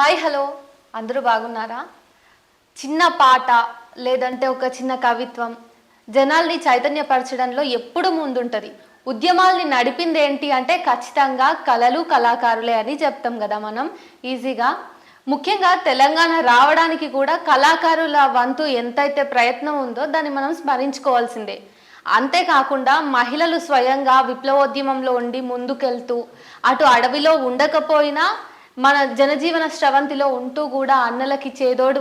Hi hello అందరూ బాగున్నారా? చిన్న పాట లేదంటే ఒక చిన్న కవిత్వం జనాల్ని చైతన్యపరచడంలో ఎప్పుడు ముందుంటుంది. ఉద్యమాల్ని నడిపింది ఏంటి అంటే ఖచ్చితంగా కళలు కళాకారులే అని చెప్తాం కదా మనం ఈజీగా. ముఖ్యంగా తెలంగాణ రావడానికి కూడా కళాకారుల వంతు ఎంతైతే ప్రయత్నం ఉందో దాన్ని మనం స్మరించుకోవాల్సిందే. అంతేకాకుండా మహిళలు స్వయంగా విప్లవోద్యమంలో ఉండి ముందుకెళ్తూ అటు అడవిలో ఉండకపోయినా మన జనజీవన స్రవంతిలో ఉంటూ కూడా అన్నలకి చేదోడు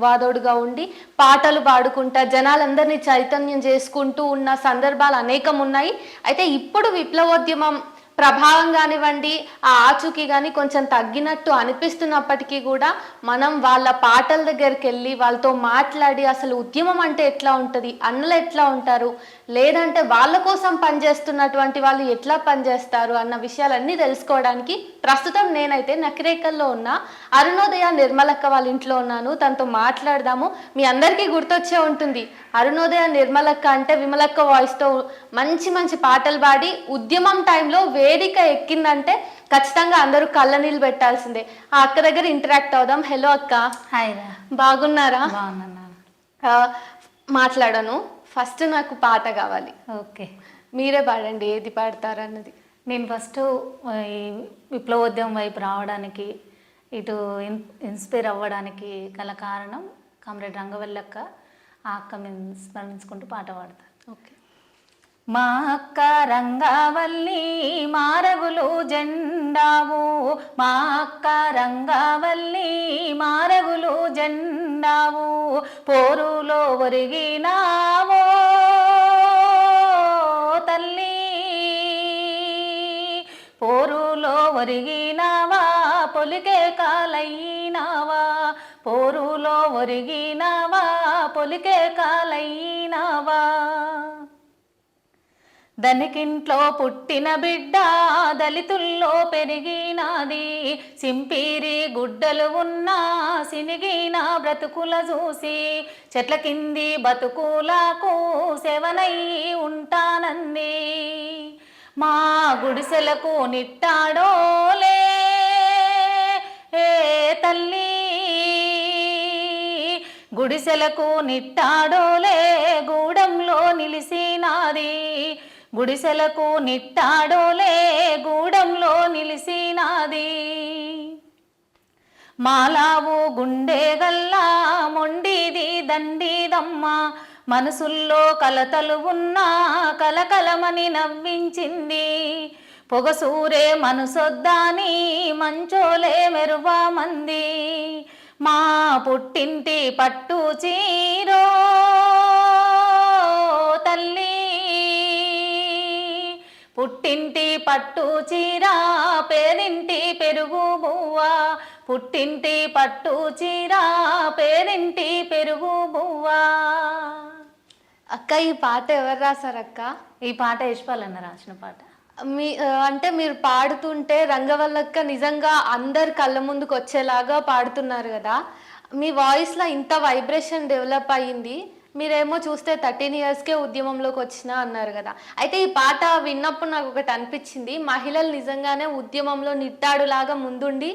వాదోడుగా ఉండి పాటలు పాడుకుంటా జనాలందరినీ చైతన్యం చేసుకుంటూ ఉన్న సందర్భాలు అనేకం ఉన్నాయి. అయితే ఇప్పుడు విప్లవోద్యమం ప్రభావం కానివ్వండి, ఆ ఆచూకీ కానీ కొంచెం తగ్గినట్టు అనిపిస్తున్నప్పటికీ కూడా మనం వాళ్ళ పాటల దగ్గరికి వెళ్ళి వాళ్ళతో మాట్లాడి అసలు ఉద్యమం అంటే ఎట్లా ఉంటుంది, అన్నలు ఎట్లా ఉంటారు, లేదంటే వాళ్ళ కోసం పనిచేస్తున్నటువంటి వాళ్ళు ఎట్లా పనిచేస్తారు అన్న విషయాలన్నీ తెలుసుకోవడానికి ప్రస్తుతం నేనైతే నకిరేకల్లో ఉన్న అరుణోదయ నిర్మలక్క వాళ్ళ ఇంట్లో ఉన్నాను. తనతో మాట్లాడదాము. మీ అందరికీ గుర్తొచ్చే ఉంటుంది, అరుణోదయ నిర్మలక్క అంటే విమలక్క వాయిస్తో మంచి మంచి పాటలు పాడి ఉద్యమం టైంలో వేదిక ఎక్కిందంటే ఖచ్చితంగా అందరూ కళ్ళ నీళ్ళు పెట్టాల్సిందే. ఆ అక్క దగ్గర ఇంటరాక్ట్ అవుదాం. హలో అక్క. హాయ్. బాగున్నారా? బాగున్నా. మాట్లాడను. ఫస్ట్ నాకు పాట కావాలి. ఓకే, మీరే పాడండి, ఏది పాడతారన్నది. నేను ఫస్ట్ ఈ విప్లవోద్యమం వైపు రావడానికి, ఇటు ఇన్స్పైర్ అవ్వడానికి గల కారణం కామ్రేడ్ రంగవల్లక్క. ఆ అక్క మేము స్మరించుకుంటూ పాట పాడతాను. ఓకే. మా అక్క రంగవల్లి మారగులు జెండావు, మా అక్క రంగవల్లి మారగులు జెండావు, పోరులో ఒరిగినావో తల్లి, పోరులో ఒరిగినావా పొలికే కాలైనావా, పోరులో ఒరిగినావా పొలికే కాలైనావా, దనికింట్లో పుట్టిన బిడ్డ దళితుల్లో పెరిగినాది, సింపిరి గుడ్డలు ఉన్నా సినిగిన బ్రతుకుల చూసి, చెట్ల కింది బతుకులకు సెవనై ఉంటానంది, మా గుడిసెలకు నిట్టాడోలే ఏ తల్లి, గుడిసెలకు నిట్టాడోలే గూడెంలో నిలిసినాది, గుడిసెలకు నిట్టాడోలే గూడెంలో నిలిసినాది, మాలావు గుండె గల్లా మొండిది దండిదమ్మ, మనసుల్లో కలతలు ఉన్నా కలకలమని నవ్వించింది, పొగసూరే మనసొద్దాని మంచోలే మెరువా మంది, మా పుట్టింటి పట్టు చీరో తల్లి, పుట్టింటి పట్టు చీర పేరింటి పెరుగు బువ్వా, పుట్టింటి పట్టు చీర పేరింటి పెరుగు బువ్వా. అక్క, ఈ పాట ఎవరు రాశారు అక్క? ఈ పాట యశ్పాలన్న రాసిన పాట. అంటే మీరు పాడుతుంటే రంగవల్లక్క నిజంగా అందరు కళ్ళ ముందుకు వచ్చేలాగా పాడుతున్నారు కదా. మీ వాయిస్లో ఇంత వైబ్రేషన్ డెవలప్ అయ్యింది. మీరేమో చూస్తే 13 ఇయర్స్కే ఉద్యమంలోకి వచ్చినా అన్నారు కదా. అయితే ఈ పాట విన్నప్పుడు నాకు ఒకటి అనిపించింది, మహిళలు నిజంగానే ఉద్యమంలో నిట్టాడులాగా ముందుండి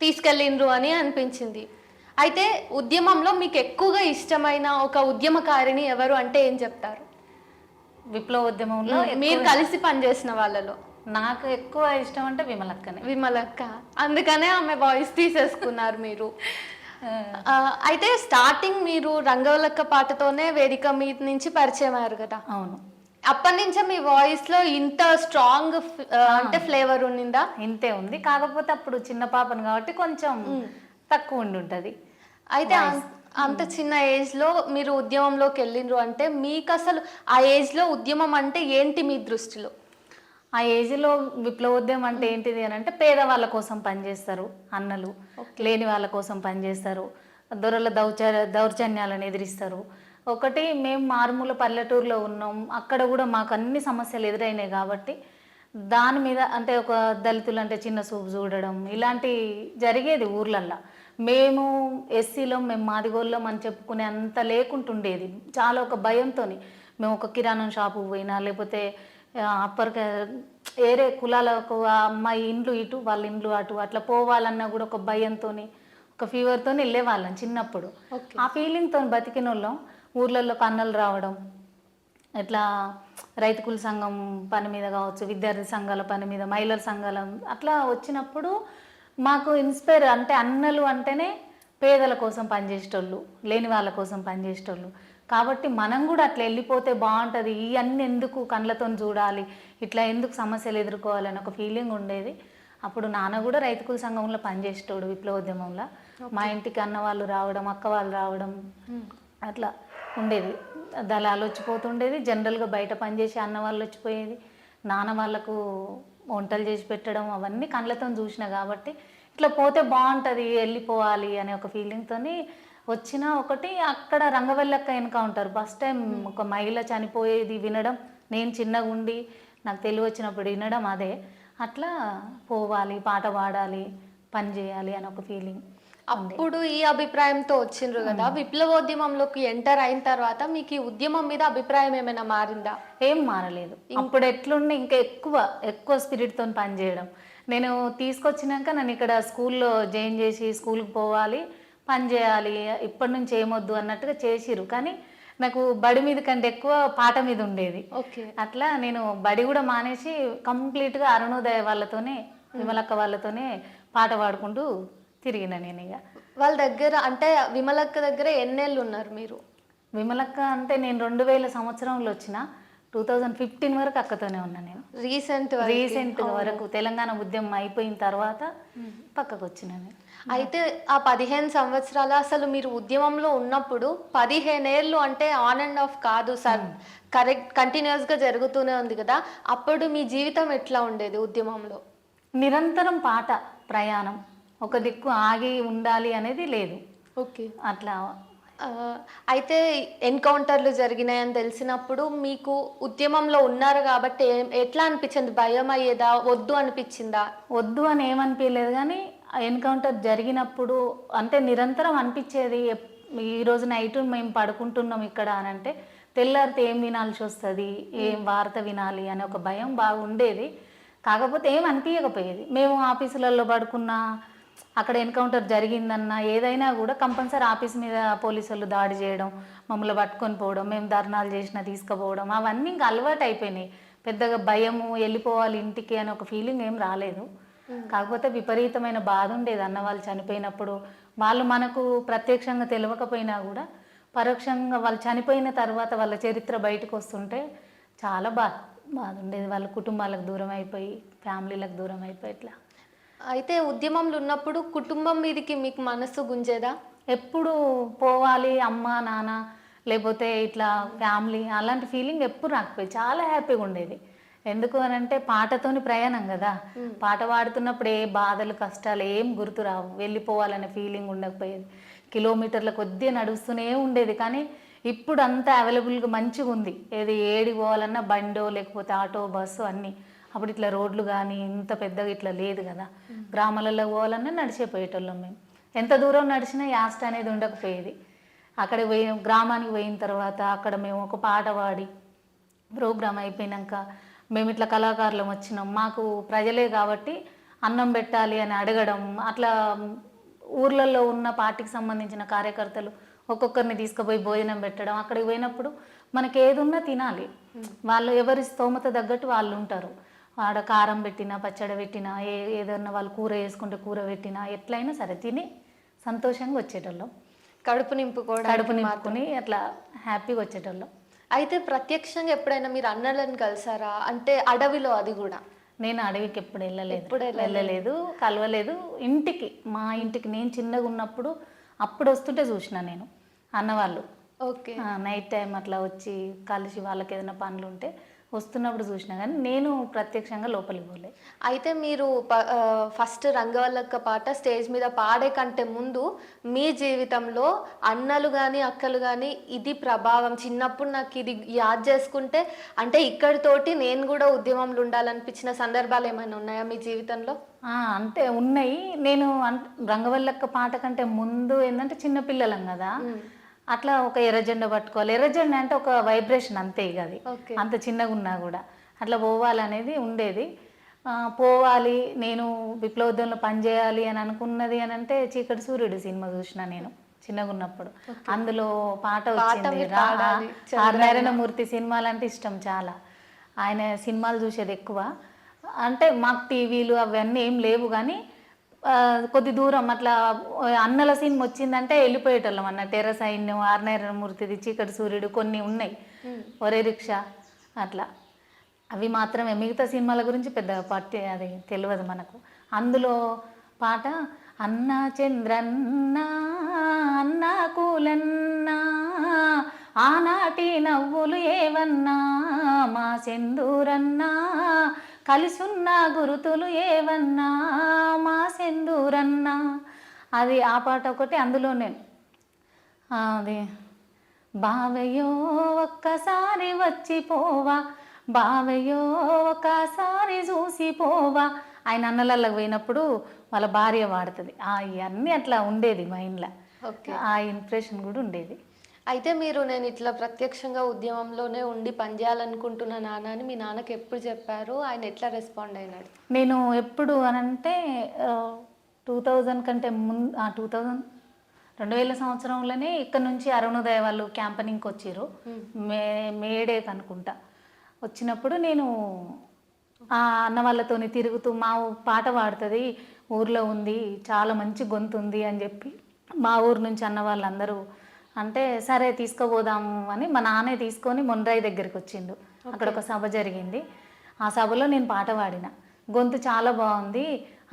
తీసుకెళ్ళిండ్రు అని అనిపించింది. అయితే ఉద్యమంలో మీకు ఎక్కువగా ఇష్టమైన ఒక ఉద్యమకారిణి ఎవరు అంటే ఏం చెప్తారు? విప్లవోద్యమంలో మీరు కలిసి పనిచేసిన వాళ్ళలో నాకు ఎక్కువ ఇష్టం అంటే విమలక్కనే. విమలక్క, అందుకనే ఆమె వాయిస్ తీసేసుకున్నారు మీరు. అయితే స్టార్టింగ్ మీరు రంగవల్లక్క పాటతోనే వేదిక మీద నుంచి పరిచయం అయ్యారు కదా. అవును. అప్పటి నుంచే మీ వాయిస్ లో ఇంత స్ట్రాంగ్ అంటే ఫ్లేవర్ ఉన్నిందా? ఇంతే ఉంది, కాకపోతే అప్పుడు చిన్న పాపను కాబట్టి కొంచెం తక్కువ ఉండి ఉంటుంది. అయితే అంత చిన్న ఏజ్ లో మీరు ఉద్యమంలోకి వెళ్ళిండ్రు అంటే మీకు అసలు ఆ ఏజ్ లో ఉద్యమం అంటే ఏంటి మీ దృష్టిలో? ఆ ఏజ్లో విప్లవోద్యమం అంటే ఏంటిది అని అంటే పేదవాళ్ళ కోసం పనిచేస్తారు అన్నలు, లేని వాళ్ళ కోసం పనిచేస్తారు, దొరల దౌర్జన్యాలను ఎదిరిస్తారు. ఒకటి, మేము మారుమూల పల్లెటూరులో ఉన్నాం, అక్కడ కూడా మాకు అన్ని సమస్యలు ఎదురైనాయి కాబట్టి దాని మీద అంటే ఒక దళితులు అంటే చిన్న చూపు చూడడం ఇలాంటి జరిగేది ఊర్లల్లో. మేము ఎస్సీలో మేము మాదిగోళ్ళం అని చెప్పుకునే అంత లేకుంటుండేది. చాలా ఒక భయంతో మేము ఒక కిరాణం షాపు పోయినా లేకపోతే అప్పటికే వేరే కులాలకు అమ్మాయి ఇండ్లు ఇటు వాళ్ళ ఇండ్లు అటు అట్లా పోవాలన్నా కూడా ఒక భయంతో ఒక ఫీవర్తో వెళ్ళే వాళ్ళం చిన్నప్పుడు. ఓకే. ఆ ఫీలింగ్తో బతికిన వాళ్ళం. ఊర్లలో కన్నలు రావడం, ఇట్లా రైతు కూలి సంఘం పని మీద కావచ్చు, విద్యార్థి సంఘాల పని మీద, మహిళల సంఘాల అట్లా వచ్చినప్పుడు మాకు ఇన్స్పైర్ అంటే అన్నలు అంటేనే పేదల కోసం పనిచేసేటోళ్ళు, లేని వాళ్ళ కోసం పనిచేసేటోళ్ళు. కాబట్టి మనం కూడా అట్లా వెళ్ళిపోతే బాగుంటుంది, ఇవన్నీ ఎందుకు కళ్ళతో చూడాలి, ఇట్లా ఎందుకు సమస్యలు ఎదుర్కోవాలని ఒక ఫీలింగ్ ఉండేది. అప్పుడు నాన్న కూడా రైతు కూలి సంఘంలో పనిచేసేటోడు విప్లవోద్యమంలో. మా ఇంటికి అన్న వాళ్ళు రావడం, అక్క వాళ్ళు రావడం అట్లా ఉండేది. దళాలు వచ్చిపోతుండేది. జనరల్గా బయట పనిచేసి అన్న వాళ్ళు వచ్చిపోయేది. నాన్న వాళ్ళకు వంటలు చేసి పెట్టడం అవన్నీ కళ్ళతో చూసిన కాబట్టి ఇట్లా పోతే బాగుంటుంది, వెళ్ళిపోవాలి అనే ఒక ఫీలింగ్తో వచ్చిన. ఒకటి అక్కడ రంగవల్లక్క ఎన్కౌంటర్ ఫస్ట్ టైం ఒక మహిళ చనిపోయేది వినడం, నేను చిన్నగా ఉండి నాకు తెలివి వచ్చినప్పుడు వినడం అదే. అట్లా పోవాలి, పాట పాడాలి, పని చేయాలి అని ఒక ఫీలింగ్. అప్పుడు ఈ అభిప్రాయంతో వచ్చిండ్రు కదా, విప్లవోద్యమంలోకి ఎంటర్ అయిన తర్వాత మీకు ఈ ఉద్యమం మీద అభిప్రాయం ఏమైనా మారిందా? ఏం మారలేదు. అప్పుడు ఎట్లుండి ఇంకా ఎక్కువ స్పిరిట్తో పనిచేయడం. నేను తీసుకొచ్చినాక నన్ను ఇక్కడ స్కూల్లో జాయిన్ చేసి స్కూల్కి పోవాలి, పని చేయాలి, ఇప్పటి నుంచి ఏమొద్దు అన్నట్టుగా చేసిరు. కానీ నాకు బడి మీద కంటే ఎక్కువ పాట మీద ఉండేది. ఓకే. అట్లా నేను బడి కూడా మానేసి కంప్లీట్గా అరుణోదయ వాళ్ళతోనే, విమలక్క వాళ్ళతోనే పాట పాడుకుంటూ తిరిగిన నేను. ఇక వాళ్ళ దగ్గర అంటే విమలక్క దగ్గర ఎన్నేళ్ళు ఉన్నారు మీరు? విమలక్క అంటే నేను 2000 సంవత్సరంలో వచ్చిన, 2015 వరకు అక్కతోనే ఉన్నా నేను. రీసెంట్ వరకు తెలంగాణ ఉద్యమం అయిపోయిన తర్వాత పక్కకు వచ్చిన నేను. అయితే ఆ 15 సంవత్సరాలు అసలు మీరు ఉద్యమంలో ఉన్నప్పుడు 15 ఏళ్ళు అంటే ఆన్ అండ్ ఆఫ్ కాదు సార్, కరెక్ట్ కంటిన్యూస్గా జరుగుతూనే ఉంది కదా, అప్పుడు మీ జీవితం ఎట్లా ఉండేది ఉద్యమంలో? నిరంతరం పాట ప్రయాణం, ఒక దిక్కు ఆగి ఉండాలి అనేది లేదు. ఓకే. అట్లా అయితే ఎన్కౌంటర్లు జరిగినాయని తెలిసినప్పుడు మీకు ఉద్యమంలో ఉన్నారు కాబట్టి ఎట్లా అనిపించింది? భయం అయ్యేదా, వద్దు అనిపించిందా? వద్దు అని ఏమనిపించలేదు. కానీ ఎన్కౌంటర్ జరిగినప్పుడు అంటే నిరంతరం అనిపించేది, ఈరోజు నైట్ మేము పడుకుంటున్నాం ఇక్కడ అని అంటే తెల్లారితే ఏం వినాల్సి వస్తుంది, ఏం వార్త వినాలి అనే ఒక భయం బాగుండేది. కాకపోతే ఏం అనిపించకపోయేది. మేము ఆఫీసులలో పడుకున్నా, అక్కడ ఎన్కౌంటర్ జరిగిందన్న ఏదైనా కూడా కంపల్సరీ ఆఫీస్ మీద పోలీసు వాళ్ళు దాడి చేయడం, మమ్మల్ని పట్టుకొని పోవడం, మేము ధర్నాలు చేసినా తీసుకుపోవడం, అవన్నీ ఇంకా అలవాటు అయిపోయినాయి. పెద్దగా భయము, వెళ్ళిపోవాలి ఇంటికి అని ఒక ఫీలింగ్ ఏం రాలేదు. కాకపోతే విపరీతమైన బాధ ఉండేది అన్న వాళ్ళు చనిపోయినప్పుడు. వాళ్ళు మనకు ప్రత్యక్షంగా తెలియకపోయినా కూడా పరోక్షంగా వాళ్ళు చనిపోయిన తర్వాత వాళ్ళ చరిత్ర బయటకు వస్తుంటే చాలా బాధ ఉండేది. వాళ్ళ కుటుంబాలకు దూరం అయిపోయి, ఫ్యామిలీలకు దూరం అయిపోయి ఇట్లా. అయితే ఉద్యమంలో ఉన్నప్పుడు కుటుంబం మీదకి మీకు మనస్సు గుంజేదా? ఎప్పుడు పోవాలి అమ్మ నాన్న లేకపోతే ఇట్లా ఫ్యామిలీ అలాంటి ఫీలింగ్ ఎప్పుడు రాకపోయేది. చాలా హ్యాపీగా ఉండేది. ఎందుకు అని అంటే పాటతోని ప్రయాణం కదా, పాట పాడుతున్నప్పుడు ఏ బాధలు కష్టాలు ఏం గుర్తు రావు, వెళ్ళిపోవాలనే ఫీలింగ్ ఉండకపోయేది. కిలోమీటర్ల కొద్దిగా నడుస్తూనే ఉండేది. కానీ ఇప్పుడు అంతా అవైలబుల్గా మంచిగా ఉంది. ఏడి పోవాలన్నా బండో లేకపోతే ఆటో బస్సు అన్నీ. అప్పుడు ఇట్లా రోడ్లు కానీ ఇంత పెద్దగా ఇట్లా లేదు కదా. గ్రామాలలో పోవాలన్నా నడిచే పోయేటోళ్ళం మేము. ఎంత దూరం నడిచినా యాస్ట్ అనేది ఉండకపోయేది. అక్కడ గ్రామానికి పోయిన తర్వాత అక్కడ మేము ఒక పాట పాడి ప్రోగ్రామ్ అయిపోయినాక మేము ఇట్లా కళాకారులం వచ్చినాం, మాకు ప్రజలే కాబట్టి అన్నం పెట్టాలి అని అడగడం, అట్లా ఊర్లలో ఉన్న పార్టీకి సంబంధించిన కార్యకర్తలు ఒక్కొక్కరిని తీసుకుపోయి భోజనం పెట్టడం. అక్కడికి పోయినప్పుడు మనకి ఏది ఉన్నా తినాలి, వాళ్ళు ఎవరి స్తోమత తగ్గట్టు వాళ్ళు ఉంటారు. ఆడ కారం పెట్టినా పచ్చడి పెట్టినా ఏదన్నా వాళ్ళు కూర వేసుకుంటే కూర పెట్టినా ఎట్లయినా సరే తిని సంతోషంగా వచ్చేటోళ్ళం. కడుపు నింపుకొని అట్లా హ్యాపీగా వచ్చేటోళ్ళం. అయితే ప్రత్యక్షంగా ఎప్పుడైనా మీరు అన్నలను కలిసారా? అంటే అడవిలో, అది కూడా? నేను అడవికి ఎప్పుడు వెళ్ళలేదు, కలవలేదు. మా ఇంటికి నేను చిన్నగా ఉన్నప్పుడు అప్పుడు వస్తుంటే చూసిన నేను అన్నవాళ్ళు. ఓకే. నైట్ టైం అట్లా వచ్చి కలిసి వాళ్ళకి ఏదైనా పనులు ఉంటే వస్తున్నప్పుడు చూసినా, కానీ నేను ప్రత్యక్షంగా లోపలికి పోలే. అయితే మీరు ఫస్ట్ రంగవల్లక్క పాట స్టేజ్ మీద పాడే కంటే ముందు మీ జీవితంలో అన్నలు కానీ అక్కలు కానీ ఇది ప్రభావం, చిన్నప్పుడు నాకు ఇది యాద్ చేసుకుంటే అంటే ఇక్కడితోటి నేను కూడా ఉద్యమంలో ఉండాలనిపించిన సందర్భాలు ఏమైనా ఉన్నాయా మీ జీవితంలో? అంటే ఉన్నాయి. నేను రంగవల్లక్క పాట కంటే ముందు ఏంటంటే చిన్నపిల్లలం కదా, అట్లా ఒక ఎర్రజెండా పట్టుకోవాలి. ఎర్రజెండా అంటే ఒక వైబ్రేషన్ అంతే. ఇక అది అంత చిన్నగా ఉన్నా కూడా అట్లా పోవాలనేది ఉండేది. పోవాలి నేను విప్లవోద్యమంలో పనిచేయాలి అని అనుకున్నది అని అంటే చీకటి సూర్యుడు సినిమా చూసిన నేను చిన్నగా ఉన్నప్పుడు. అందులో పాట వచ్చింది, మీరు పాడాలి, నారాయణమూర్తి సినిమాలు అంటే ఇష్టం చాలా. ఆయన సినిమాలు చూసేది ఎక్కువ. అంటే మాకు టీవీలు అవన్నీ ఏం లేవు కానీ కొద్ది దూరం అట్లా అన్నల సినిమా వచ్చిందంటే వెళ్ళిపోయేటోళ్ళం అన్న. తెర సైన్యం, నారాయణమూర్తిది, చీకటి సూర్యుడు కొన్ని ఉన్నాయి, ఒరే రిక్షా అట్లా. అవి మాత్రమే, మిగతా సినిమాల గురించి పెద్ద పట్టి అది తెలియదు మనకు. అందులో పాట అన్న చంద్రన్న అన్న కూలన్నా ఆనాటి నవ్వులు ఏవన్నా మా సెందూరన్నా కలిసున్న గురుతులు ఏవన్నా మా సెందూరన్నా. అది ఆ పాట ఒకటి అందులోనే. అది బావయ్యో ఒక్కసారి వచ్చిపోవా, బావయ్యో ఒకసారి చూసిపోవా. ఆయన అన్నలకి పోయినప్పుడు వాళ్ళ భార్య వాడుతుంది. ఇవన్నీ అట్లా ఉండేది మైండ్లో. ఆ ఇంప్రెషన్ కూడా ఉండేది. అయితే మీరు నేను ఇట్లా ప్రత్యక్షంగా ఉద్యమంలోనే ఉండి పనిచేయాలనుకుంటున్నా నాన్న అని మీ నాన్నకి ఎప్పుడు చెప్పారు? ఆయన ఎట్లా రెస్పాండ్ అయినాడు? నేను ఎప్పుడు అనంటే 2000 కంటే ముందు 2000 సంవత్సరంలోనే ఇక్కడ నుంచి అరుణోదయ వాళ్ళు క్యాంపనింగ్కి వచ్చారు. మేడే అనుకుంటా. వచ్చినప్పుడు నేను అన్న వాళ్ళతోని తిరుగుతూ మా పాట పాడుతుంది, ఊర్లో ఉంది, చాలా మంచి గొంతు ఉంది అని చెప్పి మా ఊరు నుంచి అన్న వాళ్ళందరూ అంటే సరే తీసుకుపోదాము అని మా నాన్నే తీసుకొని మొండ్రాయి దగ్గరికి వచ్చిండు. అక్కడ ఒక సభ జరిగింది. ఆ సభలో నేను పాట పాడిన. గొంతు చాలా బాగుంది,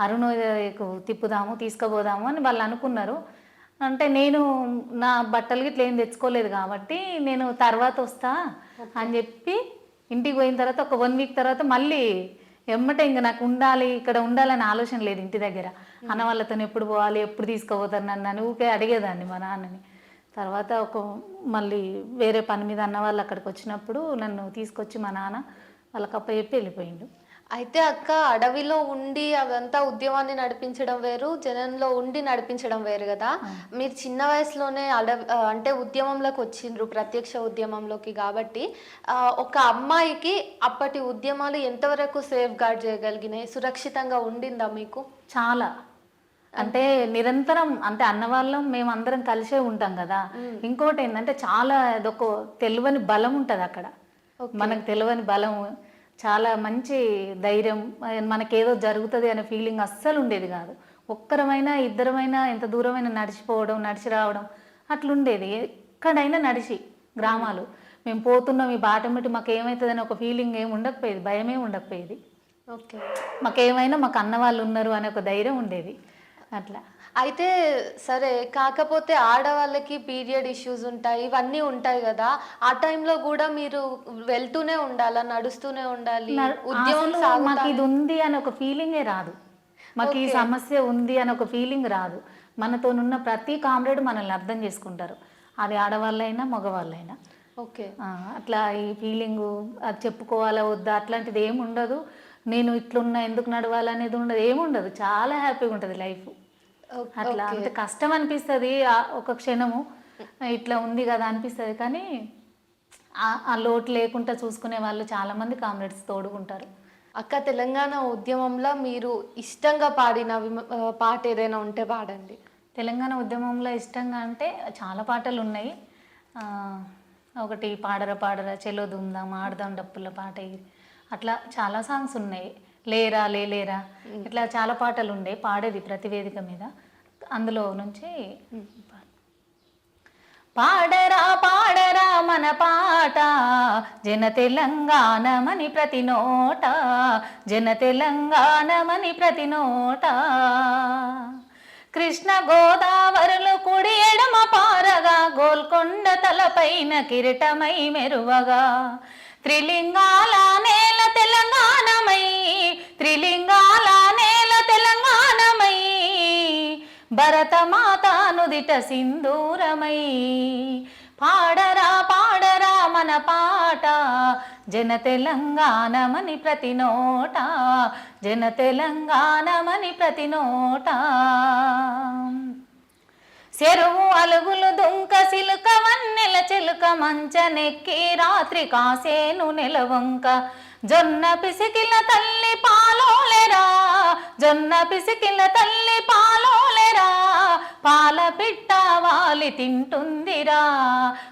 అరుణోదయకు తిప్పుదాము, తీసుకుపోదాము అని వాళ్ళు అనుకున్నారు. అంటే నేను నా బట్టలు గిట్ల ఏం తెచ్చుకోలేదు కాబట్టి నేను తర్వాత వస్తా అని చెప్పి ఇంటికి పోయిన తర్వాత ఒక 1 వీక్ తర్వాత మళ్ళీ ఎమ్మటే ఇంకా నాకు ఉండాలి, ఇక్కడ ఉండాలని ఆలోచన లేదు ఇంటి దగ్గర. అన్న వాళ్ళతో ఎప్పుడు పోవాలి, ఎప్పుడు తీసుకుపోతారు నన్ను ఊకే అడిగేదాన్ని మా నాన్నని. తర్వాత మళ్ళీ వేరే పని మీద అన్న వాళ్ళు అక్కడికి వచ్చినప్పుడు నన్ను తీసుకొచ్చి మా నాన్న వాళ్ళకి చెప్పి వెళ్ళిపోయిండు. అయితే అక్క, అడవిలో ఉండి అదంతా ఉద్యమాన్ని నడిపించడం వేరు, జనంలో ఉండి నడిపించడం వేరు కదా. మీరు చిన్న వయసులోనే అంటే ఉద్యమంలోకి వచ్చిండ్రు, ప్రత్యక్ష ఉద్యమంలోకి. కాబట్టి ఒక అమ్మాయికి అప్పటి ఉద్యమాలు ఎంతవరకు సేఫ్ గార్డ్ చేయగలిగినాయి, సురక్షితంగా ఉండిందా మీకు? చాలా. అంటే నిరంతరం అంటే అన్నవాళ్ళం మేమందరం కలిసే ఉంటాం కదా. ఇంకోటి ఏంటంటే చాలా అదొక తెలియని బలం ఉంటుంది అక్కడ. మనకు తెలియని బలం, చాలా మంచి ధైర్యం, మనకేదో జరుగుతుంది అనే ఫీలింగ్ అస్సలు ఉండేది కాదు. ఒక్కరమైనా ఇద్దరమైనా ఎంత దూరమైనా నడిచిపోవడం, నడిచి రావడం అట్లుండేది. ఎక్కడైనా నడిచి గ్రామాలు మేము పోతున్నాం, ఈ బాట మిట్టి మాకు ఏమవుతుందని ఒక ఫీలింగ్ ఏమి ఉండకపోయేది, భయమే ఉండకపోయేది. మాకేమైనా మాకు అన్న వాళ్ళు ఉన్నారు అనే ఒక ధైర్యం ఉండేది అట్లా. అయితే సరే, కాకపోతే ఆడవాళ్ళకి పీరియడ్ ఇష్యూస్ ఉంటాయి, ఇవన్నీ ఉంటాయి కదా. ఆ టైంలో కూడా మీరు వెళ్తూనే ఉండాలా, నడుస్తూనే ఉండాలి? ఉద్యమం మాకు ఇది ఉంది అని ఒక ఫీలింగే రాదు, మాకు ఈ సమస్య ఉంది అని ఒక ఫీలింగ్ రాదు. మనతోనున్న ప్రతి కామ్రేడ్ మనల్ని అర్థం చేసుకుంటారు, అది ఆడవాళ్ళైనా మగవాళ్ళైనా. అట్లా ఈ ఫీలింగు అది చెప్పుకోవాలా వద్దా అట్లాంటిది ఏమి ఉండదు. నేను ఇట్లున్నా ఎందుకు నడవాలనేది ఉండదు, ఏముండదు. చాలా హ్యాపీగా ఉంటుంది లైఫ్. అట్లా అంత కష్టం అనిపిస్తుంది ఒక క్షణము, ఇట్లా ఉంది కదా అనిపిస్తుంది. కానీ ఆ లోటు లేకుండా చూసుకునే వాళ్ళు చాలామంది కామ్రేడ్స్ తోడుకుంటారు. అక్క, తెలంగాణ ఉద్యమంలో మీరు ఇష్టంగా పాడిన పాట ఏదైనా ఉంటే పాడండి. తెలంగాణ ఉద్యమంలో ఇష్టంగా అంటే చాలా పాటలు ఉన్నాయి. ఒకటి పాడరా పాడరా, చెలో దుందాం, ఆడదాం డప్పుల పాట, అట్లా చాలా సాంగ్స్ ఉన్నాయి. లేరా లేరా ఇట్లా చాలా పాటలు ఉండే పాడేది ప్రతి వేదిక మీద. అందులో నుంచి పాడరా పాడరా మన పాట, జన తెలంగాణమని ప్రతి నోట, జన తెలంగాణమని ప్రతి నోట. కృష్ణ గోదావరులు కుడి ఎడమ పారగా, గోల్కొండ తలపైన కిరీటమై మెరువగా, త్రిలింగాల నేల తెలంగాణమై, త్రిలింగాల నేల తెలంగాణమై, భరతమాత నుదిట సింధూరమై. పాడరా పాడరా మన పాట, జన తెలంగాణమని ప్రతి నోట, జన తెలంగాణమని ప్రతి నోట. చెరువు అలుగులు దుంక సిలుక వన్నెల చెలుక, మంచనెక్కి రాత్రి కాసేను నెలవంక, జొన్న పిసికిల తల్లి పాలోల పాలోలేరా జొన్న పిసికిల తల్లి పాలోలేరా పాల పిట్ట వాలి తింటుందిరా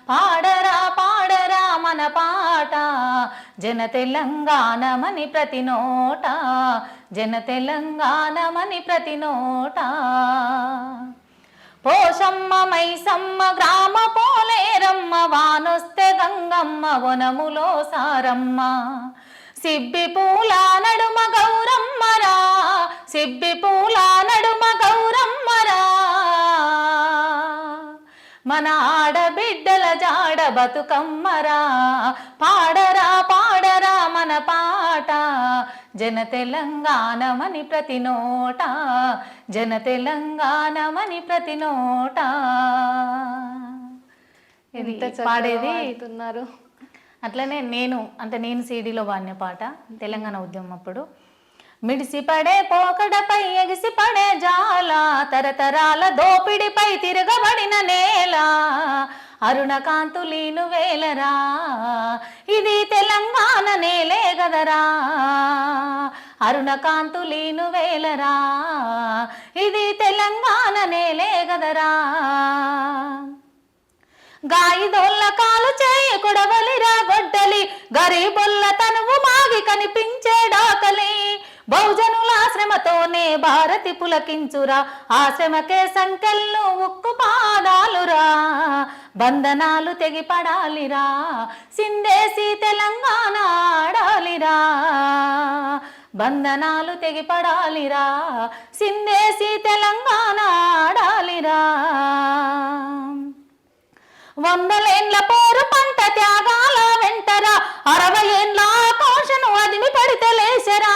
పాడరా పాడరా మన పాట జన తెలంగాణమని ప్రతి నోట జన తెలంగాణమని ప్రతి నోట పోషమ్మ మైసమ్మ గ్రామ పోలేరమ్మ వానొస్తే గంగమ్మ వనములో సారమ్మ సిబ్బి పూల నడుమ గౌరమ్మరా సిబ్బి పూల నడుమ గౌరమ్మరా మన ఆడబిడ్డల జాడ బతుకమ్మరా పాడరా పాడరా మన పాట జన తెలంగాణమని ప్రతి నోట జన తెలంగాణమని ప్రతి నోట ఇది పాడేది పాడుతున్నారు. అట్లనే నేను సీడీలో పాడిన పాట తెలంగాణ ఉద్యమం అప్పుడు. మిడిసిపడే పోకడపై ఎగిసిపడే జాల తరతరాల దోపిడిపై తిరగబడిన నేల అరుణకాంతులీను వేలరా ఇది తెలంగాణ నేలే గదరా అరుణకాంతులీను వేలరా ఇది తెలంగాణ నేలే గదరా గాయిదోళ్ళ కాలు చేయి కొడవలిరా గొడ్డలి గరీబొల్ల తనువు మాగి కనిపించే డాకలి బహుజనుల శ్రమతోనే భారతి పులకించురా ఆ శ్రమకే సంకెళ్ళు ఉక్కు పాదాలురా బంధనాలు తెగిపడాలిరా సిందేసి తెలంగాణ ఆడాలిరా బంధనాలు తెగిపడాలిరా సిందేసి తెలంగాణ ఆడాలిరా వందలేండ్ల పోరు పంట త్యాగాల వెంటరా 60 ఏండ్ల ఆకాశను అదిమి పడితే లేసరా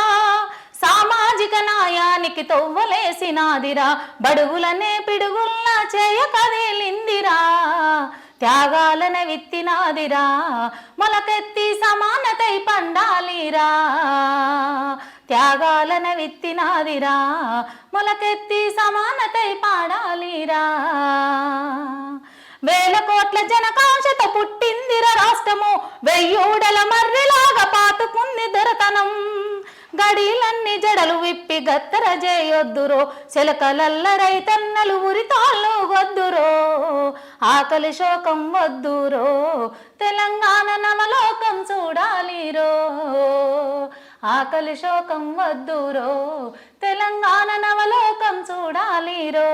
సామాజిక న్యాయానికి తొవ్వలేసినాదిరా బడుగులనే పిడుగుల్లా చేయ కదిలిందిరా త్యాగాలన విత్తినాదిరా మొలకెత్తి సమానతై పండాలిరా త్యాగాలన విత్తినాదిరా మొలకెత్తి సమానతై పాడాలిరా వేల కోట్ల జనకాంక్షతో పుట్టిందిర రాష్ట్రము వెయ్యూడల మర్రిలాగా పాతుకుంది దొరతనం గడీలన్నీ జడలు విప్పి గత్తర చేయొద్దురో చెలకలల్ల రైతన్నలు ఉరితాళ్ళు వద్దురో ఆకలి శోకం వద్దురో తెలంగాణ నవలోకం చూడాలిరో ఆకలి శోకం వద్దురో తెలంగాణ నవలోకం చూడాలిరో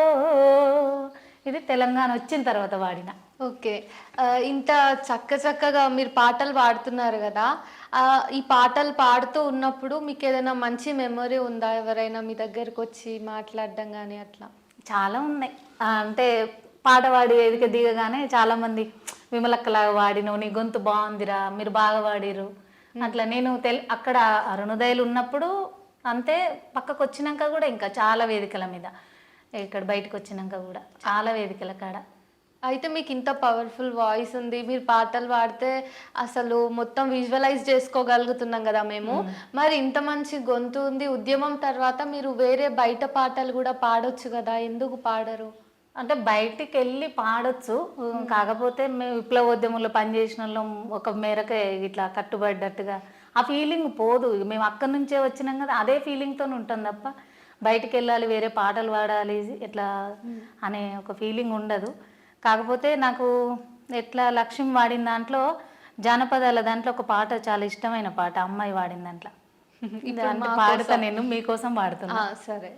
ఇది తెలంగాణ వచ్చిన తర్వాత వాడిన. ఓకే, ఇంత చక్కగా మీరు పాటలు పాడుతున్నారు కదా, ఈ పాటలు పాడుతూ ఉన్నప్పుడు మీకు ఏదైనా మంచి మెమొరీ ఉందా? ఎవరైనా మీ దగ్గరకు వచ్చి మాట్లాడడం కానీ అట్లా? చాలా ఉన్నాయి. అంటే పాట పాడి వేదిక దిగగానే చాలామంది విమలక్కలాగా వాడిను, నీ గొంతు బాగుందిరా, మీరు బాగా వాడిరు అట్లా. నేను అక్కడ అరుణోదయాలు ఉన్నప్పుడు అంతే, పక్కకు వచ్చినాక కూడా ఇంకా చాలా వేదికల మీద, ఇక్కడ బయటకు వచ్చినాక కూడా చాలా వేదికల కాడ. అయితే మీకు ఇంత పవర్ఫుల్ వాయిస్ ఉంది, మీరు పాటలు పాడితే అసలు మొత్తం విజువలైజ్ చేసుకోగలుగుతున్నాం కదా మేము. మరి ఇంత మంచి గొంతు ఉంది, ఉద్యమం తర్వాత మీరు వేరే బయట పాటలు కూడా పాడొచ్చు కదా, ఎందుకు పాడరు? అంటే బయటికి వెళ్ళి పాడొచ్చు, కాకపోతే మేము విప్లవోద్యమంలో పనిచేసిన వాళ్ళం ఒక మేరకే ఇట్లా కట్టుబడ్డట్టుగా ఆ ఫీలింగ్ పోదు. మేము అక్కడి నుంచే వచ్చినాం కదా, అదే ఫీలింగ్తో ఉంటాం తప్ప బయటికి వెళ్ళాలి వేరే పాటలు పాడాలి ఎట్లా అనే ఒక ఫీలింగ్ ఉండదు. కాకపోతే నాకు ఎట్లా లక్ష్మి వాడిన దాంట్లో జానపదాల దాంట్లో ఒక పాట చాలా ఇష్టమైన పాట, అమ్మాయి వాడిన దాంట్లో పాడుతా, నేను మీకోసం పాడుతున్నా. సరే.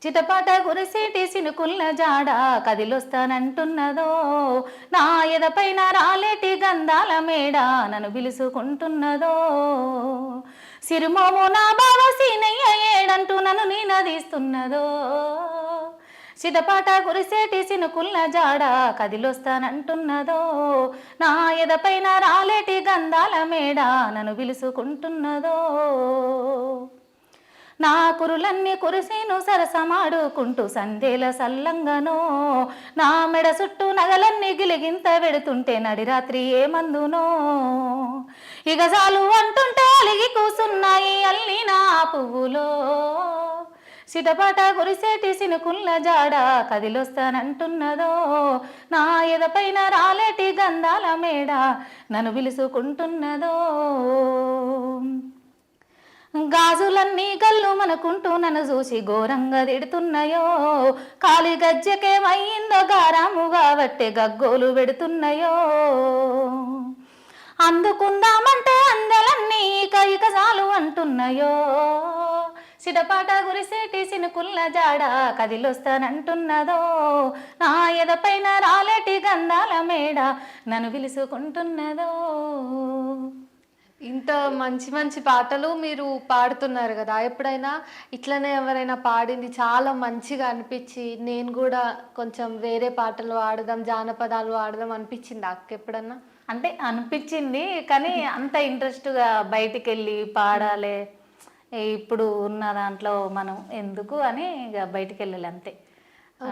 చిటపాట కురిసేటి సినుకుల్ల జాడ కదిలొస్తానంటున్నదో, నా ఎదపైన రాలేటి గంధాల మేడ నన్ను పిలుసుకుంటున్నదో, సిరిమోము నా బావ సీనయ్య ఏడంటూ నన్ను నీనదీస్తున్నదో, చిటపాట కురిసేటి సినుకుల్ల జాడ కదిలొస్తానంటున్నదో, నా ఎదపైన రాలేటి గంధాల మేడ నన్ను పిలుసుకుంటున్నదో, నా కురులన్నీ కురిసేను సరసమాడుకుంటూ సందేల సల్లంగనో, నా మెడ చుట్టూ నగలన్నీ గిలిగింత వెడుతుంటే నడిరాత్రి ఏమందునో, ఇక చాలు అంటుంటే అలిగి కూసున్నాయి అల్లి నా పువ్వులో, సిటపాట కురిసేటి సినుకుల్ల జాడ కదిలొస్తానంటున్నదో, నా ఎదపైన రాలేటి గంధాల మేడ నన్ను పిలుసుకుంటున్నదో, గాజులన్నీ గల్లు మనకుంటూ నన్ను చూసి ఘోరంగా తిడుతున్నాయో, కాలి గజ్జకేమయ్యిందో గారాముగా వట్టే గగ్గోలు పెడుతున్నాయో, అందుకుందామంటే అందెలన్నీ ఇక చాలు అంటున్నాయో, సిడపాట గురిసేటి సినుకుల్ల జాడ కదిలొస్తానంటున్నదో, నా ఎదపైన రాలేటి గంధాల మేడ నన్ను పిలుసుకుంటున్నదో. ఇంత మంచి మంచి పాటలు మీరు పాడుతున్నారు కదా, ఎప్పుడైనా ఇట్లనే ఎవరైనా పాడింది చాలా మంచిగా అనిపించి నేను కూడా కొంచెం వేరే పాటలు పాడదాం, జానపదాలు పాడదాం అనిపించింది అక్క ఎప్పుడన్నా? అంటే అనిపించింది, కానీ అంత ఇంట్రెస్ట్గా బయటికి వెళ్ళి పాడాలి ఇప్పుడు ఉన్న దాంట్లో మనం ఎందుకు అని ఇక బయటికి వెళ్ళాలి అంతే.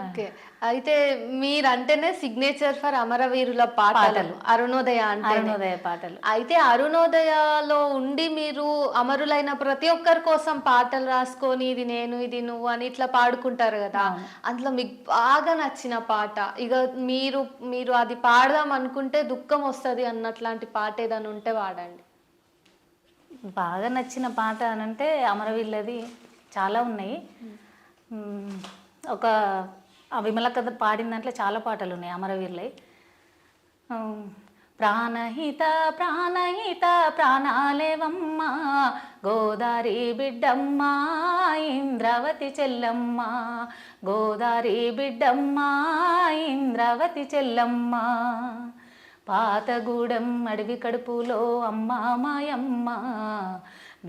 ఓకే, అయితే మీరంటేనే సిగ్నేచర్ ఫర్ అమరవీరుల పాటలు, అరుణోదయ అంటే. అరుణోదయ పాటలు. అయితే అరుణోదయలో ఉండి మీరు అమరులైన ప్రతి ఒక్కరి కోసం పాటలు రాసుకొని ఇది నేను ఇది నువ్వు అని ఇట్లా పాడుకుంటారు కదా, అందులో మీకు బాగా నచ్చిన పాట, ఇక మీరు మీరు అది పాడదాం అనుకుంటే దుఃఖం వస్తుంది అన్నట్లాంటి పాట ఏదైనా ఉంటే పాడండి. బాగా నచ్చిన పాట అని అంటే అమరవీరులది చాలా ఉన్నాయి. ఒక విమల కథ పాడిన దాంట్లో చాలా పాటలు ఉన్నాయి అమరవీరులై. ప్రాణహిత ప్రాణహిత ప్రాణాలేవమ్మ గోదారి బిడ్డమ్మ ఇంద్రావతి చెల్లమ్మ, గోదారి బిడ్డమ్మ ఇంద్రావతి చెల్లమ్మ, పాతగూడెం అడవి కడుపులో అమ్మ మాయమ్మ,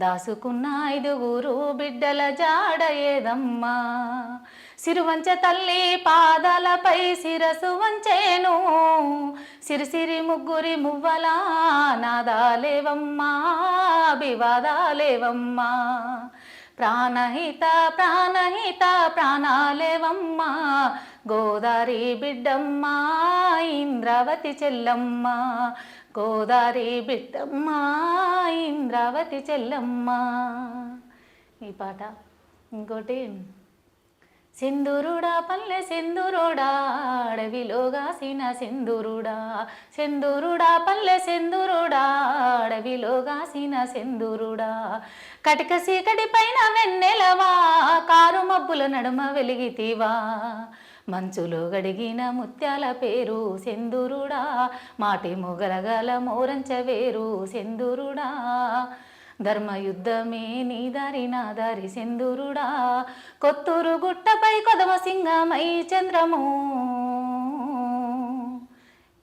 దాసుకున్న 5 బిడ్డల జాడ ఏదమ్మా, సిరువంచ తల్లి పాదాలపై శిరసు వంచేను, సిరిసిరి ముగ్గురి మువ్వల నాదాలేవమ్మా అభివాదాలేవమ్మా, ప్రాణహిత ప్రాణహిత ప్రాణాలేవమ్మా గోదారి బిడ్డమ్మ ఇంద్రావతి చెల్లమ్మ, గోదారి బిడ్డమ్మ ఇంద్రావతి చెల్లమ్మ. ఈ పాట. ఇంకోటి సింధూరుడా పల్లె సింధూరుడా అడవిలోగాసిన సింధూరుడా, సింధూరుడా పల్లె సింధూరుడా అడవిలోగాసిన సింధూరుడా, కటిక సీకటి పైన వెన్నెలవా కారు మబ్బుల నడుమ వెలిగితివా, మంచులో గడిగిన ముత్యాల పేరు సింధూరుడా, మాటి మొగలగల మోరంచ వేరు సింధూరుడా, ధర్మయుద్ధమే నీ దారి నా దారి సింధూరుడా, కొత్తూరు గుట్టపై కొదవ సింగమై చంద్రము.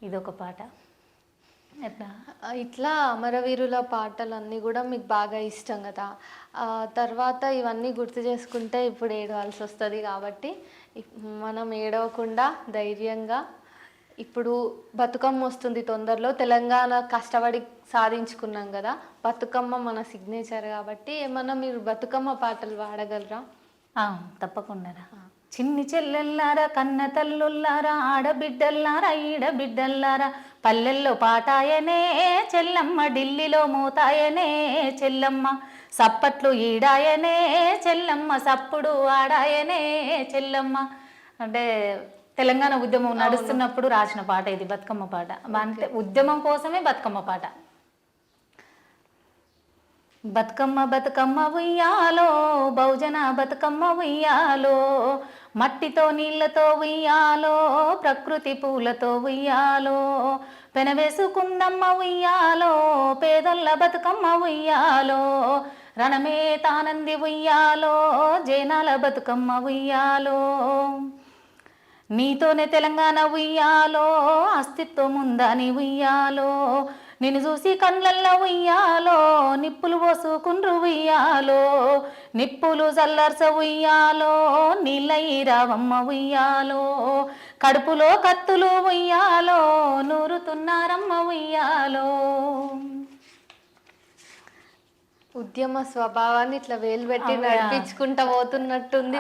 ఇదొక పాట. ఎట్లా ఇట్లా అమరవీరుల పాటలన్నీ కూడా మీకు బాగా ఇష్టం కదా, తర్వాత ఇవన్నీ గుర్తు చేసుకుంటే ఇప్పుడు ఏడవాల్సి వస్తుంది కాబట్టి మనం ఏడవకుండా ధైర్యంగా, ఇప్పుడు బతుకమ్మ వస్తుంది తొందరలో, తెలంగాణ కష్టపడి సాధించుకున్నాం కదా, బతుకమ్మ మన సిగ్నేచర్ కాబట్టి ఏమన్నా మీరు బతుకమ్మ పాటలు పాడగలరా? తప్పకుండా. చిన్ని చెల్లెల్లారా కన్న తల్లుల్లారా ఆడబిడ్డల్లారా ఈడబిడ్డల్లారా, పల్లెల్లో పాటాయనే చెల్లమ్మ ఢిల్లీలో మోతాయనే చెల్లమ్మ, సప్పట్లు ఈడాయనే చెల్లమ్మ సప్పుడు ఆడాయనే చెల్లమ్మ. అంటే తెలంగాణ ఉద్యమం నడుస్తున్నప్పుడు రాసిన పాట ఇది, బతుకమ్మ పాట. అంటే ఉద్యమం కోసమే బతుకమ్మ పాట. బతుకమ్మ బతుకమ్మ ఉయ్యాలో బహుజన బతుకమ్మ ఉయ్యాలో, మట్టితో నీళ్లతో ఉయ్యాలో ప్రకృతి పూలతో ఉయ్యాలో, పెనవేసుకుందమ్మ ఉయ్యాలో పేదొల్ల బతుకమ్మ ఉయ్యాలో, రణమే తానంది ఉయ్యాలో జైనాల బతుకమ్మ ఉయ్యాలో, నీతోనే తెలంగాణ ఉయ్యాలో అస్తిత్వం ఉందని ఉయ్యాలో, నిన్ను చూసి కళ్ళల్లో ఉయ్యాలో నిప్పులు పోసుకుండ్రు ఉయ్యాలో, నిప్పులు చల్లర్స ఉయ్యాలో నీళ్ళయి రావమ్మ ఉయ్యాలో, కడుపులో కత్తులు ఉయ్యాలో నూరుతున్నారమ్మ ఉయ్యాలో. ఉద్యమ స్వభావాన్ని ఇట్లా వేలు పెట్టి నడిపించుకుంటా పోతున్నట్టుంది.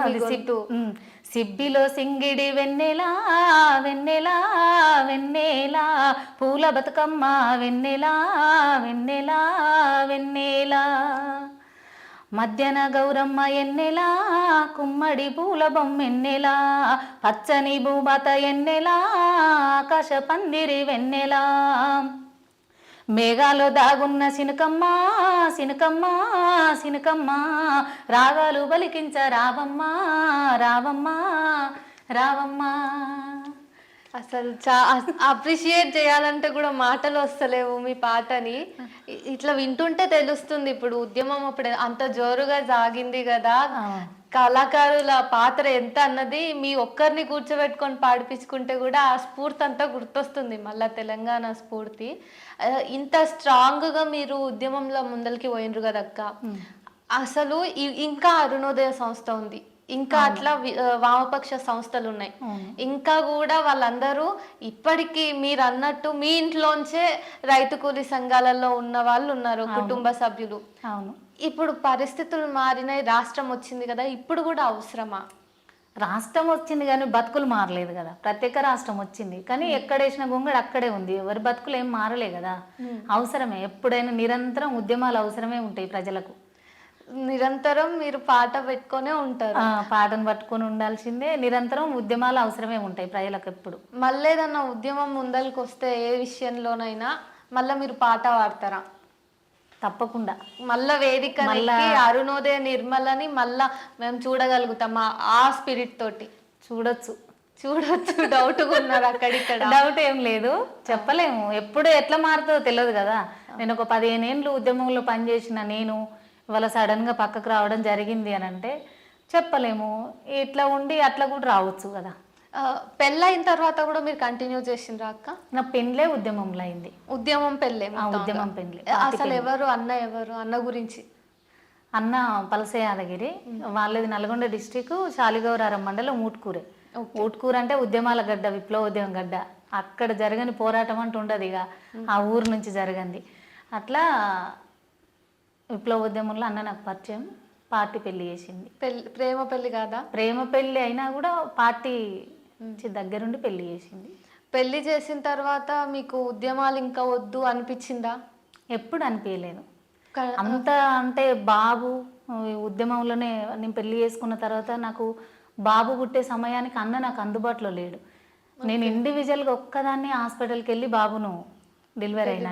సిబ్బిలో సింగిడి వెన్నెలా వెన్నెలా వెన్నెలా పూల బతుకమ్మ వెన్నెలా వెన్నెలా వెన్నెలా, మధ్యన గౌరమ్మ ఎన్నెలా కుమ్మడి పూల బొమ్మెన్నెలా, పచ్చని భూమత ఎన్నెలా ఆకాశ పందిరి వెన్నెలా, మేఘాలో దాగున్న సినుకమ్మ సినుకమ్మ సినుకమ్మ రాగాలు బలికించ రావమ్మ రావమ్మ రావమ్మ. అసలు అప్రిషియేట్ చేయాలంటే కూడా మాటలు వస్తలేవు మీ పాటని. ఇట్లా వింటుంటే తెలుస్తుంది ఇప్పుడు ఉద్యమం అప్పుడు అంత జోరుగా సాగింది కదా, కళాకారుల పాత్ర ఎంత అన్నది మీ ఒక్కరిని కూర్చోబెట్టుకొని పాడిపించుకుంటే కూడా ఆ స్ఫూర్తి అంతా గుర్తొస్తుంది, మళ్ళా తెలంగాణ స్ఫూర్తి. ఇంత స్ట్రాంగ్ గా మీరు ఉద్యమంలో ముందరికి పోయినరు కదా అక్క. అసలు ఇంకా అరుణోదయ సంస్థ ఉంది, ఇంకా అట్లా వామపక్ష సంస్థలు ఉన్నాయి, ఇంకా కూడా వాళ్ళందరూ ఇప్పటికీ మీరు అన్నట్టు మీ ఇంట్లోంచే రైతు కూలీ సంఘాలలో ఉన్న వాళ్ళు ఉన్నారు, కుటుంబ సభ్యులు. అవును. ఇప్పుడు పరిస్థితులు మారినాయి, రాష్ట్రం వచ్చింది కదా, ఇప్పుడు కూడా అవసరమా? రాష్ట్రం వచ్చింది కానీ బతుకులు మారలేదు కదా. ప్రత్యేక రాష్ట్రం వచ్చింది కానీ ఎక్కడేసిన గొంగడు అక్కడే ఉంది, ఎవరి బతుకులు ఏం మారలే కదా. అవసరమే, ఎప్పుడైనా నిరంతరం ఉద్యమాలు అవసరమే ఉంటాయి ప్రజలకు. నిరంతరం మీరు పాట పెట్టుకునే ఉంటారు. పాటను పట్టుకొని ఉండాల్సిందే, నిరంతరం ఉద్యమాలు అవసరమే ఉంటాయి ప్రజలకు ఎప్పుడు. మళ్ళీ ఏదన్నా ఉద్యమం ముందరికి వస్తే ఏ విషయంలోనైనా మళ్ళీ మీరు పాట పాడతారా? తప్పకుండా. మళ్ళా వేదిక అరుణోదయ నిర్మలని మళ్ళా మేము చూడగలుగుతాం ఆ స్పిరిట్ తోటి? చూడొచ్చు. డౌట్ ఉన్నారు అక్కడిక్కడ? డౌట్ ఏం లేదు, చెప్పలేము, ఎప్పుడు ఎట్లా మారుతుందో తెలియదు కదా. నేను ఒక 15 ఏళ్ళు ఉద్యమంలో పనిచేసిన నేను ఇవాళ సడన్ గా పక్కకు రావడం జరిగింది అని అంటే చెప్పలేము. ఇట్లా ఉండి అట్లా కూడా రావచ్చు కదా. పెళ్ళైన తర్వాత కూడా మీరు కంటిన్యూ చేసిండ్రా అక్క? నా పెళ్ళే ఉద్యమంలో అయింది. ఉద్యమం పెళ్ళే? ఉద్యమం పెళ్ళి. అసలు ఎవరు అన్న? ఎవరు అన్న గురించి? అన్న పలసే యాదగిరి, వాళ్ళది నల్గొండ డిస్టిక్ శాలిగౌరారం మండలం ఊట్కూరే. ఊట్కూర అంటే ఉద్యమాల గడ్డ, విప్లవోద్యమం గడ్డ. అక్కడ జరగని పోరాటం అంటూ ఉండదు ఇక, ఆ ఊరు నుంచి జరగంది. అట్లా విప్లవోద్యమంలో అన్న నాకు పరిచయం, పార్టీ పెళ్లి చేసింది. ప్రేమ పెళ్లి కాదా? ప్రేమ పెళ్లి అయినా కూడా పార్టీ దగ్గరుండి పెళ్లి చేసింది. పెళ్లి చేసిన తర్వాత మీకు ఉద్యమాలు ఇంకా వద్దు అనిపించిందా? ఎప్పుడు అనిపించలేదు. అంత అంటే బాబు ఉద్యమంలోనే నేను పెళ్లి చేసుకున్న తర్వాత నాకు బాబు పుట్టే సమయానికి అన్న నాకు అందుబాటులో లేడు. నేను ఇండివిజువల్గా ఒక్కదాన్ని హాస్పిటల్కి వెళ్ళి బాబును డెలివరీ అయినా.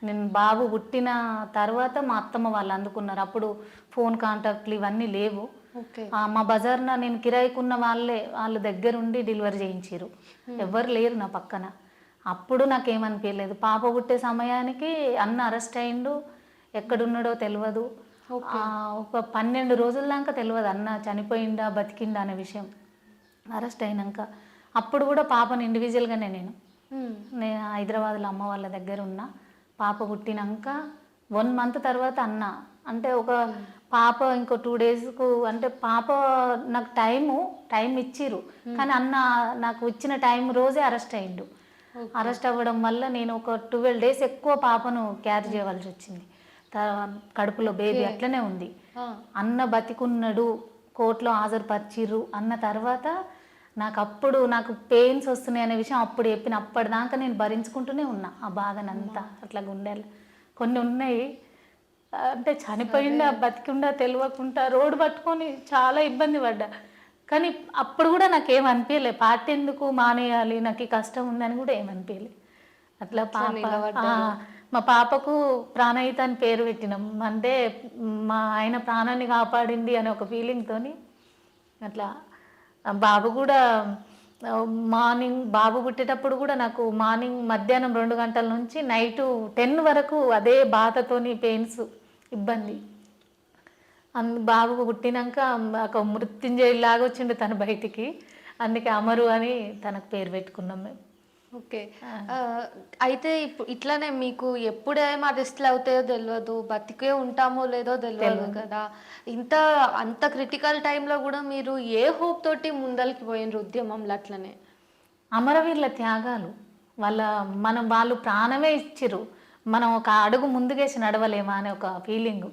నేను బాబు పుట్టిన తర్వాత మా అత్తమ్మ వాళ్ళు అందుకున్నారు. అప్పుడు ఫోన్ కాంటాక్ట్లు ఇవన్నీ లేవు. మా బజార్న నేను కిరాయికున్న వాళ్ళ దగ్గరుండి డెలివరీ చేయించారు, ఎవరు లేరు నా పక్కన. అప్పుడు నాకేమనిపించలేదు. పాప పుట్టే సమయానికి అన్న అరెస్ట్ అయిండు, ఎక్కడున్నాడో తెలియదు. ఒక 12 రోజుల దాకా తెలియదు అన్న చనిపోయిందా బతికిందా అనే విషయం. అరెస్ట్ అయినాక అప్పుడు కూడా పాపను ఇండివిజువల్గానే నేను హైదరాబాద్లో అమ్మ వాళ్ళ దగ్గర ఉన్నా. పాప పుట్టినాక 1 మంత్ తర్వాత అన్న అంటే ఒక పాప ఇంకో 2 డేస్కు అంటే పాప నాకు టైం ఇచ్చిర్రు కానీ అన్న నాకు ఇచ్చిన టైం రోజే అరెస్ట్ అయ్యిండు. అరెస్ట్ అవ్వడం వల్ల నేను ఒక 12 డేస్ ఎక్కువ పాపను క్యారీ చేయవలసి వచ్చింది. కడుపులో బేబీ అట్లనే ఉంది. అన్న బతికున్నాడు, కోర్టులో హాజరుపరిచిర్రు అన్న తర్వాత నాకు పెయిన్స్ వస్తున్నాయి అనే విషయం అప్పుడు చెప్పిన. అప్పటిదాకా నేను భరించుకుంటూనే ఉన్నా ఆ బాధనంతా. అట్లా గుండెలు కొన్ని ఉన్నాయి అంటే చనిపోయిందా బతికిండా తెలియకుండా రోడ్డు పట్టుకొని చాలా ఇబ్బంది పడ్డా. కానీ అప్పుడు కూడా నాకేం అనిపించలే, పార్టీ ఎందుకు మానేయాలి, నాకు ఈ కష్టం ఉందని కూడా ఏమనిపించలే. అట్లా మా పాపకు ప్రాణహిత అని పేరు పెట్టినాం. అంటే మా ఆయన ప్రాణాన్ని కాపాడింది అనే ఒక ఫీలింగ్తో అట్లా. బాబు కూడా మార్నింగ్ బాబు పుట్టేటప్పుడు కూడా నాకు మధ్యాహ్నం 2 గంటల నుంచి నైటు 10 వరకు అదే బాధతోని పెయిన్స్ ఇబ్బంది. బాబు పుట్టినాక ఒక మృత్యుంజయులాగా వచ్చిండు తను బయటికి, అందుకే అమరు అని తనకు పేరు పెట్టుకున్నాం మేము. ఓకే. అయితే ఇట్లానే మీకు ఎప్పుడేం అరెస్ట్లు అవుతాయో తెలియదు, బతికే ఉంటామో లేదో తెలియదు కదా. అంత క్రిటికల్ టైంలో కూడా మీరు ఏ హోప్ తోటి ముందరికి పోయినరు ఉద్యమంలో? అట్లనే అమరవీరుల త్యాగాలు వాళ్ళు ప్రాణమే ఇచ్చిర్రు, మనం ఒక అడుగు ముందుకేసి నడవలేమా అనే ఒక ఫీలింగ్.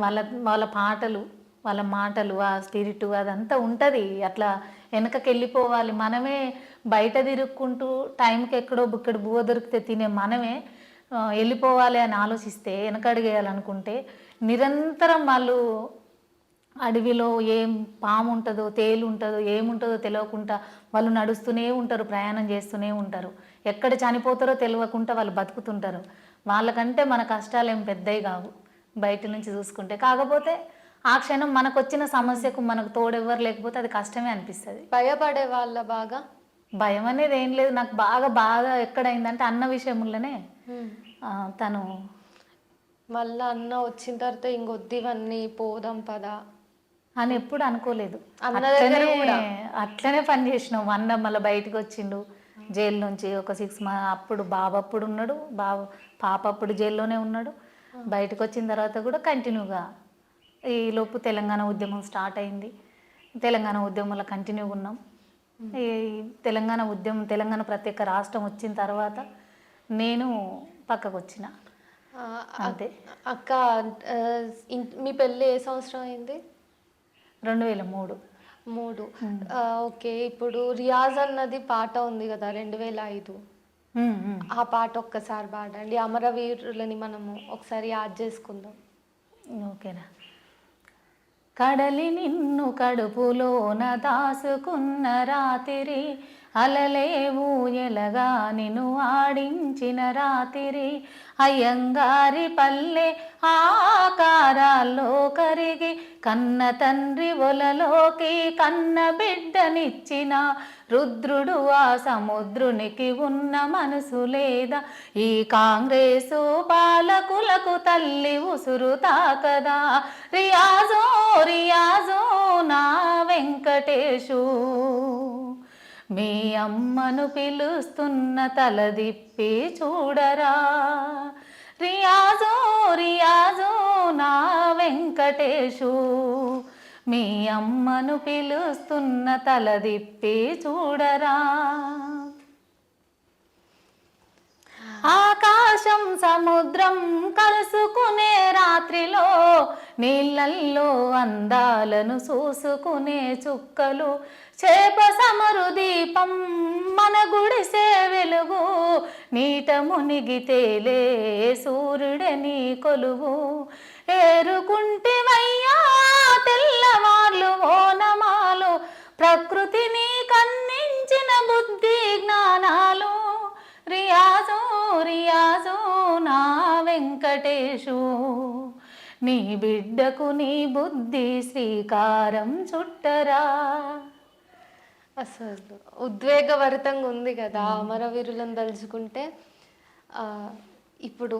వాళ్ళ పాటలు, వాళ్ళ మాటలు, ఆ స్పిరిట్ అదంతా ఉంటుంది. అట్లా వెనకకి వెళ్ళిపోవాలి, మనమే బయట తిరుక్కుంటూ టైంకి ఎక్కడో బుక్కడు బువ్వ దొరికితే తినే మనమే వెళ్ళిపోవాలి అని ఆలోచిస్తే, వెనకడిగేయాలనుకుంటే నిరంతరం వాళ్ళు అడవిలో ఏం పాము ఉంటుందో తేలు ఉంటుందో ఏముంటుందో తెలియకుండా వాళ్ళు నడుస్తూనే ఉంటారు, ప్రయాణం చేస్తూనే ఉంటారు. ఎక్కడ చనిపోతారో తెలియకుండా వాళ్ళు బతుకుతుంటారు. వాళ్ళకంటే మన కష్టాలు ఏం పెద్దవి కావు బయట నుంచి చూసుకుంటే. కాకపోతే ఆ క్షణం మనకు వచ్చిన సమస్యకు మనకు తోడెవ్వరు లేకపోతే అది కష్టమే అనిపిస్తుంది. భయపడే వాళ్ళ బాగా? భయం అనేది ఏం లేదు. నాకు బాగా బాగా ఎక్కడైందంటే అన్న విషయంలోనే తను మళ్ళా అన్న వచ్చిన తర్వాత ఇంకొద్దు ఇవన్నీ పోదాం పదా అని ఎప్పుడు అనుకోలేదు. అన్న దగ్గర కూడా అట్లనే పని చేసినాం. అన్న మళ్ళీ బయటకు వచ్చిండు జైలు నుంచి ఒక 6 months. అప్పుడు బాబు అప్పుడు ఉన్నాడు, పాప అప్పుడు జైల్లోనే ఉన్నాడు. బయటకు వచ్చిన తర్వాత కూడా కంటిన్యూగా ఈ లోపు తెలంగాణ ఉద్యమం స్టార్ట్ అయింది. తెలంగాణ ఉద్యమంలో కంటిన్యూగా ఉన్నాం. ఈ తెలంగాణ ప్రత్యేక రాష్ట్రం వచ్చిన తర్వాత నేను పక్కకు వచ్చిన అంతే. అక్క మీ పెళ్ళి ఏ సంవత్సరం అయింది? 2003. ఓకే. ఇప్పుడు రియాజ్ అన్నది పాట ఉంది కదా 2005, ఆ పాట ఒక్కసారి పాడండి. అమరవీరులని మనము ఒకసారి యాద్ చేసుకుందాం. ఓకేనా. కడలి నిన్ను కడుపులోన దాసుకున్న రాతిరి, అలలేవు ఎలగా నిన్ను ఆడించిన రాతిరి, అయ్యంగారి పల్లె ఆకారాల్లో కరిగి కన్న తండ్రి ఒలలోకి కన్న బిడ్డనిచ్చిన రుద్రుడు ఆ సముద్రునికి ఉన్న మనసు లేదా? ఈ కాంగ్రెసు పాలకులకు తల్లి ఉసురు తాకదా? రియాజో రియాజో నా వెంకటేశు, మీ అమ్మను పిలుస్తున్న తలదిప్పి చూడరా. రియాజో రియాజో నా వెంకటేశు, మీ అమ్మను పిలుస్తున్న తలదిప్పి చూడరా. ఆకాశం సముద్రం కలుసుకునే రాత్రిలో, నీళ్ళల్లో అందాలను చూసుకునే చుక్కలు, చేప సమరు దీపం మన గుడిసే వెలుగు, నీట మునిగితేలే సూర్యుడని కొలువు, ఏరుకుంటివయ్యా తెల్లవార్లు ఓనమాలు, ప్రకృతిని కన్నించిన బుద్ధి జ్ఞానాలు. రియాజో రియాజో నా వెంకటేశు, నీ బిడ్డకు నీ బుద్ధి శ్రీకారం చుట్టరా. అసలు ఉద్వేగభరితంగా ఉంది కదా అమరవీరులను తలుచుకుంటే. ఇప్పుడు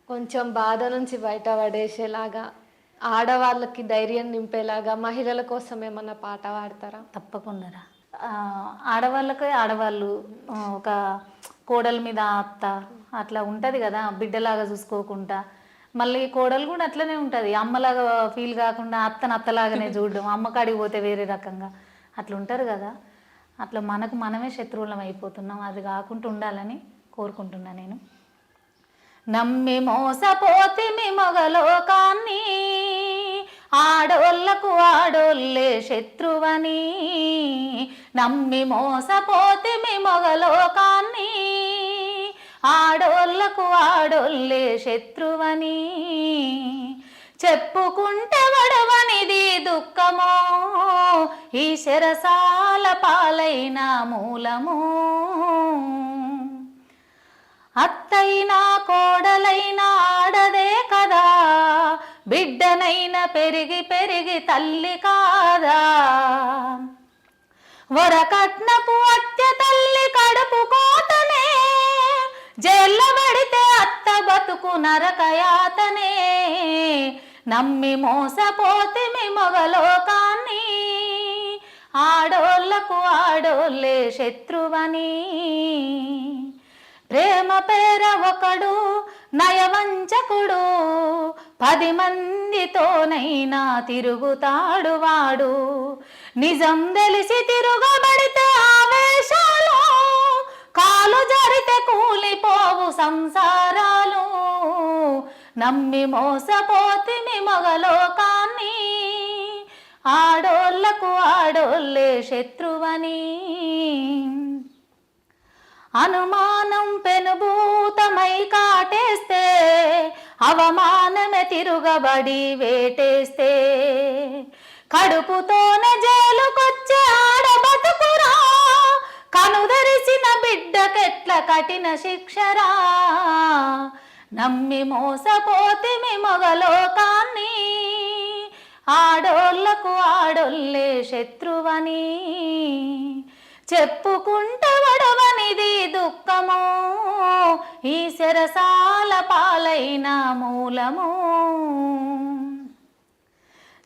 కొంచెం బాధ నుంచి బయటపడేసేలాగా, ఆడవాళ్ళకి ధైర్యం నింపేలాగా మహిళల కోసం ఏమన్నా పాట పాడతారా? తప్పకుండా. ఆడవాళ్ళు ఒక కోడల మీద అత్త అట్లా ఉంటుంది కదా, బిడ్డలాగా చూసుకోకుండా. మళ్ళీ కోడలు కూడా అట్లనే ఉంటుంది, అమ్మలాగా ఫీల్ కాకుండా అత్తను అత్తలాగానే చూడడం, అమ్మకాడికి పోతే వేరే రకంగా అట్లా ఉంటారు కదా. అట్లా మనమే శత్రువులం అయిపోతున్నాం. అది కాకుండా ఉండాలని కోరుకుంటున్నా నేను. నమ్మి మోసపోతిమి మొగలోకాన్ని, ఆడోళ్ళకు ఆడోళ్ళే శత్రువని. నమ్మి మోసపోతిమి మొగలోకాన్ని, ఆడోళ్ళకు ఆడోళ్ళే శత్రువని. చెప్పుకుంటే వడవనిది దుఃఖమో, ఈ శరసాల పాలైన మూలము. అత్తైనా కోడలైనా ఆడదే కదా, బిడ్డనైనా పెరిగి పెరిగి తల్లి కాదా. వరకట్నపు అత్య తల్లి కడుపు కోతనే, జైల్లో పడితే అత్త బతుకు నరకయాతనే. నమ్మి మోసపోతిమి మొగలోకాన్ని, ఆడోళ్ళకు ఆడోళ్ళే శత్రువని. ప్రేమ పేర ఒకడు నయవంచకుడు, 10 మందితోనైనా తిరుగుతాడు వాడు. నిజం తెలిసి తిరుగబడితే ఆవేశాలు, కాలు జరితే కూలిపోవు సంసారాలు. నమ్మి మోసపోతిమి మొగలోకాన్ని, ఆడోళ్ళకు ఆడోళ్ళే శత్రువని. అనుమానం పెనుభూతమై కాటేస్తే, అవమానమే తిరుగబడి వేటేస్తే, కడుపుతోనే జైలుకొచ్చే ఆడబతుకురా, కనుదరిసిన బిడ్డకెట్ల కఠిన శిక్షరా. నమ్మి మోసపోతిమి మొగలోకాన్ని, ఆడోళ్ళకు ఆడోళ్ళే శత్రువని, చెప్పుకుంటే వడవనిది దుఃఖము, ఈ శరసాల పాలైన మూలము.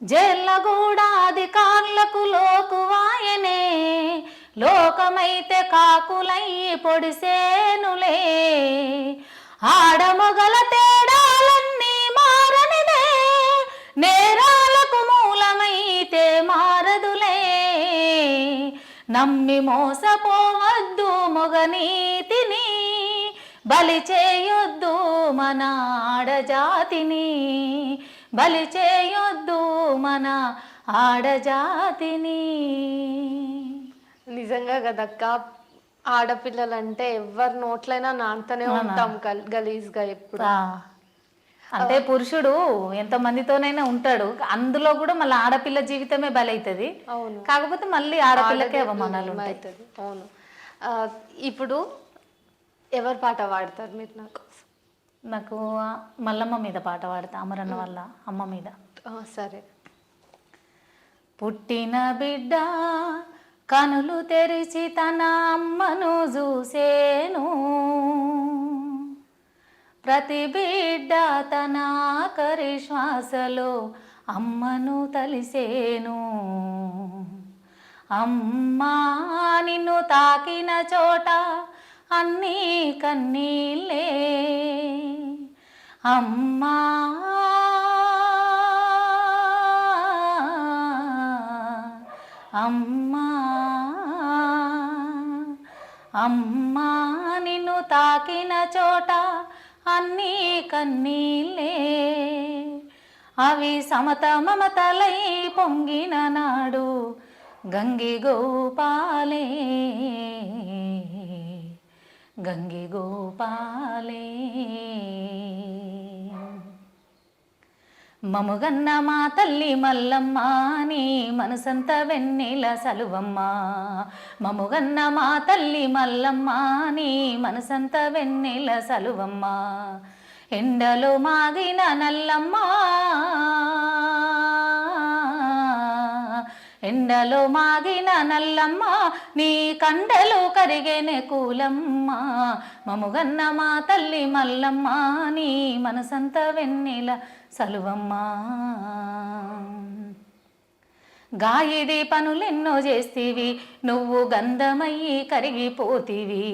జైళ్ళగూడా అధికారులకు లోకువాయనే, లోకమైతే కాకులయ్యి పొడిసేనులే. ఆడమొగల తేడాలన్నీ మారనిదే, నేరాలకు మూలమైతే మారదులే. నమ్మి మోసపోవద్దు మొగనీతిని, బలి చేయొద్దు మన ఆడజాతిని, బలి చేయొద్దు మన ఆడజాతిని. నిజంగా కదక్క, ఆడపిల్లలంటే ఎవరి నోట్లైనా నాంతనే ఉంటాం గలీజ్గా ఎప్పుడు. అంటే పురుషుడు ఎంత మందితోనైనా ఉంటాడు, అందులో కూడా మళ్ళీ ఆడపిల్ల జీవితమే బలైతుంది. అవును, కాకపోతే మళ్ళీ ఆడపిల్లకే అవమానాలు ఉంటాయి. అవును. ఇప్పుడు ఎవరి పాట పాడతారు మీరు? నాకు మల్లమ్మ మీద పాట పాడతా, అమరన్న వాళ్ళ అమ్మ మీద. సరే. పుట్టిన బిడ్డ కనులు తెరిచి తన అమ్మను చూసేను, ప్రతి బిడ్డ తన ఆఖరి శ్వాసలో అమ్మను తలిసేను. అమ్మా నిన్ను తాకిన చోట అన్నీ కన్నీళ్ళే, అమ్మా అమ్మా అమ్మా నిన్ను తాకిన చోట అన్నీ కన్నీళ్ళే, అవి సమత మమతలై పొంగిన నాడు గంగి గోపాలే, గంగి గోపాలే. మముగన్న మా తల్లి మల్లమ్మ నీ మనసంత వెన్నెల సలువమ్మ, మముగన్న మా తల్లి మల్లమ్మ నీ మనసంత వెన్నెల సలువమ్మ. ఎండలో మాగిన నల్లమ్మ, ఎండలో మాగిన నల్లమ్మ, నీ కండలు కరిగేనే కూలమ్మ. మముగన్న మా తల్లి మల్లమ్మ నీ మనసంత వెన్నెల సలువమ్మ. గాయిడి పనులెన్నో చేస్తీవి, నువ్వు గంధమయ్యి కరిగిపోతీవి.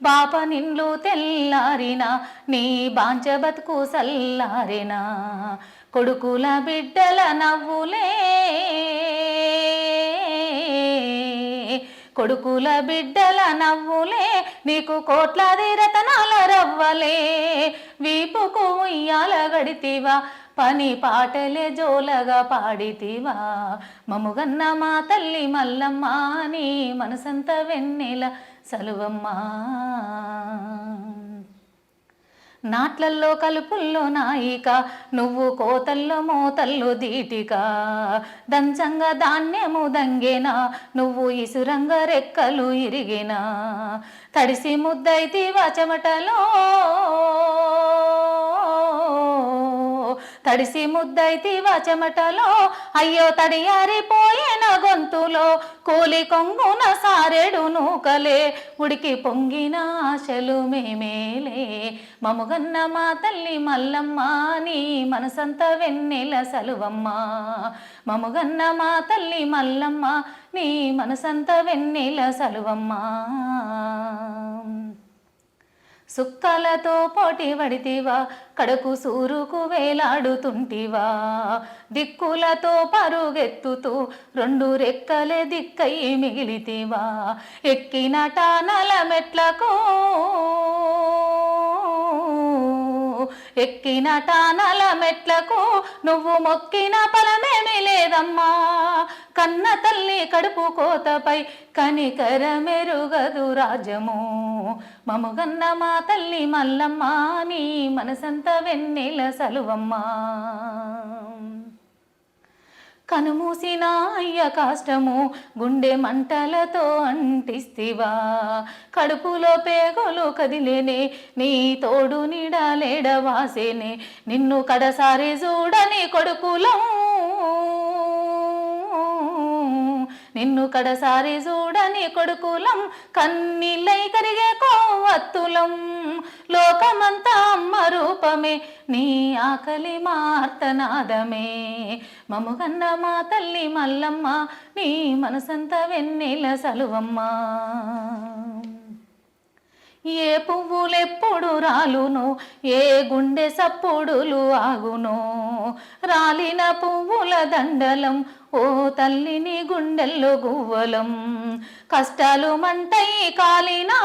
బాప నిన్ను తెల్లారినా, నీ బాంచ బతుకు సల్లారినా. కొడుకుల బిడ్డల నవ్వులే, కొడుకుల బిడ్డల నవ్వులే, నీకు కోట్లాది రతనాల రవ్వలే. వీపుకు ఉయ్యాల గడితివా, పని పాటలే జోలగా పాడితివా. మముగన్న మా తల్లి మల్లమ్మ నీ మనసంత వెన్నెల సలువమ్మ. నాట్లల్లో కలుపుల్లో నాయిక, నువ్వు కోతల్లో మోతల్లో దీటిక. దంచంగా ధాన్యము దంగేనా, నువ్వు ఇసురంగ రెక్కలు ఇరిగినా. తడిసి ముద్దైతివా చెమటలో, తడిసి ముద్దైతివా చెమటలో. అయ్యో తడియారిపోయిన గొంతులో, కూలి కొంగున సారెడు నూకలే. ఉడికి పొంగిన ఆశలు మేమేలే. మముగన్న మా తల్లి మల్లమ్మ నీ మనసంత వెన్నెల సలువమ్మ. మముగన్న మా తల్లి మల్లమ్మ నీ మనసంత వెన్నెల సలువమ్మ. సుక్కలతో పోటీ పడితివా, కడకు సూరుకు వేలాడుతుంటివా. దిక్కులతో పరుగెత్తుతూ రెండు రెక్కలే దిక్కై మిగిలితివా. ఎక్కిన టానల మెట్లకు, ఎక్కిన టానల మెట్లకు, నువ్వు మొక్కిన ఫలమేమి లేదమ్మా. కన్న తల్లి కడుపు కోతపై కనికరమెరుగదు రాజము. మముగన్న మా తల్లి మల్లమ్మ నీ మనసంత వెన్నెల సలువమ్మ. కనుమూసిన అయ్య కాష్టము గుండె మంటలతో అంటిస్తివా కడుపులో పేగోలు కదిలేనే నీ తోడు నీడలేడవాసేనే నిన్ను కడసారి చూడని కొడుకులం నిన్ను కడసారి చూడని కొడుకులం కన్నీళ్ళై కరిగే కోవత్తులం లోకమంతా అమ్మ రూపమే నీ ఆకలి మార్తనాదమే మముగన్న మా తల్లి మల్లమ్మ నీ మనసంతా వెన్నెల సలువమ్మ ఏ పువ్వులెప్పుడు రాలును ఏ గుండె సప్పుడులు ఆగును రాలిన పువ్వుల దండలం ఓ తల్లిని గుండెల్లో గువ్వలం కష్టాలు మంటై కాలినా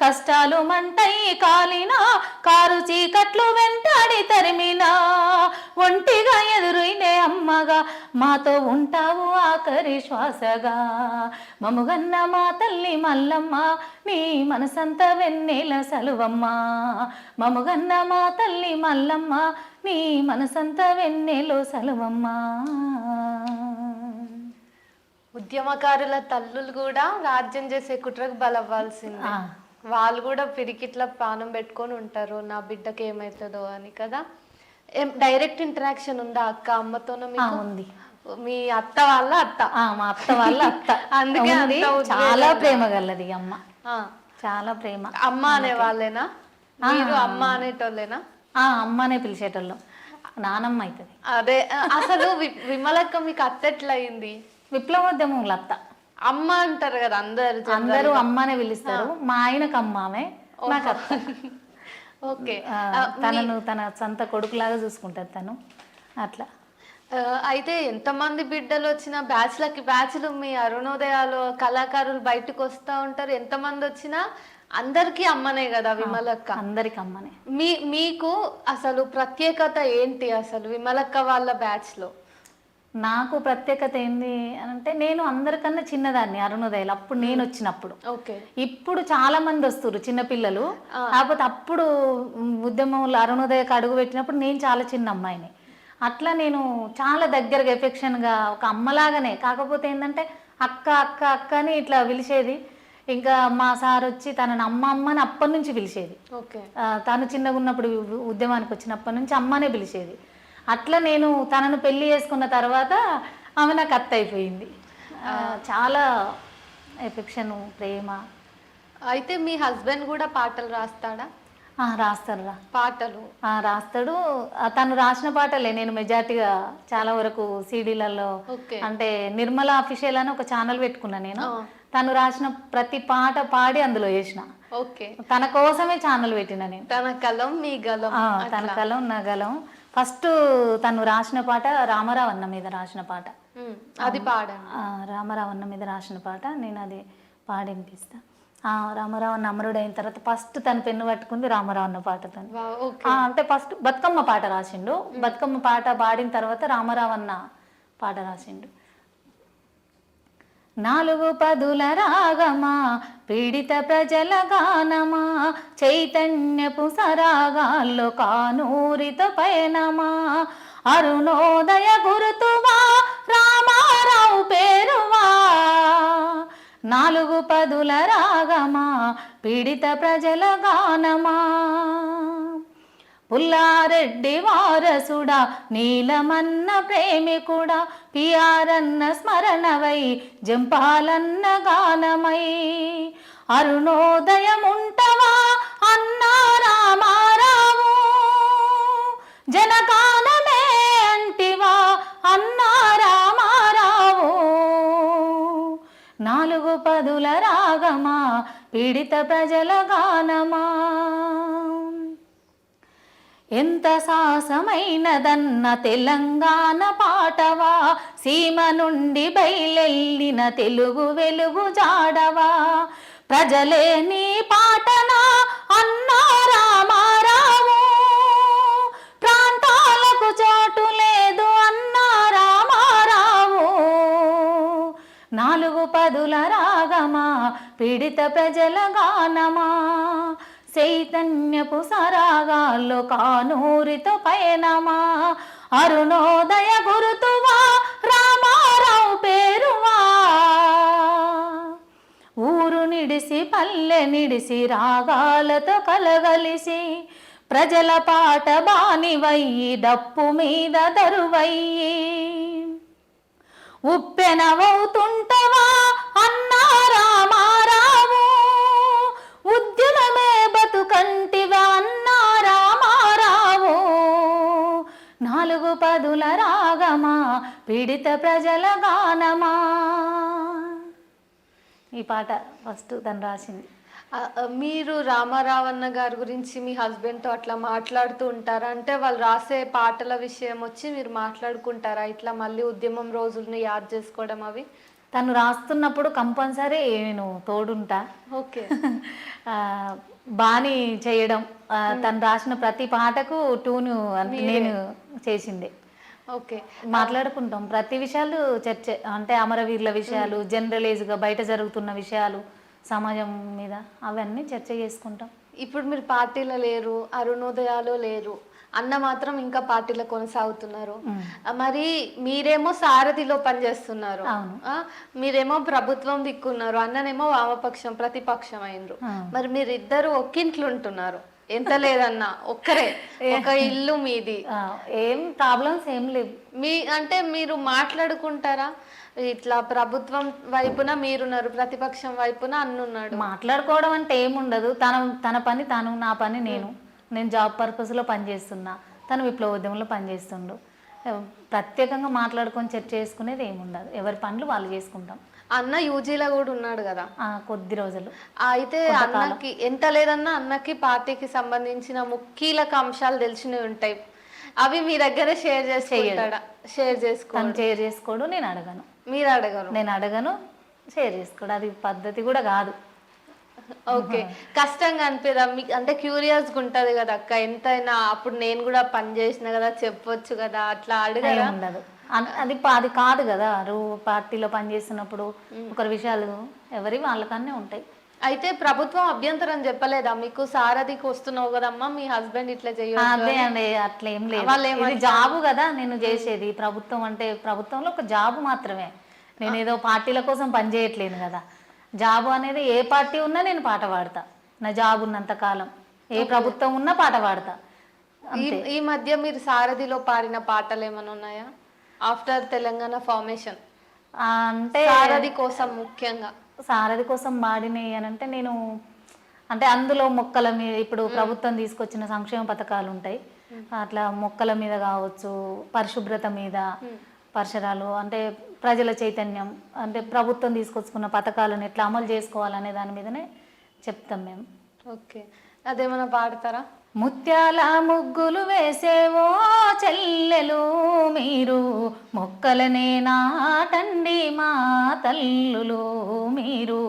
కష్టాలు మంటై కాలినా కారు చీకట్లు వెంటాడి తరిమినా ఒంటిగా ఎదురైనే అమ్మగా మాతో ఉంటావు ఆఖరి శ్వాసగా మముగన్న మా తల్లి మల్లమ్మ నీ మనసంతా వెన్నెల సలువమ్మ మముగన్న మా తల్లి మల్లమ్మ నీ మనసంతా వెన్నెలో సలువమ్మ ఉద్యమకారుల తల్లులు కూడా రాజ్యం చేసే కుట్రకు బలవ్వాల్సిందే. వాళ్ళు కూడా పిరికిట్లా ప్రాణం పెట్టుకొని ఉంటారు నా బిడ్డకి ఏమవుతుందో అని కదా. డైరెక్ట్ ఇంటరాక్షన్ ఉందా అక్క అమ్మతోనో మీకు? ఉంది. మీ అత్త వాళ్ళ అత్త? మా అత్త వాళ్ళ అత్త. అందుకే చాలా ప్రేమ గలది అమ్మ, చాలా ప్రేమ. అమ్మ అనే వాళ్ళేనా మీరు? అమ్మ అనేటోళ్ళేనా? అమ్మనే పిలిచేటోళ్ళం, నానమ్మ అవుతుంది. అదే అసలు విమలక్క మీకు అత్త ఎట్లా అయింది? విప్లవోద్యమంలో అత్త. అమ్మ అంటారు కదా అందరు, అందరూ అమ్మనే పిలుస్తారు. మా ఆయనకు అమ్మామే, నాకు అత్త. ఓకే. తనను తన సొంత కొడుకులాగా చూసుకుంటారు తను అట్లా. అయితే ఎంతమంది బిడ్డలు వచ్చినా బ్యాచ్లకి బ్యాచ్లు మీ అరుణోదయాలు కళాకారులు బయటకు వస్తూ ఉంటారు. ఎంతమంది వచ్చినా అందరికీ అమ్మనే కదా విమలక్క? అందరికి అమ్మనే. మీకు అసలు ప్రత్యేకత ఏంటి అసలు విమలక్క వాళ్ళ బ్యాచ్ లో? నాకు ప్రత్యేకత ఏంది అని అంటే, నేను అందరికన్నా చిన్నదాన్ని అరుణోదయాలు అప్పుడు నేను వచ్చినప్పుడు. ఓకే. ఇప్పుడు చాలా మంది వస్తారు చిన్నపిల్లలు, కాకపోతే అప్పుడు ఉద్యమంలో అరుణోదయకు అడుగు పెట్టినప్పుడు నేను చాలా చిన్న అమ్మాయిని. అట్లా నేను చాలా దగ్గరగా ఎఫెక్షన్గా ఒక అమ్మలాగానే, కాకపోతే ఏంటంటే అక్క అక్క అక్క అని ఇట్లా పిలిచేది. ఇంకా మా సార్ వచ్చి తనని అమ్మ అమ్మని అప్పటి నుంచి పిలిచేది. తను చిన్నగా ఉన్నప్పుడు ఉద్యమానికి వచ్చినప్పటి నుంచి అమ్మనే పిలిచేది. అట్లా నేను తనను పెళ్లి చేసుకున్న తర్వాత ఆమె నాకు అత్త అయిపోయింది. చాలా ఎఫెక్షన్, ప్రేమ. అయితే మీ హస్బెండ్ కూడా పాటలు రాస్తాడా? రాస్తాడు పాటలు రాస్తాడు. తను రాసిన పాటలే నేను మెజార్టీగా చాలా వరకు సీడీలలో, అంటే నిర్మల అఫీషియల్ అని ఒక ఛానల్ పెట్టుకున్నా నేను. తను రాసిన ప్రతి పాట పాడి అందులో వేసిన. ఓకే. తన కోసమే ఛానల్ పెట్టిన నేను. తన కలం మీ గలం. తన కలం నా గలం. ఫస్ట్ తను రాసిన పాట రామారావు అన్న మీద రాసిన పాట, అది పాడ. రామారావు అన్న మీద రాసిన పాట నేను అది పాడి వినిపిస్తా. రామారావు అన్న అమరుడు అయిన తర్వాత ఫస్ట్ తను పెన్ను పట్టుకుంది రామారావు అన్న పాటతో. అంటే ఫస్ట్ బతుకమ్మ పాట రాసిండు. బతుకమ్మ పాట పాడిన తర్వాత రామారావు అన్న పాట రాసిండు. 4 పదుల రాగమా పీడిత ప్రజల గానమా చైతన్యపు సరాగాల్లో కానూరిత పయనమా అరుణోదయ గురుతువా రామారావు పేరువా 4 పదుల రాగమా పీడిత ప్రజల గానమా పుల్లారెడ్డి వారసుడా నీలమన్న ప్రేమికుడా పియారన్న స్మరణవై జంపాలన్న గానమై అరుణోదయముంటవా అన్నా రామారావు జనగానమే అంటివా అన్నా రామారావు 4 పదుల రాగమా పీడిత ప్రజల గానమా ఎంత సాహసమైనదన్న తెలంగాణ పాటవా సీమ నుండి బయలెల్లిన తెలుగు వెలుగు జాడవా ప్రజలే నీ పాటనా అన్నా రామారావు ప్రాంతాలకు చోటు లేదు అన్నా రామారావు 4 పదుల రాగమా పీడిత ప్రజల గానమా చైతన్యపు సరాగాల్లో కానూరితో పయనమా అరుణోదయ గురుతువా రామారావు పేరువా ఊరు నిడిసి పల్లె నిడిసి రాగాలతో కలగలిసి ప్రజల పాట బానివయ్యి డప్పు మీద దరువయ్యి ఉప్పెనవవుతుంటవా అన్నా రామారావు ఉద్యమమే బతుకంటివా అన్నా రామారావు నాలుగు పదుల రాగమా పీడిత ప్రజల గానమా. ఈ పాట ఫస్ట్ తను రాసింది. మీరు రామారావన్న గారి గురించి మీ హస్బెండ్తో అట్లా మాట్లాడుతూ ఉంటారా? అంటే వాళ్ళు రాసే పాటల విషయం వచ్చి మీరు మాట్లాడుకుంటారా ఇట్లా మళ్ళీ ఉద్యమం రోజుల్ని యాద్ చేసుకోవడం అవి? తను రాస్తున్నప్పుడు కంపల్సరీ నేను తోడుంటా. ఓకే. బాణీ చేయడం, తను రాసిన ప్రతి పాటకు ట్యూను అంటే నేను చేసిందే. ఓకే. మాట్లాడుకుంటాం ప్రతి విషయాలు చర్చ, అంటే అమరవీరుల విషయాలు, జనరలైజ్గా బయట జరుగుతున్న విషయాలు, సమాజం మీద అవన్నీ చర్చ చేసుకుంటాం. ఇప్పుడు మీరు పార్టీలో లేరు, అరుణోదయాలో లేరు, అన్న మాత్రం ఇంకా పార్టీలో కొనసాగుతున్నారు. మరి మీరేమో సారథిలో పనిచేస్తున్నారు, మీరేమో ప్రభుత్వం దిక్కున్నారు, అన్ననేమో వామపక్షం ప్రతిపక్షం అయినరు. మరి మీరిద్దరు ఒక్కింట్లో ఉంటున్నారు, ఎంత లేదన్నా ఒక్కరే, ఒక ఇల్లు మీది, ఏం ప్రాబ్లమ్స్ ఏం లేవు. అంటే మీరు మాట్లాడుకుంటారా? ఇట్లా ప్రభుత్వం వైపున మీరున్నారు, ప్రతిపక్షం వైపున అన్నున్నాడు. మాట్లాడుకోవడం అంటే ఏముండదు. తన పని తను, నా పని నేను జాబ్ పర్పస్లో పనిచేస్తున్నా, తను విప్లవోద్యమంలో పనిచేస్తుండు. ప్రత్యేకంగా మాట్లాడుకొని చర్చ చేసుకునేది ఏముండదు, ఎవరి పనులు వాళ్ళు చేసుకుంటాం. అన్న యూజీలో కూడా ఉన్నాడు కదా కొద్ది రోజులు. అయితే అన్నకి ఎంత లేదన్నా అన్నకి పార్టీకి సంబంధించిన కీలక అంశాలు తెలిసినవి ఉంటాయి, అవి మీ దగ్గరే షేర్ చేసుకోడు. నేను అడగను, మీరు అడగరు. నేను అడగను, షేర్ చేసుకోడు. అది పద్ధతి కూడా కాదు. ఓకే. కష్టంగా అనిపిదా మీకు? అంటే క్యూరియస్గా ఉంటది కదా అక్క, ఎంతైనా అప్పుడు నేను కూడా పని చేసిన కదా చెప్పొచ్చు కదా, అట్లా అడగరా? ఉండదు. అది కాదు కదా, పార్టీలో పనిచేస్తున్నప్పుడు ఒకరి విషయాలు ఎవరి వాళ్ళకన్నా ఉంటాయి. అయితే ప్రభుత్వం అభ్యంతరం చెప్పలేదా మీకు? సారథికి వస్తున్నావు కదమ్మా, మీ హస్బెండ్ ఇట్లా చేయొచ్చు? అదే అండి, అట్లా ఏం లేదు. ఇది జాబు కదా నేను చేసేది. ప్రభుత్వం అంటే ప్రభుత్వంలో ఒక జాబు మాత్రమే, నేను ఏదో పార్టీల కోసం పనిచేయట్లేను కదా. జాబు అనేది ఏ పార్టీ ఉన్నా నేను పాట పాడతా, నా జాబ్ ఉన్నంత కాలం ఏ ప్రభుత్వం ఉన్నా పాట పాడతా. ఈ మధ్య మీరు సారథిలో పాడిన పాటలు ఏమైనా ఉన్నాయా ఆఫ్టర్ తెలంగాణ ఫార్మేషన్? అంటే సారథి కోసం, ముఖ్యంగా సారథి కోసం పాడినాయి అని అంటే నేను అంటే అందులో మొక్కల మీద, ఇప్పుడు ప్రభుత్వం తీసుకొచ్చిన సంక్షేమ పథకాలు ఉంటాయి, అట్లా మొక్కల మీద కావచ్చు, పరిశుభ్రత మీద, పరిసరాలు అంటే ప్రజల చైతన్యం, అంటే ప్రభుత్వం తీసుకొచ్చుకున్న పథకాలను ఎట్లా అమలు చేసుకోవాలనే దాని మీదనే చెప్తాం మేము. ఓకే, అదేమన్నా పాడతారా? ముత్యాల ముగ్గులు వేసేవో చెల్లెలు మీరు, మొక్కలనే నాటండి మా తల్లులు మీరు,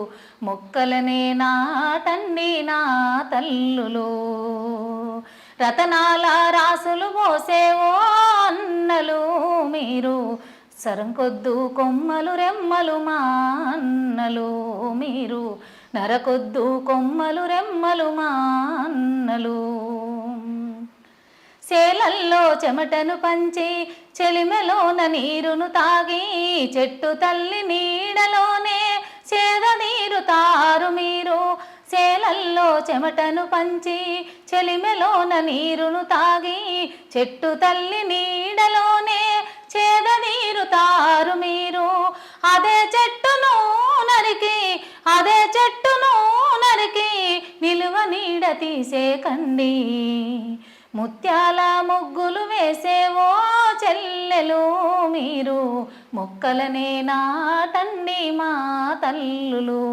మొక్కలనే నాటండి నా తల్లులు. రతనాల రాసులు పోసేవో అన్నలు మీరు, సరంకొద్దు కొమ్మలు రెమ్మలు మా అన్నలు మీరు, నరకొద్దు కొమ్మలు రెమ్మలు మా అన్నలు. సేలల్లో చెమటను పంచి చెలిమెలోన నీరును తాగి, చెట్టు తల్లి నీడలోనే సేదనీరుతారు మీరు. సేలల్లో చెమటను పంచి చెలిమెలోన నీరును తాగి, చెట్టు తల్లి నీడలోనే చేదనీరుతారు మీరు. అదే చెట్టును నరికి నిలువ నీడ తీసేకండి, ముత్యాల ముగ్గులు వేసేవో చెల్లెలు మీరు, మొక్కలనే నాటండి మా తల్లులు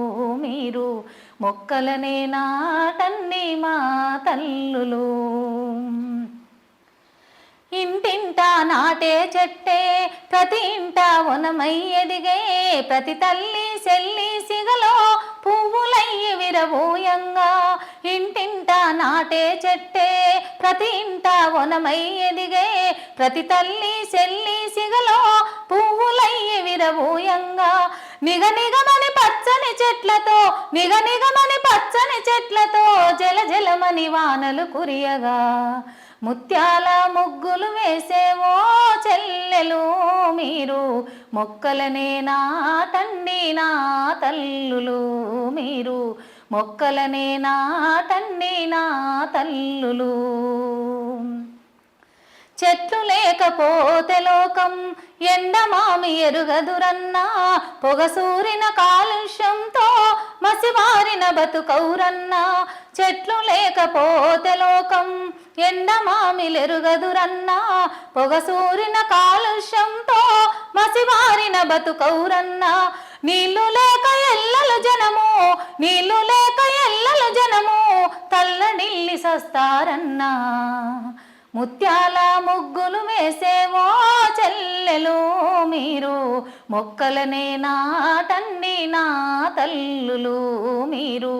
మీరు, మొక్కలనే నాటండి మా తల్లులు. ఇంటింటా నాటే చెట్టే ప్రతి ఇంట వనమై ఎదిగే, ప్రతి తల్లి సెల్లి సిగలో పువ్వులయ్యి విరబోయంగా. ఇంటింటా నాటే చెట్టే ప్రతి ఇంట వనమై ఎదిగే, ప్రతి తల్లి సెల్లి సిగలో పువ్వులయ్యి విరబోయంగా. నిగనిగమని పచ్చని చెట్లతో నిగనిగమని పచ్చని చెట్లతో జల జలమని వానలు కురియగా ముత్యాల ముగ్గులు వేసేవో చెల్లెలు మీరు మొక్కలనే నాటండి నా తల్లులు మీరు మొక్కలనే నాటండి నా తల్లులు చెట్లు లేకపోతే లోకం ఎండమామి ఎరుగదురన్నా పొగసూరిన కాలుష్యంతో మసివారిన బతుకౌరన్నా చెట్లు లేకపోతే లోకం ఎండమామిలెరుగదురన్నా పొగసూరిన కాలుష్యంతో మసివారిన బతుకౌరన్నా నీళ్లు లేక ఎల్లలు జనము నీళ్లు లేక ఎల్లలు జనము తల్లడిల్లి సస్తారన్నా ముత్యాల ముగ్గులు వేసేవో చెల్లెలు మీరు మొక్కలనే నాటండి నా తల్లులు మీరు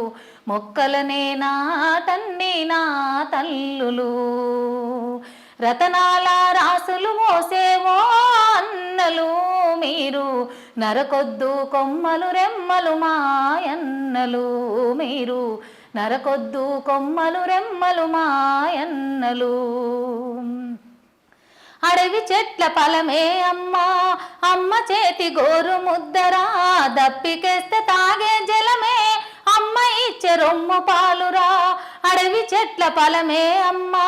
మొక్కలనే నాటండి నా తల్లులు రతనాల రాసులు మోసేవో అన్నలు మీరు నరకొద్దు కొమ్మలు రెమ్మలు మాయన్నలు మీరు నరకొద్దు కొమ్మలు రెమ్మలు మాయన్నలు అడవి చెట్ల ఫలమే అమ్మా అమ్మ చేతి గోరు ముద్దరా దప్పికేస్తే తాగే జలమే అమ్మ ఇచ్చే రొమ్ము పాలురా అడవి చెట్ల ఫలమే అమ్మా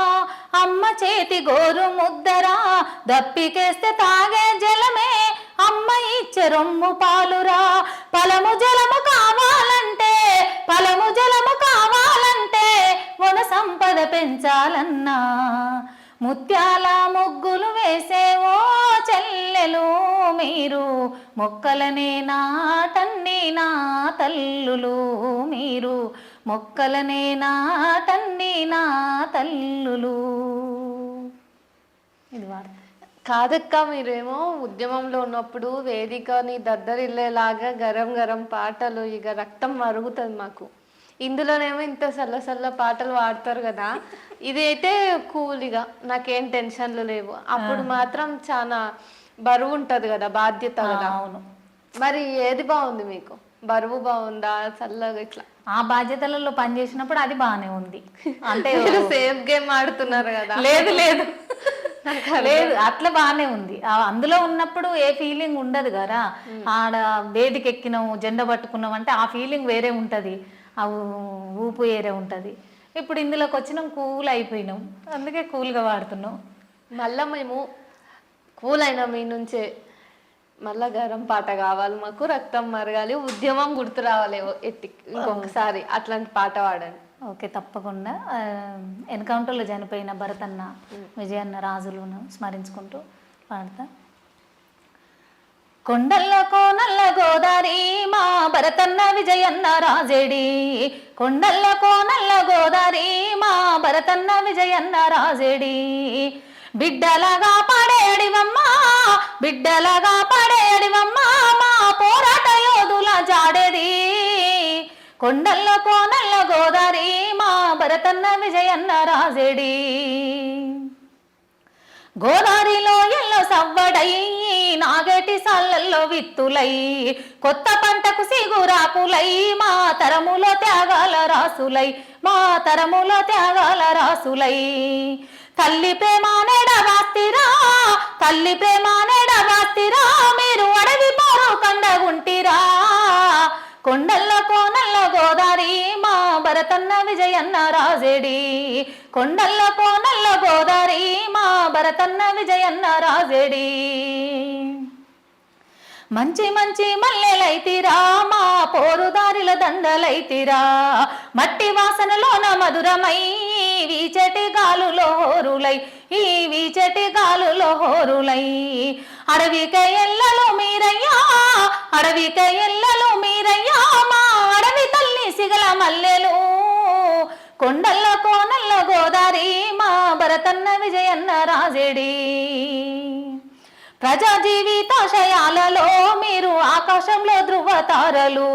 అమ్మ చేతి గోరు ముద్దరా దప్పికేస్తే తాగే జలమే అమ్మ ఇచ్చే రొమ్ము పాలురా ఫలము జలము కావాలంటే ఫలము జలము కావాలంటే వన సంపద పెంచాలన్నా ముత్యాల ముగ్గులు వేసేవో చెల్లెలు మీరు మొక్కలనే నాటండి నా తల్లులు మీరు మొక్కలనే నాటండి నా తల్లులు ఇది వార్త కాదక్క, మీరేమో ఉద్యమంలో ఉన్నప్పుడు వేదికని దద్దరిల్లేలాగా గరం గరం పాటలు, ఇక రక్తం మరుగుతుంది మాకు. ఇందులోనేమో ఇంత సల్ల సల్ల పాటలు పాడతారు కదా, ఇది అయితే కూల్గా నాకేం టెన్షన్లు లేవు. అప్పుడు మాత్రం చాలా బరువు ఉంటది కదా, బాధ్యత కదా. అవును. మరి ఏది బాగుంది మీకు? బరువు బాగుందా, చల్లగా ఇట్లా? ఆ బాధ్యతలలో పనిచేసినప్పుడు అది బాగానే ఉంది. అంటే సేఫ్ గేమ్ ఆడుతున్నారు కదా? లేదు లేదు లేదు, అట్లా బాగానే ఉంది. అందులో ఉన్నప్పుడు ఏ ఫీలింగ్ ఉండదు కదా. ఆడ వేదిక ఎక్కినాం, జెండా పట్టుకున్నాం అంటే ఆ ఫీలింగ్ వేరే ఉంటుంది, ఆ ఊపు వేరే ఉంటుంది. ఇప్పుడు ఇందులోకి వచ్చినాం, కూల్ అయిపోయినాం, అందుకే కూల్గా వాడుతున్నాం. మళ్ళా మేము కూల్ అయినా మీ నుంచే మళ్ళా గరం పాట కావాలి మాకు, రక్తం మరగాలి, ఉద్యమం గుర్తు రావాలి ఇంకొకసారి అట్లాంటి పాట పాడండి. ఓకే, తప్పకుండా. ఎన్కౌంటర్లో చనిపోయిన భరతన్న, విజయన్న రాజులను స్మరించుకుంటూ పాడతా. కొండల్లో కోనల్ల గోదారి మా భరతన్న విజయన్న రాజేడి, కొండల్లో కోనల్ల గోదారి మా భరతన్న విజయన్న రాజేడి, బిడ్డలగా పడేడివమ్మా బిడ్డలగా పడేడివమ్మా మా పోరాట యోధుల జాడేది, కొండల్లో కోనల్ల గోదారి మా భరతన్న విజయన్న రాజేడి, గోదారిలో ఎల్లో సవ్వడై నాగేటి సాళ్ళల్లో విత్తులై, కొత్త పంటకు సిగురాకులై మా తరములో త్యాగాల రాసులై మా తరములో త్యాగాల రాసులై, తల్లి ప్రేమ నెడవాస్తిరా తల్లి ప్రేమ నెడవాస్తిరా మీరు అడవి పోరు కండగుంటిరా, కొండల్లో కోనల్ల గోదారి మా భరతన్న విజయన్న రాజేడి, కొండల్లో కోనల్ల గోదారి మా భరతన్న విజయన్న రాజేడి, మంచి మంచి మల్లెలైతిరా మా పోరుదారిల దండలైతిరా, మట్టి వాసనలోన మధురమై వీచటి గాలులో హోరులై ఈ వీచటి గాలులో హోరులై, అడవికే ఎల్లలు మీరయ్యా అడవికే ఎల్లలు మీరయ్యా మా అడవి తల్లి సిగల మల్లెలు, కొండల్ల కోనల్ల గోదారి మా భరతన్న విజయన్న రాజేడి, ప్రజా జీవితాశయాలలో మీరు ఆకాశంలో ధృవతారలు,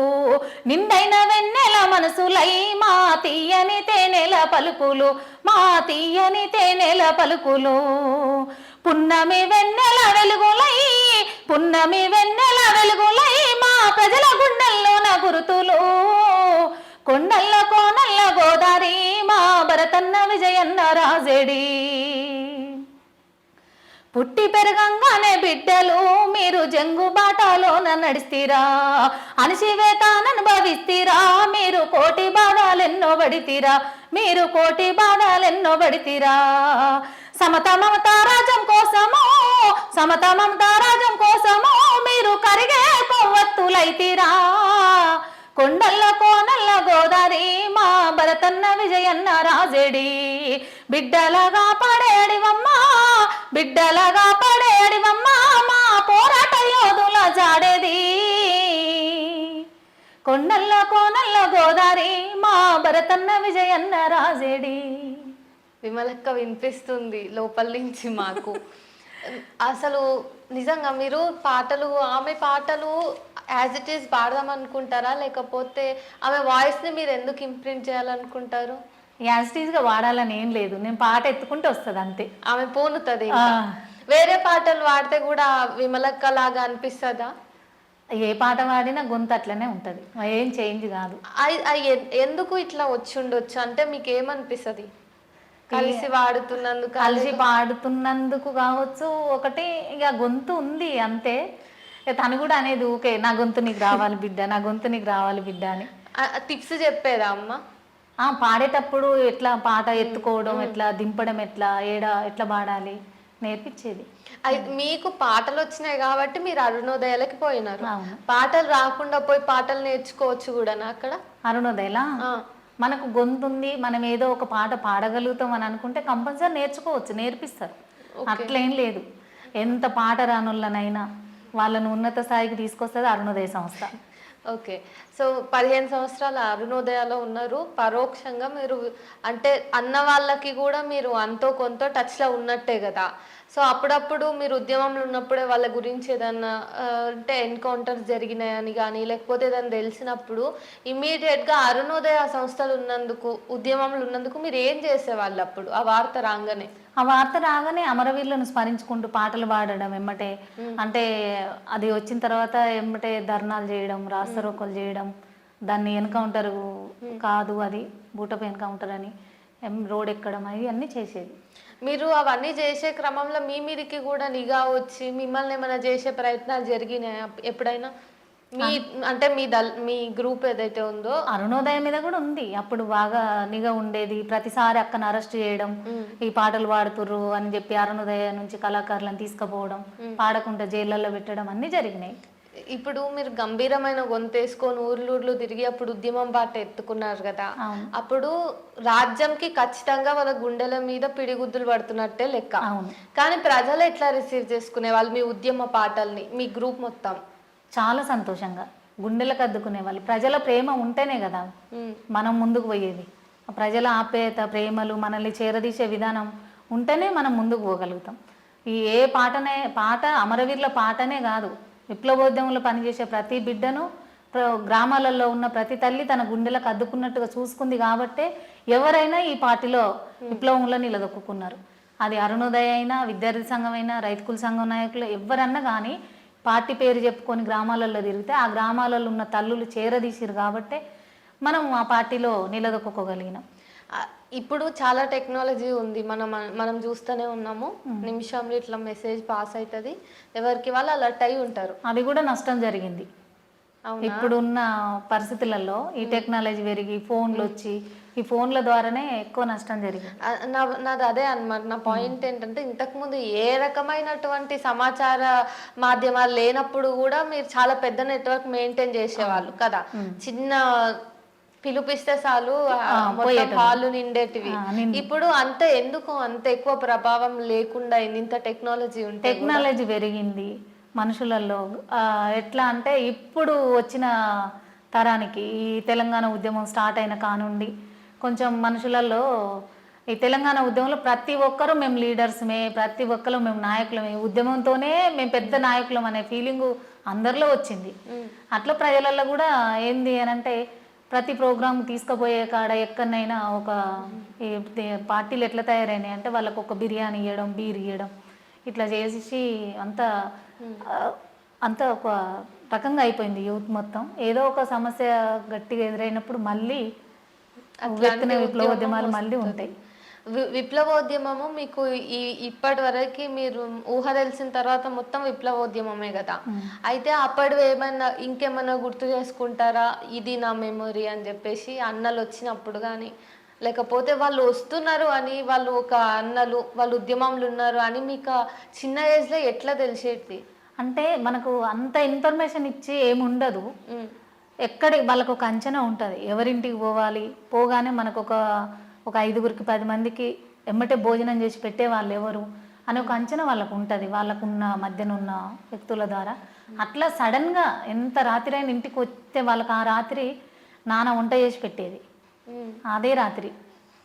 నిండైన వెన్నెల మనసులై మా తీయని తేనెల పలుకులు మా తీయని తేనెల పలుకులు, పున్నమి వెన్నెల వెలుగులై పున్నమి వెన్నెల వెలుగులై మా ప్రజల గుండెల్లోన గురుతులు కొండల్ల కోనల్ల గోదారి మా భరతన్న విజయన్న రాజేడి పుట్టి పెరగంగానే బిడ్డలు మీరు జంగు బాటలోన నడిస్తీరా అణిచివేతానను భవిస్తీరా మీరు కోటి బాణాలెన్నో పడితీరా మీరు కోటి బాణాలెన్నో పడితీరా సమత మమతా రాజ్యం కోసము సమత మమతా రాజ్యం కోసము మీరు కరిగే కొవ్వొత్తులైతీరా కొండల్ల కోనల్ల గోదారి మా భరతన్న విజయన్న రాజేడి బిడ్డలగా పడేడివమ్మా బిడ్డలగా పడేడివమ్మా మా పోరాట యోధుల జాడేది కొండల్ల కోనల్ల గోదారి మా భరతన్న విజయన్న రాజేడి. విమలక్క వినిపిస్తుంది లోపల నుంచి మాకు. అసలు నిజంగా మీరు పాటలు ఆమె పాటలు యాజ్ ఇట్ ఈస్ పాడదాం అనుకుంటారా, లేకపోతే ఆమె వాయిస్ని మీరు ఎందుకు ఇంప్రింట్ చేయాలనుకుంటారు? యాజిటీస్గా వాడాలని ఏం లేదు, నేను పాట ఎత్తుకుంటే వస్తుంది అంతే. ఆమె పోనుతుంది. వేరే పాటలు వాడితే కూడా విమలక్క లాగా అనిపిస్తుందా? ఏ పాట వాడినా గొంతు అట్లనే ఉంటుంది, ఏం చేంజ్ కాదు. ఎందుకు ఇట్లా వచ్చి ఉండొచ్చు అంటే మీకు ఏమనిపిస్తుంది? కలిసి వాడుతున్నందుకు, కలిసి పాడుతున్నందుకు కావచ్చు. ఒకటి ఇక గొంతు ఉంది అంతే. తను కూడా అనేది ఊకే నా గొంతు నీకు రావాలి బిడ్డ, నా గొంతు నీకు రావాలి బిడ్డ అని టిప్స్ చెప్పేదా అమ్మ? పాడేటప్పుడు ఎట్లా పాట ఎత్తుకోవడం, ఎట్లా దింపడం, ఎట్లా పాడాలి నేర్పించేది. మీకు పాటలు వచ్చినాయి కాబట్టి మీరు అరుణోదయాలకి పోయినారు. పాటలు రాకుండా పోయి పాటలు నేర్చుకోవచ్చు కూడా అక్కడ అరుణోదయలా. మనకు గొంతు ఉంది, మనం ఏదో ఒక పాట పాడగలుగుతాం అని అనుకుంటే కంపల్సరీ నేర్చుకోవచ్చు, నేర్పిస్తారు. అట్లేం లేదు, ఎంత పాట రానులనైనా వాళ్ళను ఉన్నత స్థాయికి తీసుకొస్తుంది అరుణోదయ సంస్థ. ఓకే, సో 15 సంవత్సరాల అరుణోదయాలో ఉన్నారు. పరోక్షంగా మీరు అంటే అన్న వాళ్ళకి కూడా మీరు అంతో కొంత టచ్లో ఉన్నట్టే కదా. సో అప్పుడప్పుడు మీరు ఉద్యమంలో ఉన్నప్పుడే వాళ్ళ గురించి ఏదన్నా అంటే ఎన్కౌంటర్స్ జరిగినాయని కానీ లేకపోతే ఏదైనా తెలిసినప్పుడు ఇమీడియట్గా అరుణోదయ సంస్థలు ఉన్నందుకు, ఉద్యమంలో ఉన్నందుకు మీరు ఏం చేసేవాళ్ళు అప్పుడు ఆ వార్త రాగానే? ఆ వార్త రాగానే అమరవీరులను స్మరించుకుంటూ పాటలు పాడడం ఎమ్మటే. అంటే అది వచ్చిన తర్వాత ఎమ్మటే ధర్నాలు చేయడం, రాస్తారోకోలు చేయడం, దాన్ని ఎన్కౌంటర్ కాదు అది బూటపు ఎన్కౌంటర్ అని రోడ్ ఎక్కడం అన్నీ చేసేది. మీరు అవన్నీ చేసే క్రమంలో మీ మీదకి కూడా నిఘా వచ్చి మిమ్మల్ని ఏమైనా చేసే ప్రయత్నాలు జరిగినాయా ఎప్పుడైనా? అంటే మీ గ్రూప్ ఏదైతే ఉందో అరుణోదయం మీద కూడా ఉంది. అప్పుడు బాగా నిఘా ఉండేది. ప్రతిసారి అక్కను అరెస్ట్ చేయడం, ఈ పాటలు పాడుతుర్రు అని చెప్పి అరుణోదయ నుంచి కళాకారులను తీసుకుపోవడం, పాడకుండా జైళ్ళల్లో పెట్టడం అన్ని జరిగినాయి. ఇప్పుడు మీరు గంభీరమైన గొంతేసుకొని ఊర్లూర్లు తిరిగి అప్పుడు ఉద్యమం బాట ఎత్తుకున్నారు కదా, అప్పుడు రాజ్యంకి ఖచ్చితంగా వాళ్ళ గుండెల మీద పిడిగుద్దులు పడుతున్నట్టే లెక్క. కానీ ప్రజలు ఎట్లా రిసీవ్ చేసుకునే వాళ్ళు మీ ఉద్యమ పాటల్ని? మీ గ్రూప్ మొత్తం చాలా సంతోషంగా గుండెలకు అద్దుకునే వాళ్ళు. ప్రజల ప్రేమ ఉంటేనే కదా మనం ముందుకు పోయేది. ప్రజల ఆప్యాయత, ప్రేమలు, మనల్ని చేరదీసే విధానం ఉంటేనే మనం ముందుకు పోగలుగుతాం. ఈ పాట అమరవీరుల పాటనే కాదు, విప్లవోద్యమంలో పనిచేసే ప్రతి బిడ్డను, గ్రామాలలో ఉన్న ప్రతి తల్లి తన గుండెలకు అద్దుకున్నట్టుగా చూసుకుంది కాబట్టే ఎవరైనా ఈ పార్టీలో విప్లవంలో నిలదొక్కున్నారు. అది అరుణోదయ అయినా, విద్యార్థి సంఘం అయినా, రైతు కుల సంఘం నాయకులు ఎవరన్నా కానీ పార్టీ పేరు చెప్పుకొని గ్రామాలలో తిరిగితే ఆ గ్రామాలలో ఉన్న తల్లులు చేరదీసిరు కాబట్టే మనం ఆ పార్టీలో నిలదొక్కుకోగలిగినాం. ఇప్పుడు చాలా టెక్నాలజీ ఉంది, మనం చూస్తూనే ఉన్నాము. నిమిషంలో ఇట్లా మెసేజ్ పాస్ అవుతుంది, ఎవరికి వాళ్ళు అలర్ట్ అయి ఉంటారు. అది కూడా నష్టం జరిగింది. ఇప్పుడున్న పరిస్థితులలో ఈ టెక్నాలజీ పెరిగి ఫోన్లు వచ్చి ఈ ఫోన్ల ద్వారానే ఎక్కువ నష్టం జరిగింది. నాది అదే అన్నమాట. నా పాయింట్ ఏంటంటే ఇంతకుముందు ఏ రకమైనటువంటి సమాచార మాధ్యమాలు లేనప్పుడు కూడా మీరు చాలా పెద్ద నెట్వర్క్ మెయింటైన్ చేసేవాళ్ళు కదా. చిన్న పిలిపిస్తే చాలు హాలు నిండేటివి. ఇప్పుడు ఎందుకు అంత ఎక్కువ ప్రభావం లేకుండా ఇంత టెక్నాలజీ ఉంటే? టెక్నాలజీ పెరిగింది మనుషులలో. ఎట్లా అంటే ఇప్పుడు వచ్చిన తరానికి ఈ తెలంగాణ ఉద్యమం స్టార్ట్ అయిన కానుండి కొంచెం మనుషులలో ఈ తెలంగాణ ఉద్యమంలో ప్రతి ఒక్కరూ మేము లీడర్స్మే, ప్రతి ఒక్కరు మేము నాయకులమే, ఉద్యమంతోనే మేము పెద్ద నాయకులం అనే ఫీలింగు అందరిలో వచ్చింది. అట్లా ప్రజలలో కూడా ఏంది అని అంటే ప్రతి ప్రోగ్రామ్ తీసుకుపోయే కాడ ఎక్కడైనా ఒక పార్టీలు ఎట్లా తయారైనాయి అంటే వాళ్ళకు ఒక బిర్యానీ ఇవ్వడం, బీర్ ఇవ్వడం, ఇట్లా చేసి అంత ఒక రకంగా అయిపోయింది యూత్ మొత్తం. ఏదో ఒక సమస్య గట్టిగా ఎదురైనప్పుడు మళ్ళీ అట్లాంటి విప్లవోద్యమాలు మళ్ళీ వస్తది. ఉంటాయి. విప్లవోద్యమము మీకు ఇప్పటి వరకు మీరు ఊహ తెలిసిన తర్వాత మొత్తం విప్లవోద్యమమే కదా. అయితే అప్పటివి ఏమన్నా ఇంకేమన్నా గుర్తు చేసుకుంటారా, ఇది నా మెమొరీ అని చెప్పేసి అన్నలు వచ్చినప్పుడు కానీ, లేకపోతే వాళ్ళు వస్తున్నారు అని, వాళ్ళు ఒక అన్నలు వాళ్ళు ఉద్యమంలో ఉన్నారు అని మీకు ఆ చిన్న ఏజ్లో ఎట్లా తెలిసేది? అంటే మనకు అంత ఇన్ఫర్మేషన్ ఇచ్చి ఏముండదు. ఉమ్, వాళ్ళకు ఒక అంచనా ఉంటుంది, ఎవరింటికి పోవాలి, పోగానే మనకు ఒక 5గురికి 10 మందికి ఎమ్మటే భోజనం చేసి పెట్టే వాళ్ళు ఎవరు అని ఒక అంచనా వాళ్ళకు ఉంటుంది, వాళ్ళకున్న మధ్యనున్న వ్యక్తుల ద్వారా. అట్లా సడన్గా ఎంత రాత్రి అయినా ఇంటికి వస్తే వాళ్ళకి ఆ రాత్రి నాన్న వంట చేసి పెట్టేది. ఉమ్, అదే రాత్రి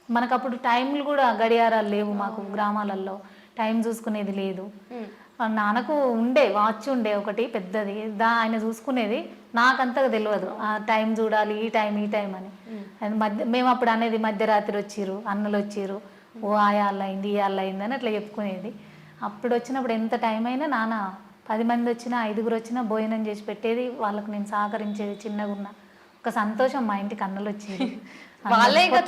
మనకు అప్పుడు టైంలు కూడా గడియారాలు లేవు, మాకు గ్రామాలలో టైం చూసుకునేది లేదు. ఉమ్, నాన్నకు వాచ్ ఉండే ఒకటి పెద్దది, ఆయన చూసుకునేది. నాకంతగా తెలియదు ఆ టైం చూడాలి, ఈ టైం అని. అది మేము అప్పుడు అనేది మధ్యరాత్రి వచ్చిర్రు, అన్నలు వచ్చిర్రు, ఓ ఆయాళ్ళు అయింది ఇయాళ్ళు అయింది అని అట్లా చెప్పుకునేది. అప్పుడు వచ్చినప్పుడు ఎంత టైం అయినా నాన్న 10 మంది వచ్చినా 5గురు వచ్చినా భోజనం చేసి పెట్టేది. వాళ్ళకు నేను సహకరించేది. చిన్నగా ఉన్న ఒక సంతోషం, మా ఇంటికి అన్నలు వచ్చేది. వాళ్ళే ఇక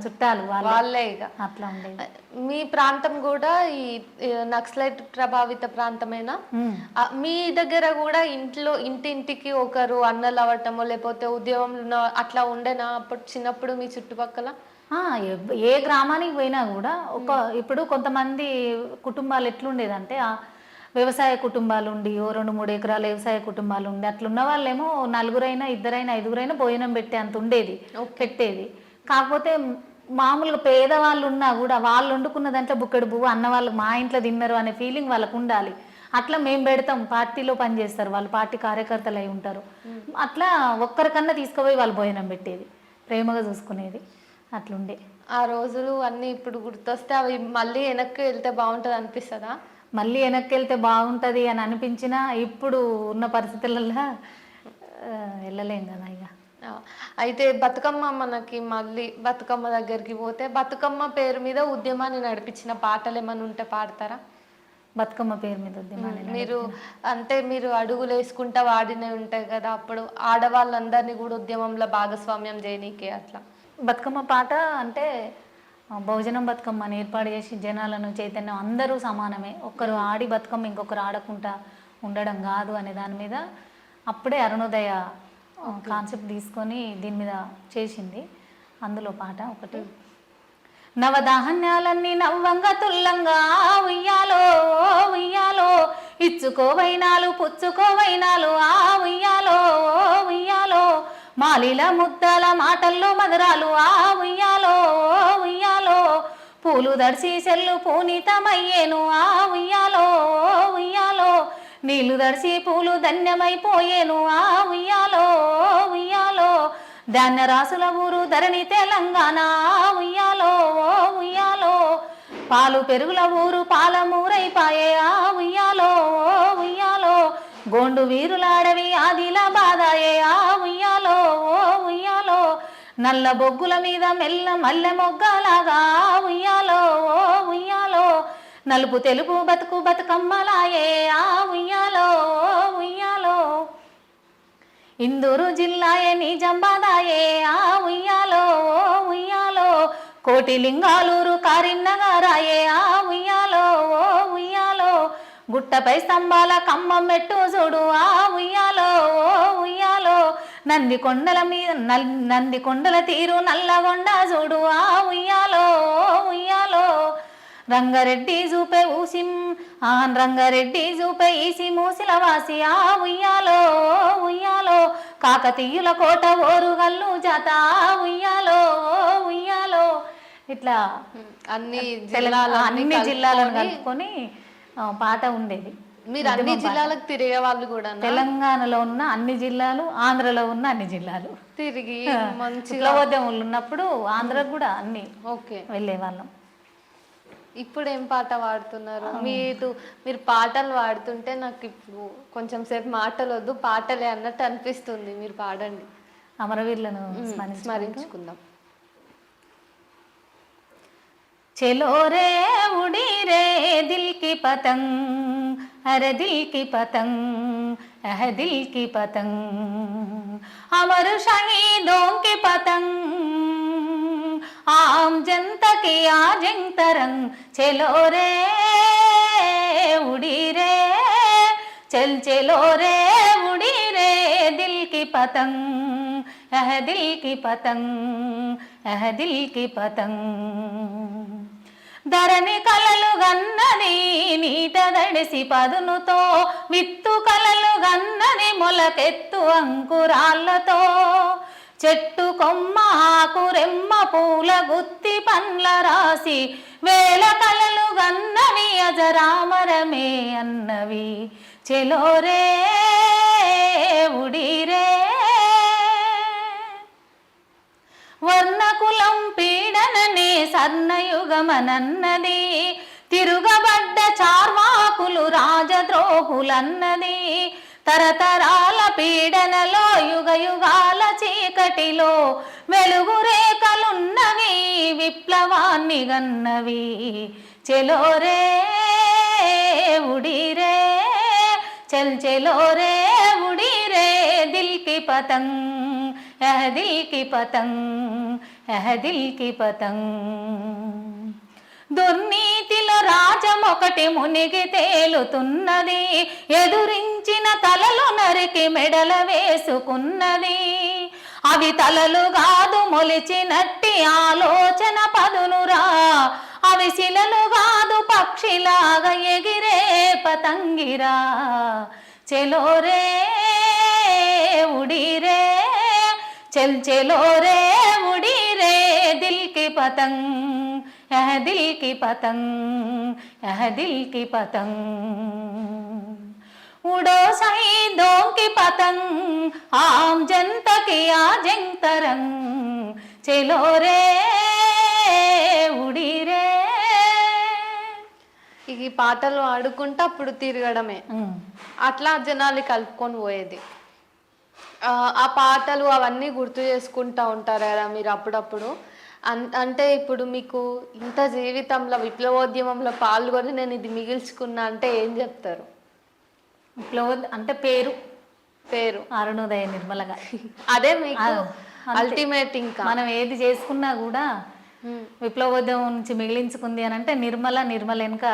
చుట్టాలు వాళ్ళే ఇక అట్లా ఉండేది. మీ ప్రాంతం కూడా ఈ నక్సలైట్ ప్రభావిత ప్రాంతమేనా? మీ దగ్గర కూడా ఇంటింటికి ఒకరు అన్నలు అవ్వటమో లేకపోతే ఉద్యమంలో అట్లా ఉండేనా అప్పుడు చిన్నప్పుడు మీ చుట్టుపక్కల? ఏ గ్రామానికి పోయినా కూడా ఇప్పుడు కొంతమంది కుటుంబాలు ఎట్లుండేదంటే వ్యవసాయ కుటుంబాలు ఉండి 2-3 ఎకరాల వ్యవసాయ కుటుంబాలు ఉండి అట్లున్న వాళ్ళేమో 4గురైనా 2 5గురైనా భోజనం పెట్టే అంత ఉండేది, పెట్టేది. కాకపోతే మామూలుగా పేదవాళ్ళు ఉన్నా కూడా వాళ్ళు వండుకున్న దాంట్లో బుక్కడు పువ్వు అన్న వాళ్ళకి మా ఇంట్లో తిన్నారు అనే ఫీలింగ్ వాళ్ళకు ఉండాలి. అట్లా మేము పెడతాం, పార్టీలో పనిచేస్తారు వాళ్ళు, పార్టీ కార్యకర్తలు అయి ఉంటారు. అట్లా ఒక్కరికన్నా తీసుకుపోయి వాళ్ళు భోజనం పెట్టేది, ప్రేమగా చూసుకునేది. అట్లుండే ఆ రోజులు అన్నీ ఇప్పుడు గుర్తొస్తే అవి మళ్ళీ వెనక్కి వెళ్తే బాగుంటుంది అనిపిస్తుందా? మళ్ళీ వెనక్కి వెళ్తే బాగుంటుంది అని అనిపించినా ఇప్పుడు ఉన్న పరిస్థితులలో వెళ్ళలేం కదా ఇక. అయితే బతుకమ్మ, మనకి మళ్ళీ బతుకమ్మ దగ్గరికి పోతే బతుకమ్మ పేరు మీద ఉద్యమాన్ని నడిపించిన పాటలు ఏమైనా ఉంటే పాడతారా? బతుకమ్మ పేరు మీద ఉద్యమాన్ని మీరు అడుగులు వేసుకుంటా వాడినవి ఉంటాయి కదా, అప్పుడు ఆడవాళ్ళందరినీ కూడా ఉద్యమంలో భాగస్వామ్యం చేయనీకే అట్లా. బతుకమ్మ పాట అంటే బహుజనం బతుకమ్మని ఏర్పాటు చేసి జనాలను చైతన్యం, అందరూ సమానమే, ఒక్కరు ఆడి బతుకమ్మ ఇంకొకరు ఆడకుండా ఉండడం కాదు అనే దాని మీద అప్పుడే అరుణోదయ కాన్సెప్ట్ తీసుకొని దీని మీద చేసింది. అందులో పాట ఒకటి, నవధాన్యాలన్నీ నవ్వంగా తుల్లంగా ఉయ్యాలో ఉయ్యాలో, ఇచ్చుకోవైనాలు పుచ్చుకోవైనాలు ఆ ఉయ్యాలో ఉయ్యాలో, మాలిల ముద్దల మాటల్లో మధురాలు ఆ ఉయ్యాలో ఉయ్యాలో, పూలు దర్శి చెల్లు పూనితమయ్యేను ఆ ఉయ్యాలో ఉయ్యాలో, నీళ్లు దర్శి పూలు ధన్యమైపోయేను ఆ ఉయ్యాలో ఉయ్యాలో, ధాన్య రాసుల ఊరు ధరణి తెలంగాణ ఉయ్యాలో ఉయ్యాలో, పాలు పెరుగుల ఊరు పాలమూరైపాయే ఆ ఉయ్యాలో ఉయ్యాలో, గోండు వీరులాడవి ఆదిలాబాదాయే ఆ ఉయ్యాలో ఉయ్యాలో, నల్ల బొగ్గుల మీద మల్లె మొగ్గలాగా ఉయ్యాలో ఉయ్యాలో, నలుపు తెలుపు బతుకు బతుకమ్మలాయే ఆ ఉయ్యాలో ఉయ్యాలో, ఇందూరు జిల్లాయే నిజామాబాదాయే ఆ ఉయ్యాలో ఉయ్యాలో, కోటిలింగాలూరు కరీంనగరాయే ఆ ఉయ్యాలో ఉయ్యాలో, గుట్టపై స్తంభాల కమ్మం మెట్టు చూడు ఆ ఉయ్యాలో ఉయ్యాలో, నందికొండల తీరు నల్లగొండ చూడు ఆ ఉయ్యాలో ఉయ్యాలో, రంగారెడ్డి చూపే ఈసి మూసిల వాసి ఆ ఉయ్యాలో ఉయ్యాలో, కాకతీయుల కోట ఓరుగల్లు జాత ఉయ్యాలో ఉయ్యాలో. ఇట్లా అన్ని జిల్లాలను కలుపుకొని పాట ఉండేది. మీరు అన్ని జిల్లాలకు తిరిగే వాళ్ళు కూడా? తెలంగాణలో ఉన్న అన్ని జిల్లాలు, ఆంధ్రలో ఉన్న అన్ని జిల్లాలు తిరిగి మంచిగా ఉద్యమాలు ఉన్నప్పుడు ఆంధ్రకు కూడా అన్ని వెళ్ళే వాళ్ళం. ఇప్పుడు ఏం పాట పాడుతున్నారు? మీరు పాటలు పాడుతుంటే నాకు ఇప్పుడు కొంచెం సేపు మాటలు వద్దు, పాటలే అన్నట్టు అనిపిస్తుంది. మీరు పాడండి, అమరవీరులను స్మరించుకుందాం. चलो रे उड़ी रे दिल की पतंग, अरे दिल की पतंग अह दिल की पतंग अमर शहीदों की पतंग आम जनता की आजंग तरंग चलो रे उड़ी रे चल चलो रे उड़ी रे दिल की पतंग अह दिल की पतंग अह दिल की पतंग ధరణి కలలు గన్నది నీట దడిసి పదునుతో విత్తు కలలు గన్నది మొలకెత్తు అంకురాళ్ళతో చెట్టు కొమ్మ ఆకు రెమ్మ పూల గుత్తి పండ్ల రాసి వేల కలలు గన్నవి అజరామరమే అన్నవి చెలోరే ఉడిరే వర్ణకులం పీడననే సర్ణయుగమనన్నది తిరుగబడ్డ చార్వాకులు రాజద్రోహులన్నది తరతరాల పీడనలో యుగ యుగాల చీకటిలో వెలుగు రేఖలున్నవి విప్లవాన్ని గన్నవి చెలోరే ఉడిరే చల్ చెలోరే ఉడిరే దిల్ కి పతంగ్ అహ దిల్ కి పతంగ్ అహ దిల్ కి పతంగ్ దుర్నీతిలో రాజమొకటి మునిగి తేలుతున్నది ఎదురించిన తలలు నరికి మెడల వేసుకున్నది అవి తలలు కాదు మొలిచినట్టి ఆలోచన పదునురా అవి శిలలు కాదు పక్షిలాగా ఎగిరే పతంగిరా చెలోరే ఉడిరే చల్ చెలోరే ఉడిరే దిల్ కి పతంగ్ అహ దిల్ కి పతంగ్ అహ దిల్ కి పతంగ్ उड़ो शहीदों की पतंग आम जनता की आजंग तरंग चलो रे उड़ी रे ఈ పాటలు ఆడుకుంటూ అప్పుడు తిరగడమే అట్లా జనాలు కలుపుకొని పోయేది. ఆ పాటలు అవన్నీ గుర్తు చేసుకుంటూ ఉంటారు కదా మీరు అప్పుడప్పుడు. అంటే ఇప్పుడు మీకు ఇంత జీవితంలో విప్లవోద్యమంలో పాల్గొని నేను ఇది మిగిల్చుకున్నా అంటే ఏం చెప్తారు? అంటే పేరు పేరు అరుణోదయ నిర్మలగా అదే మీకు అల్టిమేట్. ఇంకా మనం ఏది చేసుకున్నా కూడా విప్లవోద్యమం నుంచి మిగిలించుకుంది అని అంటే నిర్మల వెనుక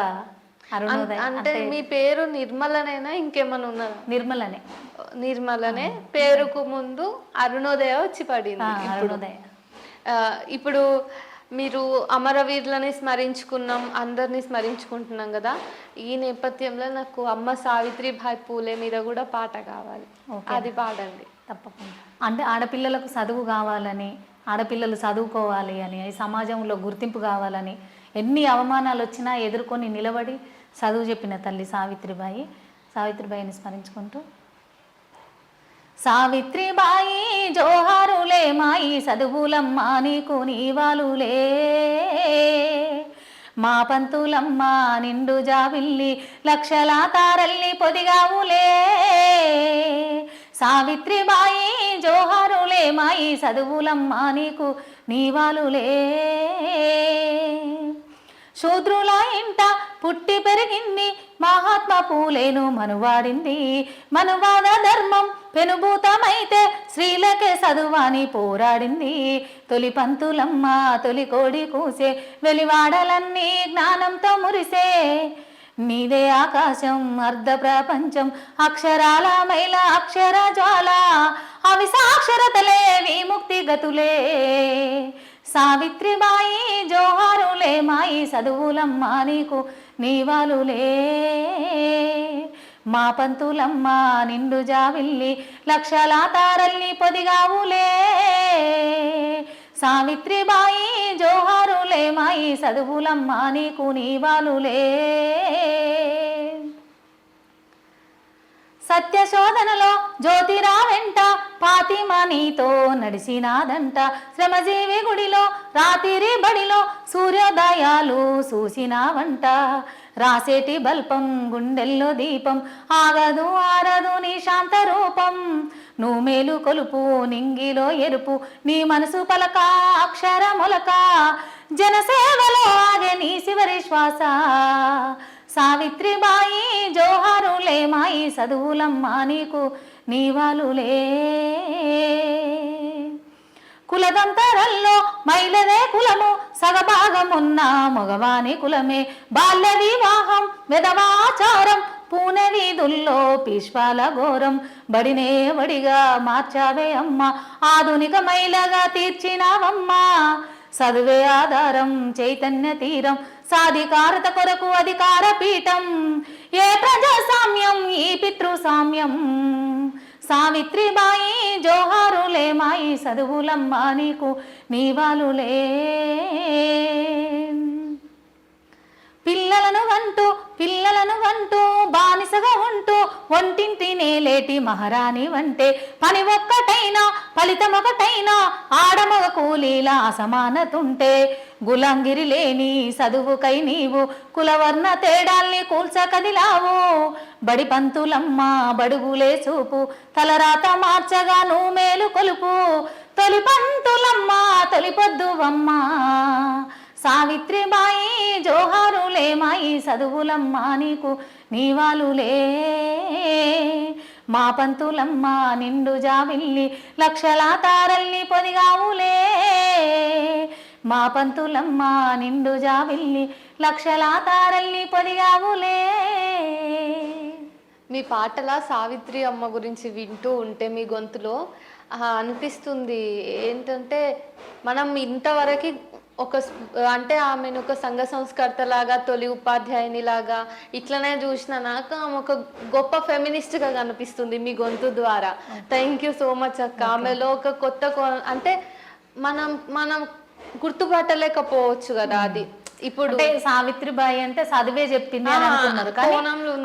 అరుణోదయ. అంటే మీ పేరు నిర్మలనేనా ఇంకేమైనా ఉన్నదా? నిర్మలనే. నిర్మలనే పేరుకు ముందు అరుణోదయ వచ్చి పడింది. అరుణోదయ. ఇప్పుడు మీరు అమరవీరులని స్మరించుకున్నాం, అందరినీ స్మరించుకుంటున్నాం కదా. ఈ నేపథ్యంలో నాకు అమ్మ సావిత్రిబాయి పూలే మీద కూడా పాట కావాలి, అది పాడండి. తప్పకుండా. అంటే ఆడపిల్లలకు చదువు కావాలని, ఆడపిల్లలు చదువుకోవాలి అని, సమాజంలో గుర్తింపు కావాలని ఎన్ని అవమానాలు వచ్చినా ఎదుర్కొని నిలబడి చదువు చెప్పిన తల్లి సావిత్రిబాయిని స్మరించుకుంటూ సావిత్రిబాయి జోహారులే మాయి చదువులమ్మ నీకు నీవాలులే మా పంతులమ్మ నిండు జావిల్లి లక్షల తారల్లి పొదిగావులే సావిత్రిబాయి జోహారులే మాయి చదువులమ్మ నీకు నీవాలులే శూద్రుల ఇంట పుట్టి పెరిగింది మహాత్మా పూలేను మనువాడింది మనువాద ధర్మం పెనుభూతమైతే స్త్రీలకే చదువాని పోరాడింది తొలి పంతులమ్మ తొలి కోడి కూసే వెలివాడలన్నీ జ్ఞానంతో మురిసే నీదే ఆకాశం అర్ధ ప్రపంచం అక్షరాల మైల అక్షర జ్వాల అవి సాక్షరతలే విముక్తి గతులే సావిత్రిబాయి జోహారులే మాయి చదువులమ్మ నీకు నీవాలులే మా పంతులమ్మ నిండు జావిల్లి లక్షల తారల్ని పొదిగావులే సావిత్రిబాయి జోహారులే మాయి చదువులమ్మ నీకు నీవాలులే సత్యశోధనలో జ్యోతిరా వెంట పాతిమా నీతో నడిచినాదంట శ్రమజీవి గుడిలో రాతిరి బడిలో సూర్యోదయాలు చూసినావంట రాసేటి బల్పం గుండెల్లో దీపం ఆగదు ఆరదు నీ శాంత రూపం నువ్వు మేలు కొలుపు నింగిలో ఎరుపు నీ మనసు పలక అక్షర మొలక జనసేవలో ఆగే నీ శివరి శ్వాస సావిత్రిబాయి జోహారు మాయి చదువులమ్మా నీకు నీవాలులే. కులదంతరల్లో మైలదే కులము సగభాగమున్న మగవాని కులమే. బాల్య వివాహం వెదవాచారం పూనె వీధుల్లో పీష్పాల ఘోరం. బడినే వడిగా మార్చావే అమ్మ ఆధునిక మైలగా తీర్చినావమ్మా. చదువే ఆధారం చైతన్య తీరం సాధికారత కొరకు అధికార పీఠం. ఏ ప్రజాస్వామ్యం ఈ పితృసామ్యం. సావిత్రిబాయి జోహారులే మాయి చదువులమ్మా నీకు నీవాలులే. పిల్లలను వంటూ బానిసగా ఉంటూ ఒంటింటి నేలేటి మహారాణి వంటే. పని ఒక్కటైనా ఫలితం ఒకటైనా ఆడమగ కూలీల అసమానతుంటే. గులాంగిరి లేని చదువుకై నీవు కులవర్ణ తేడాల్ని కూల్చకదిలావు. బడి పంతులమ్మ బడుగులే చూపు తలరాత మార్చగా నువ్వు మేలు కొలుపు. తొలి పంతులమ్మ తొలిపొద్దువమ్మ సావిత్రిబాయి జోహారులే మాయి చదువులమ్మా నీకు నీవాలులే. మా పంతులమ్మ నిండు జాబిల్లి లక్షల తారల్ని పొదిగావులే. మా పంతులమ్మ నిండు జాబిల్లి లక్షల తారల్ని పొదిగావులే. మీ పాటల సావిత్రి అమ్మ గురించి వింటూ ఉంటే మీ గొంతులో అనిపిస్తుంది ఏంటంటే మనం ఇంతవరకు అంటే ఆమెను ఒక సంఘ సంస్కర్త లాగా తొలి ఉపాధ్యాయుని లాగా ఇట్లనే చూసిన నాకు ఆమె ఒక గొప్ప ఫెమినిస్ట్ గా కనిపిస్తుంది మీ గొంతు ద్వారా. థ్యాంక్ యూ సో మచ్ అక్క. ఆమెలో ఒక కొత్త అంటే మనం గుర్తుపట్టలేకపోవచ్చు కదా అది. ఇప్పుడు సావిత్రిబాయి అంటే చదివే చెప్పింది అని అనుకున్నారు కానీ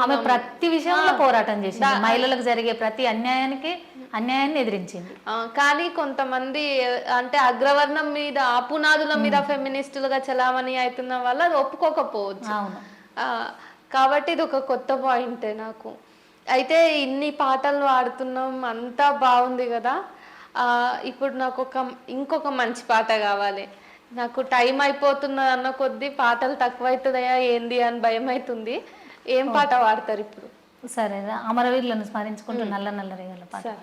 ఆమె ప్రతి విషయంలో పోరాటం చేసింది. మహిళలకు జరిగే ప్రతి అన్యాయాన్ని ఎదిరించింది. కానీ కొంతమంది అంటే అగ్రవర్ణం మీద పునాదుల మీద ఫెమినిస్టులుగా చలామణి అవుతున్న వల్ల అది ఒప్పుకోకపోవచ్చు. కాబట్టి ఇది ఒక కొత్త పాయింటే నాకు. అయితే ఇన్ని పాటలు పాడుతున్నాం అంతా బాగుంది కదా. ఇప్పుడు నాకు ఇంకొక మంచి పాట కావాలి. నాకు టైం అయిపోతున్నది అన్న కొద్దీ పాటలు తక్కువైతుందయా ఏంది అని భయం అవుతుంది. ఏం పాట పాడతారు ఇప్పుడు? సరే, అమరవీరులను స్మరించుకుంటూ నల్ల నల్ల రేగల పాట.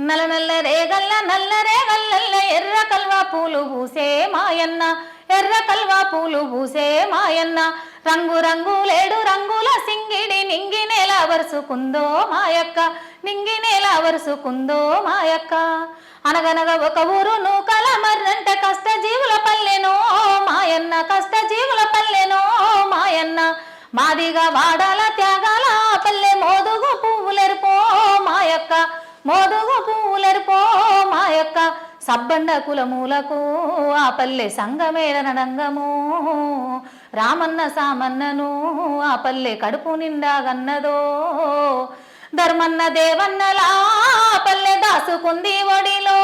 నల్ల నల్ల రేగల్ల నల్ల రేగల్ల ఎర్ర కల్వా పూలు పూసే మాయన్న. ఎర్ర కల్వా పూలు పూసే మాయన్న. రంగు రంగు లేడు రంగుల సింగిడి నింగి నేల వరుసుకుందో మాయక్క. నింగి నేల వరుసుకుందో మాయక్క. అనగనగా ఒక ఊరు నూకల మర్రంటే కష్టజీవుల పల్లెనో మాయన్న. కష్టజీవుల పల్లెనో మాయన్న. మాదిగా వాడాల త్యాగాల పల్లె మోదుగు పువ్వులెరుపో మాయక్క. మోదుగు పువ్వులెరుపో మాయక్క. సబ్బండ కులమూలకు ఆ పల్లె సంగమేళనంగము. రామన్న సామన్నను ఆ పల్లె కడుపు నిండా గన్నదో. ధర్మన్న దేవన్నలా పల్లె దాసుకుంది ఒడిలో.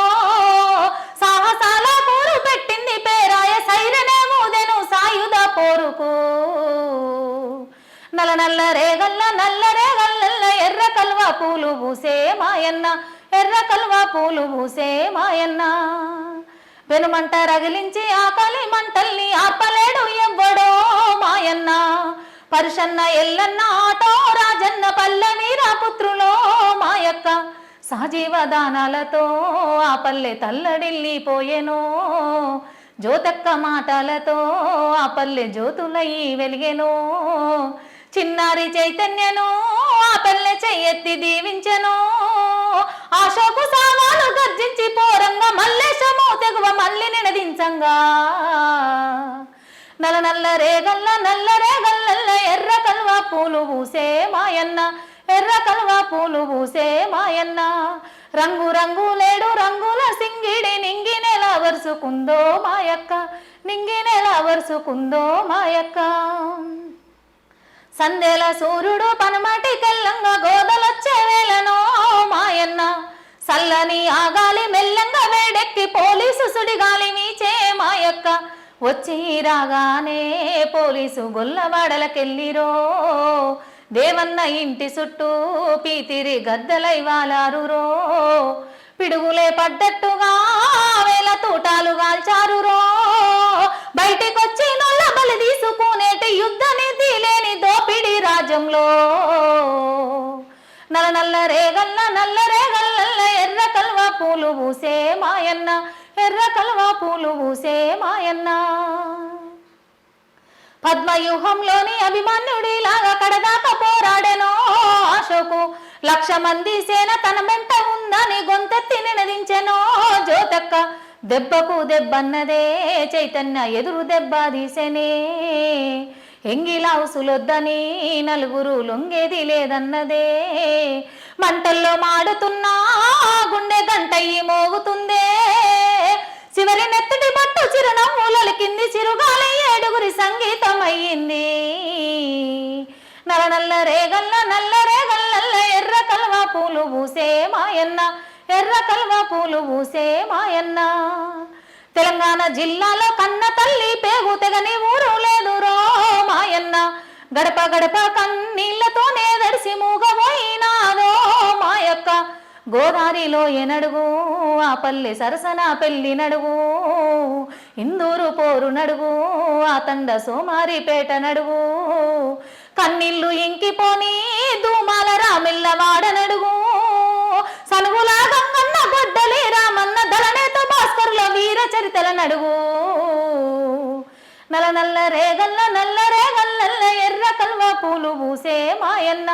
సాహసాల పోరు పెట్టింది పేరాయ సైరనే మూదెను సాయుధ పోరుకు. నల్ల నల్ల రేగల్ల నల్ల రేగల్ల ఎర్ర కల్వా పూలు పూసే మాయన్న. ఎర్ర కల్వా పూలు పూసే మాయన్న. వెనుమంట రగిలించి ఆకలి మంటల్ని ఆపలేడు ఎవ్వడో మాయన్న. పరుషన్న ఎల్లన్న ఆటో రాజన్న పల్లె వీరపుత్రులో మాయక్క. సహజీవదానాలతో ఆ పల్లె తల్లడిల్లిపోయెనో. జ్యోతక్క మాటలతో ఆ పల్లె జ్యోతులయ్యి వెలిగెనో. చిన్నారి చైతన్యను ఆ పల్లె చెయ్యెత్తి దీవించెను. ఆశోకు సామాను గర్జించి పోరంగా మల్లేశము తెగువ మల్లి నినదించంగా. నల్ల నల్ల రేగల్ల నల్ల రేగల్ల ఎర్ర కల్వా పూలు పూసే మాయన్న. ఎర్ర కల్వా పూలు పూసే మాయన్న. రంగు రంగు లేడు రంగుల సింగిడి నింగి నెల వరుసుకుందో మాయక్క. నింగి నెల వరుసుకుందో మాయక్క. సందేల సూర్యుడు పనమటి తెల్లంగా గోదలొచ్చే వేళనో మాయన్న. సల్లని ఆగాలి మెల్లంగా వేడెక్కి పోలీసు సుడిగాలి మీచే మాయక్క. వచ్చి రాగానే పోలీసు గొల్లవాడలకెళ్ళిరో. దేవన్న ఇంటి చుట్టూ పీతిరి గద్దలై వాలారురో. పిడుగులే పడ్డట్టుగా వేల తూటాలు గాల్చారురో. బయటికొచ్చి నొల్ల బలి తీసుకునేటి యుద్ధ నీతి లేని దోపిడి రాజ్యంలో. నల్ల రేగల్ల ఎర్ర కల్వ పూలు పూసే మాయన్న, ఎర్ర కల్వ పూలు పూసే మాయన్న. పద్మవ్యూహంలోని అభిమన్యుడిలాగా కడదాకా పోరాడెనో అశోకు, 1,00,000 మంది సేన తన వెంట ఉందని గొంతెత్తి నినదించెనో జ్యోతక్క. దెబ్బకు దెబ్బన్నదే చైతన్య ఎదురు దెబ్బ తీసెనే, ఎంగిలావుసులొద్దని నలుగురు లొంగేది లేదన్నదే. మంటల్లో మాడుతున్నా గుండె గంటయ్యి మోగుతుందే, చివరి నెత్తటి పట్టు చిరునవ్వుల కింది చిరుగాలి 7గురి సంగీతమయ్యింది. నల్ల రేగల్ల ఎర్ర కల్వ పూలు పూసే మాయన్న, ఎర్ర కల్వ పూలు పూసే మాయన్న. తెలంగాణ జిల్లాలో కన్న తల్లి పేగు తెగని ఊరు లేదు రో మాయన్న, గడప గడప కన్నీళ్లతోనే దడిసి మూగబోయినాదో మాయక్క. గోదారిలో ఎనడుగు ఆ పల్లె సరసన పెళ్లి నడుగు, ఇందూరు పోరు నడుగు ఆ తండ సోమారిపేట నడుగు, కన్నీళ్లు ఇంకిపోని దూమాల రామిల్ల వాడ నడుగు, సనుగులా గంగన్న గొడ్డలి రామన్న దళనేత భాస్కరుల వీర చరితల నడుగు. నల్ల రేగల్ల ఎర్ర కల్వ పూలు పూసే మాయన్న,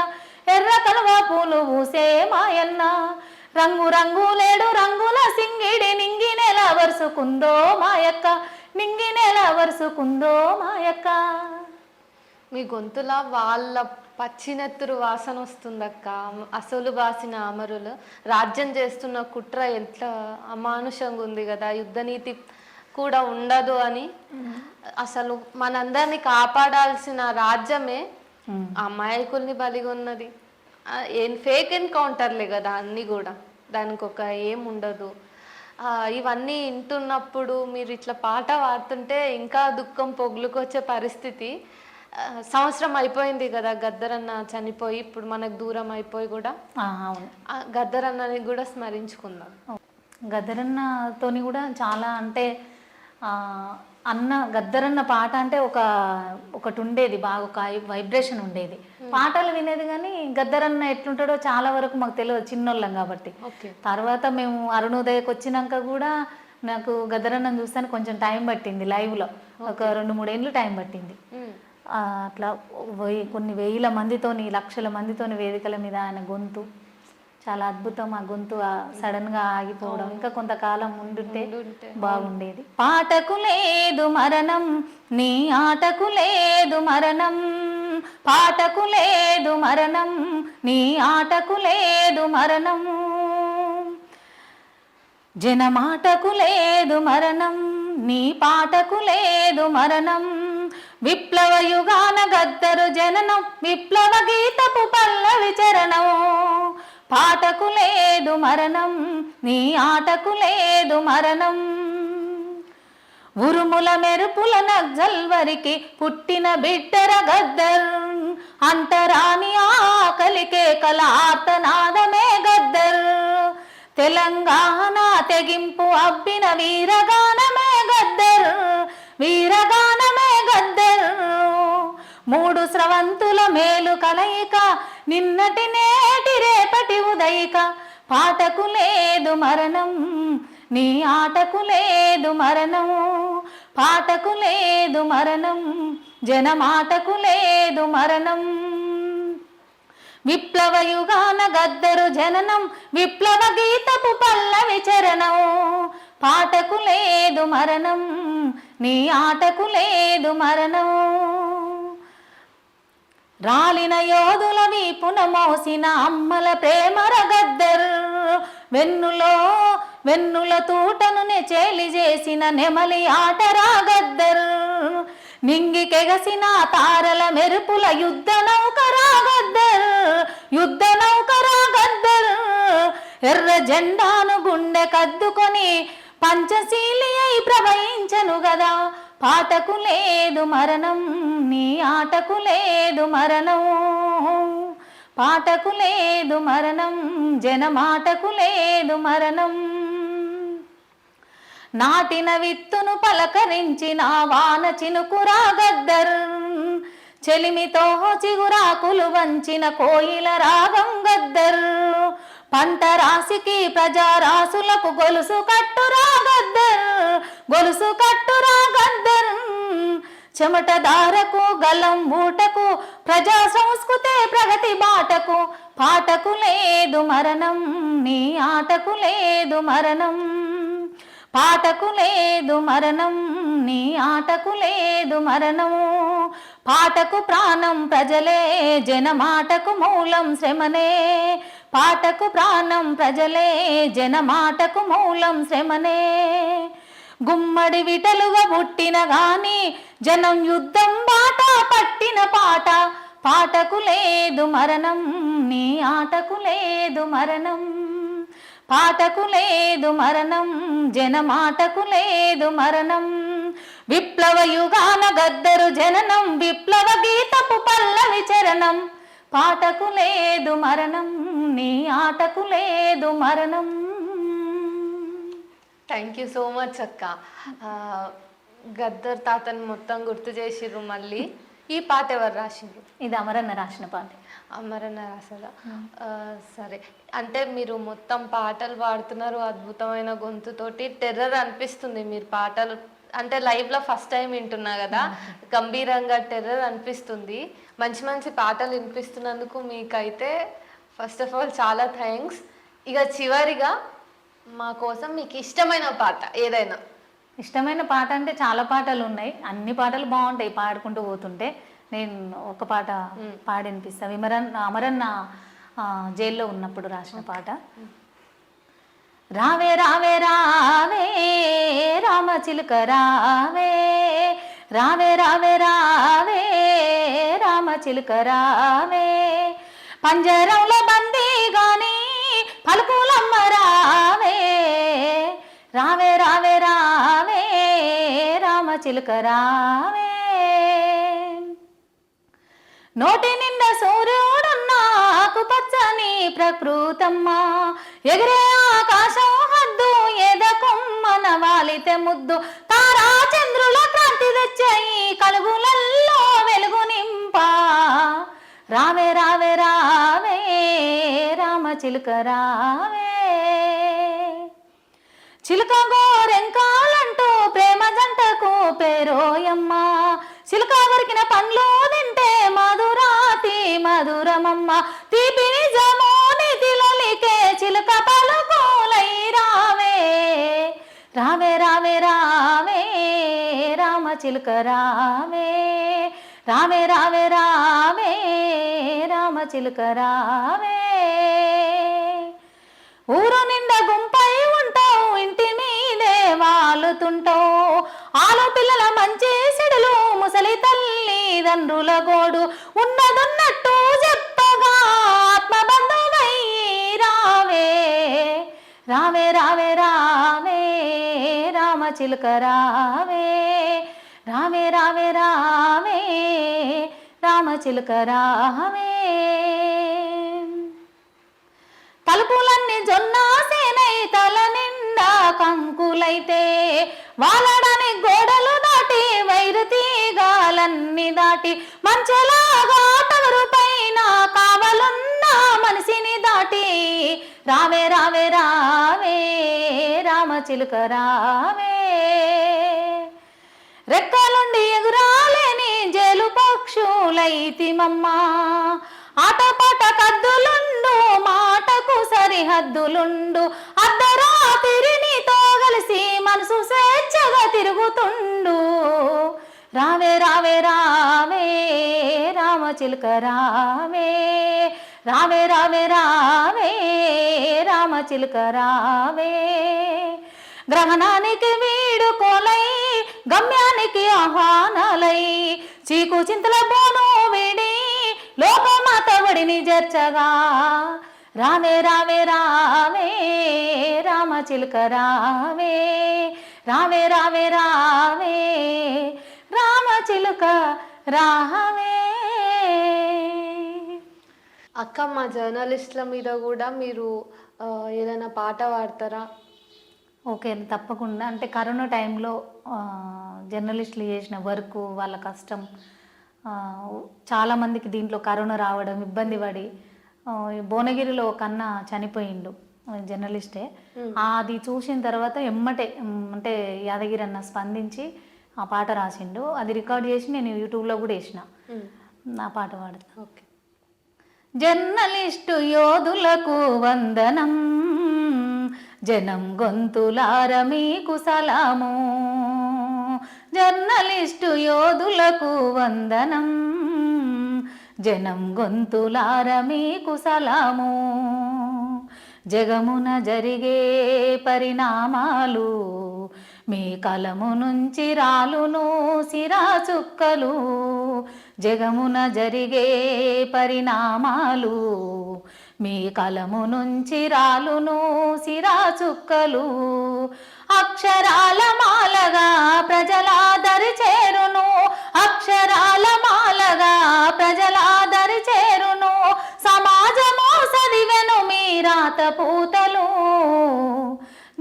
ఎర్ర కల్వ పూలు పూసే మాయన్న. రంగు రంగు లేడు రంగుల సింగిడి నింగి నెల వరుసుకుందో మాయక్క, నింగి నెల వరుసుకుందో మాయక్క. మీ గొంతులా వాళ్ళ పచ్చినెత్తురు వాసన వస్తుందక్క. అసలు బాసిన అమరులు రాజ్యం చేస్తున్న కుట్ర ఎంత అమానుషంగా ఉంది కదా, యుద్ధనీతి కూడా ఉండదు అని. అసలు మనందరినీ కాపాడాల్సిన రాజ్యమే అమాయకుల్ని బలిగొన్నది. ఏం ఫేక్ ఎన్కౌంటర్లే కదా అన్నీ కూడా, దానికి ఒక ఏం ఉండదు. ఇవన్నీ వింటున్నప్పుడు మీరు ఇట్లా పాట పాడుతుంటే ఇంకా దుఃఖం పొగులుకొచ్చే పరిస్థితి. సంవత్సరం అయిపోయింది కదా గద్దరన్న చనిపోయి, ఇప్పుడు మనకు దూరం అయిపోయి కూడా. అవును, గద్దరన్నని కూడా స్మరించుకుందాం. గద్దరన్నతోని కూడా చాలా అంటే అన్న గద్దరన్న పాట అంటే ఒకటి ఉండేది, బాగా ఒక వైబ్రేషన్ ఉండేది. పాటలు వినేది కానీ గద్దరన్న ఎట్లుంటాడో చాలా వరకు మాకు తెలియదు, చిన్నోళ్ళం కాబట్టి. తర్వాత మేము అరుణోదయకు వచ్చినాక కూడా నాకు గద్దరన్నను చూస్తాను కొంచెం టైం పట్టింది, లైవ్లో ఒక 2-3 ఏళ్ళు టైం పట్టింది. అట్లా కొన్ని వేల మందితోని, లక్షల మందితోని వేదికల మీద ఆయన గొంతు చాలా అద్భుతం. ఆ గొంతు సడన్గా ఆగిపోవడం ఇంకా కొంతకాలం ఉండుంటే బాగుండేది. పాటకు లేదు మరణం నీ ఆటకు లేదు మరణం, పాటకు లేదు మరణం నీ ఆటకు లేదు మరణం, జనమాటకు లేదు మరణం నీ పాటకు లేదు మరణం, విప్లవ యుగాన గద్దరు జననం విప్లవ గీతపు పల్లవి చరణం, పాటకు లేదు మరణం నీ ఆటకు లేదు మరణం, ఉరుముల మెరుపుల నగ్జల్వరికి పుట్టిన బిడ్డర గద్దర్, అంటరాని ఆకలికే కలార్తనాదమే గద్దర్, తెలంగాణ తెగింపు అబ్బిన వీరగానమే గద్దర్, వీరగానమే గద్దర్, 3 స్రవంతుల మేలు కలయిక నిన్నటి నేటి రేపటి ఉదయిక, పాటకు లేదు మరణం నీ ఆటకు లేదు మరణం, పాటకు లేదు మరణం జనమాటకు లేదు మరణం, విప్లవ యుగాన గద్దరు జననం విప్లవ గీతపు పల్లవి చరణం, పాటకు లేదు మరణం నీ ఆటకు లేదు మరణం, రాలిన యోధుల వీపున మోసిన అమ్మల ప్రేమర గద్దర్, వెన్నుల తూటను చేలి చేసిన నెమలి ఆటరా గద్దర్, నింగికెగసిన తారల మెరుపుల యుద్ధ నౌకరా గద్దర్, యుద్ధ నౌకరా గద్దర్, ఎర్ర జెండాను గుండె కద్దుకొని పంచశీలి అయి ప్రవహించను గదా, పాటకు లేదు మరణం నీ ఆటకు లేదు మరణం, పాటకు లేదు మరణం జనమాటకు లేదు మరణం, నాటిన విత్తును పలకరించిన వాన చినుకురా గద్దర్, చెలిమితో చిగురాకులు వంచిన కోయిల రాగం గద్దర్, పంట రాశికి ప్రజారాసులకు గొలుసు కట్టురా గద్దర్, గొలుసు కట్టురా గద్దర్. చెమటదారకు గలం మూటకు ప్రజా సంస్కృతే ప్రగతి బాటకు, పాటకు లేదు మరణం నీ ఆటకు లేదు మరణం, పాటకు లేదు మరణం నీ ఆటకు లేదు మరణం. పాటకు ప్రాణం ప్రజలే జనమాటకు మూలం శ్రమనే, పాటకు ప్రాణం ప్రజలే జనమాటకు మూలం శ్రమనే. గుమ్మడి విటలుగా పుట్టిన గాని జనం యుద్ధం బాట పట్టిన పాట, పాటకు లేదు మరణం నీ ఆటకు లేదు మరణం, పాటకు లేదు మరణం జనమాటకు లేదు మరణం. విప్లవ యుగాన గద్దరు జననం, విప్లవ గీతపు పల్లవి చరణం, పాటకు లేదు మరణం నీ ఆటకు లేదు మరణం. థ్యాంక్ యూ సో మచ్ అక్క. గద్దర్ తాతని మొత్తం గుర్తు చేసిర్రు. మళ్ళీ ఈ పాట ఎవరు రాసిండ్రు? ఇది అమరన్న రాసిన పాట. అమరన్న రాసదా? సరే, అంటే మీరు మొత్తం పాటలు పాడుతున్నారు అద్భుతమైన గొంతుతోటి. టెర్రర్ అనిపిస్తుంది మీరు పాటలు అంటే లైవ్లో ఫస్ట్ టైం వింటున్నా కదా, గంభీరంగా టెర్రర్ అనిపిస్తుంది. మంచి మంచి పాటలు వినిపిస్తున్నందుకు మీకైతే ఫస్ట్ ఆఫ్ ఆల్ చాలా థ్యాంక్స్. ఇక చివరిగా మా కోసం మీకు ఇష్టమైన పాట ఏదైనా. ఇష్టమైన పాట అంటే చాలా పాటలు ఉన్నాయి, అన్ని పాటలు బాగుంటాయి పాడుకుంటూ పోతుంటే. నేను ఒక పాట పాడి వినిపిస్తా. అమరన్న జైల్లో ఉన్నప్పుడు రాసిన పాట. రావే రావే రావే రామచిలుక రావే, రావే రావే రావే రామచిలుక రావే, పంజరంలో బందీ గాని పలుకులమ్మ రావే, రావే రావే రావే రామచిలుక రావే. నోటి నిండా సూర్యుడున్నా ఆకుపచ్చని ప్రకృతమ్మా, ఎగిరే ఆకాశం హద్దు ఎదకొమ్మన వాలితే ముద్దు, తారా చంద్రుల క్రాంతి తెచ్చాయి కలుగులల్లో వెలుగు నింప, రావే రావే రావే రామచిలుక రావే. చిలుక గోరెంకాలంటూ ప్రేమ జంటకు పేరోయమ్మ, చిలుక కొరికిన పండ్లు తింటే మధురాతి మధురమమ్మ, తీపి నిజమో నీతిలోలికే చిలుక పలుకులై రావే, రావే రావే రావే రామచిలుక రావే, రావే రావే రావే రామచిలుక రావే. ఊరు నిండా గుంపై ఉంటావు ఇంటి మీదే వాలుతుంటావు, ఆలు పిల్లల మంచి చెడులు ముసలి తల్లిదండ్రుల గోడు, ఉన్నదున్నట్టు చెప్పగా ఆత్మబంధువై రావే, రావే రావే రావే రామచిలుక రావే, రావే రావే రావే రామచిలుక రావే. తలుపులన్నీ జొన్న సేనై తల నిండా కంకులైతే, వాలడని గోడలు దాటి వైరు తీగాలన్నీ దాటి, మంచెలాగా టవరు పైన కావలున్న మనిషిని దాటి, రావే రావే రావే రామచిలుక రావే. రెక్కలుండి ఎగురాలేని జేలు పక్షులైతిమమ్మా, ఆటపాట కద్దులుండు మాటకు సరిహద్దులుండు, అర్ధరాత్రి నీతో కలిసి మనసు స్వేచ్ఛగా తిరుగుతుండు, రావే రావే రావే రామచిలుక రావే, రావే రావే రావే రామచిలుక రావే. గ్రహణానికి వీడుకోలై గమ్యానికి ఆహ్వానాలై, చీకు చింతల బోను వీడి లోకమాత ఒడిని చేర్చగా, రావే రావే రావే రామచిలుక రావే, రావే రావే రావే రామచిలుక రావే. అక్క, మా జర్నలిస్టుల మీద కూడా మీరు ఏదైనా పాట పాడతారా? ఓకే, తప్పకుండా. అంటే కరోనా టైంలో జర్నలిస్టులు చేసిన వర్క్, వాళ్ళ కష్టం ఆ, చాలా మందికి దీంట్లో కరోనా రావడం ఇబ్బంది పడి ఈ భువనగిరిలో ఒక అన్న చనిపోయిండు, జర్నలిస్టే. అది చూసిన తర్వాత ఎమ్మటే అంటే యాదగిరి అన్న స్పందించి ఆ పాట రాసిండు. అది రికార్డ్ చేసి నేను యూట్యూబ్లో కూడా వేసిన. నా పాట పాడుతా. ఓకే. జర్నలిస్టు యోధులకు వందనం, జనం గొంతులార మీకు సలాము. జర్నలిస్టు యోధులకు వందనం, జనం గొంతులార మీకు సలాము. జగమున జరిగే పరిణామాలు మీ కలము నుంచి రాలును సిరా చుక్కలు. జగమున జరిగే పరిణామాలు మీ కలము నుంచి రాలును సిరా చుక్కలు. అక్షరాల మాలగా ప్రజలాదరి చేరును, అక్షరాల మాలగా ప్రజలాదరి చేరును. సమాజము చదివెను మీ రాత పూతలు.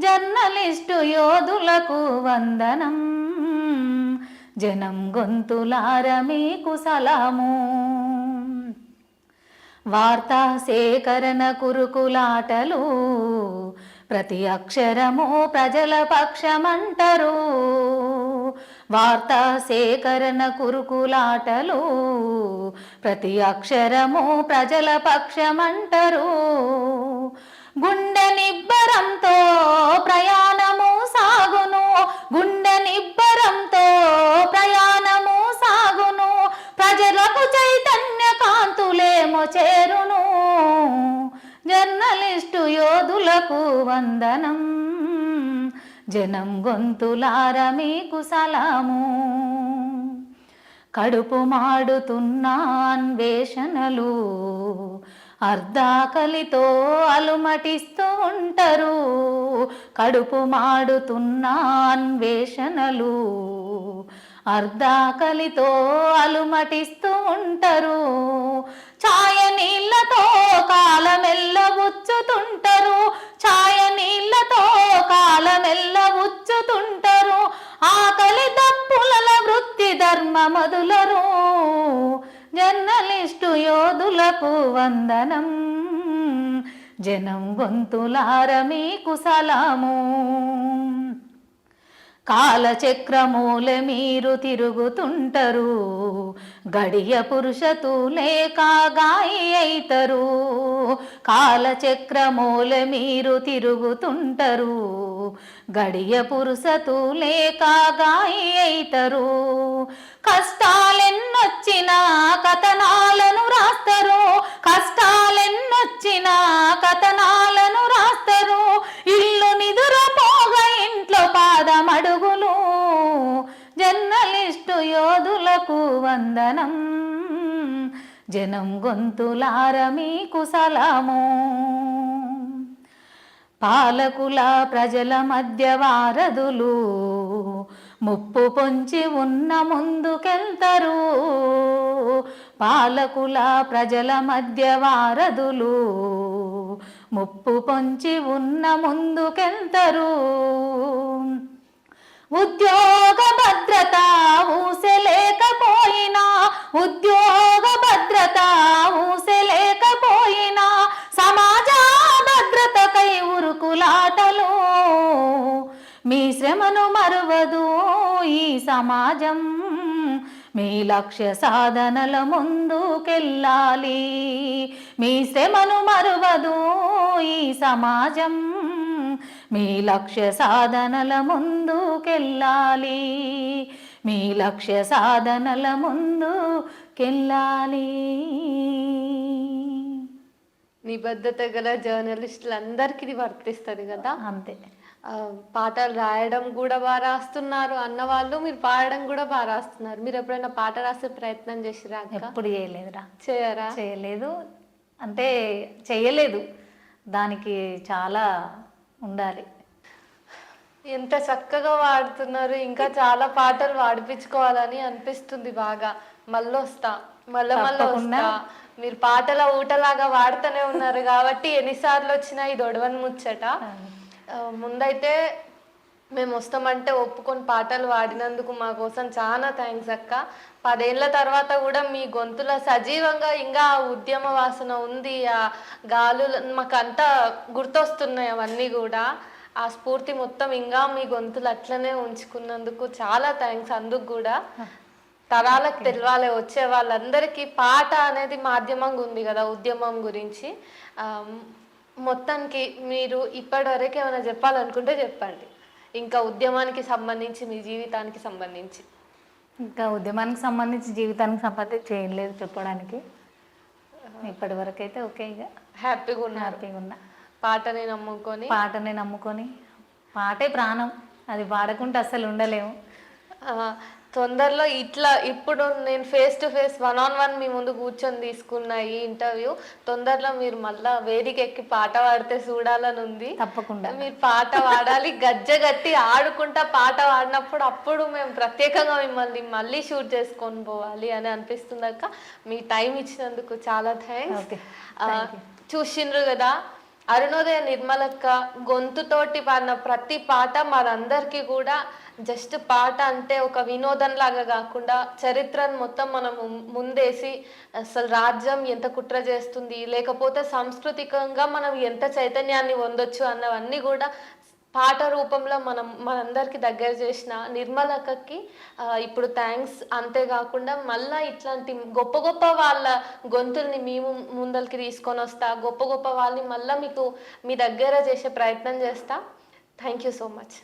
జర్నలిస్టు యోధులకు వందనం, జనం గొంతులార మీకు సలాము. వార్తా సేకరణ కురుకులాటలు ప్రతి అక్షరము ప్రజల పక్షమంటరు. వార్తా సేకరణ కురుకులాటలు ప్రతి అక్షరము ప్రజల పక్షమంటరు. గుండె నిబ్బరంతో ప్రయాణము సాగును, గుండె నిబ్బరంతో ప్రయాణము సాగును. ప్రజలకు చైతన్య కాంతులేమో చేరును. జర్నలిస్టు యోధులకు వందనం, జనం గొంతులార మీకు సలాము. కడుపు మాడుతున్న అన్వేషణలు అర్ధాకలితో అలుమటిస్తూ ఉంటారు. కడుపు మాడుతున్న అన్వేషణలు అర్ధాకలితో అలుమటిస్తూ ఉంటారు. ఛాయ నీళ్లతో కాలమెల్లబుచ్చుతుంటారు, ఛాయ నీళ్లతో కాలమెల్లబుచ్చుతుంటారు. ఆకలి దప్పుల వృత్తి ధర్మ మొదలరు. జర్నలిస్టు యోధులకు వందనం, జనం గొంతులార మీకు సలాము. కాలచక్రమూల మీరు తిరుగుతుంటారు, గడియ పురుషతు లేక గాయి అయితరు. కాలచక్రమూల మీరు తిరుగుతుంటారు, గడియ పురుషతు లేక గాయి అయితరు. కష్టాలెన్నొచ్చినా కథనాలను రాస్తారు, కష్టాలెన్నొచ్చినా కథనాలను రాస్తారు. ఇల్లు నిదురపోగా ఇంట్లో పాదమడుగులు. జర్నలిస్టు యోధులకు వందనం, జనం గొంతులార మీకు సలాము. పాలకుల ప్రజల మధ్య వారధులు ముప్పు పొంచి ఉన్న ముందుకెళ్తారు. పాలకుల ప్రజల మధ్య వారధులు ముప్పు పొంచి ఉన్న ముందుకెళ్తారు. ఉద్యోగ భద్రత ఊసెలేకపోయినా, ఉద్యోగ భద్రత ఊసెలేకపోయినా, సమాజ భద్రతకై ఉరుకులాటలు. మీ శ్రమను మరువదు ఈ సమాజం, మీ లక్ష్య సాధనల ముందుకెళ్ళాలి. మీ శ్రమను మరువదు ఈ సమాజం, మీ లక్ష్య సాధనల ముందుకెళ్ళాలి. మీ లక్ష్య సాధనల ముందుకెళ్ళాలి. నిబద్ధత గల జర్నలిస్టులందరికీ ఇది వర్తిస్తుంది కదా. అంతే. పాటలు రాయడం కూడా బాగా రాస్తున్నారు అన్నవాళ్ళు, మీరు పాడడం కూడా బాగా రాస్తున్నారు. మీరు ఎప్పుడైనా పాట రాసే ప్రయత్నం చేసిరా? ఎప్పుడు చేయలేదురా. చేయరా? చేయలేదు, అంటే చేయలేదు. దానికి చాలా ఉండాలి. ఎంత చక్కగా వాడుతున్నారు. ఇంకా చాలా పాటలు వాడిపించుకోవాలని అనిపిస్తుంది బాగా. మళ్ళొస్తా, మళ్ళీ వస్తా. మీరు పాటల ఊటలాగా వాడుతూనే ఉన్నారు కాబట్టి ఎన్నిసార్లు వచ్చినా ఇది ఒడవని ముచ్చట. ముందైతే మేము వస్తామంటే ఒప్పుకొని పాటలు పాడినందుకు మా కోసం చాలా థ్యాంక్స్ అక్క. 10 ఏళ్ల తర్వాత కూడా మీ గొంతులో సజీవంగా ఇంకా ఆ ఉద్యమ వాసన ఉంది. ఆ గాలులు మాకు అంతా గుర్తొస్తున్నాయి అవన్నీ కూడా. ఆ స్ఫూర్తి మొత్తం ఇంకా మీ గొంతులు అట్లనే ఉంచుకున్నందుకు చాలా థ్యాంక్స్. అందుకు కూడా తరాలకు తెలవాలి, వచ్చే వాళ్ళందరికీ పాట అనేది మాధ్యమంగా ఉంది కదా ఉద్యమం గురించి. ఆ, మొత్తానికి మీరు ఇప్పటివరకు ఏమైనా చెప్పాలనుకుంటే చెప్పండి, ఇంకా ఉద్యమానికి సంబంధించి మీ జీవితానికి సంబంధించి. ఇంకా ఉద్యమానికి సంబంధించి జీవితానికి సంబంధించి ఏం లేదు చెప్పడానికి. ఇప్పటి వరకు అయితే ఓకే, ఇక హ్యాపీగా ఉన్నారు, హ్యాపీగా ఉన్నా. పాటని నమ్ముకొని. పాటని నమ్ముకొని, పాటే ప్రాణం, అది పాడకుంటే అసలు ఉండలేము. ఆ, తొందరలో ఇట్లా ఇప్పుడు నేను ఫేస్ టు ఫేస్ 1-on-1 మీ ముందు కూర్చొని తీసుకున్న ఈ ఇంటర్వ్యూ, తొందరలో మీరు మళ్ళా వేదిక ఎక్కి పాట పాడితే చూడాలని ఉంది. తప్పకుండా మీరు పాట పాడాలి, గజ్జె గట్టి ఆడుకుంటా పాట పాడినప్పుడు అప్పుడు మేము ప్రత్యేకంగా మిమ్మల్ని మళ్ళీ షూట్ చేసుకొని పోవాలి అని అనిపిస్తుంది అక్క. మీ టైం ఇచ్చినందుకు చాలా థ్యాంక్స్. ఓకే, చూసిండ్రు కదా, అరుణోదయ నిర్మలక్క గొంతుతోటి పాడిన ప్రతి పాట మనందరికీ కూడా జస్ట్ పాట అంటే ఒక వినోదం లాగా కాకుండా చరిత్రను మొత్తం మనం ముందేసి అసలు రాజ్యం ఎంత కుట్ర చేస్తుంది, లేకపోతే సాంస్కృతికంగా మనం ఎంత చైతన్యాన్ని పొందొచ్చు అన్నవన్నీ కూడా పాట రూపంలో మనందరికి దగ్గర చేసిన నిర్మలక్కకి ఇప్పుడు థ్యాంక్స్. అంతేకాకుండా మళ్ళీ ఇట్లాంటి గొప్ప గొప్ప వాళ్ళ గొంతుల్ని మేము ముందరికి తీసుకొని వస్తా, గొప్ప గొప్ప వాళ్ళని మళ్ళీ మీకు మీ దగ్గర చేసే ప్రయత్నం చేస్తా. Thank you so much.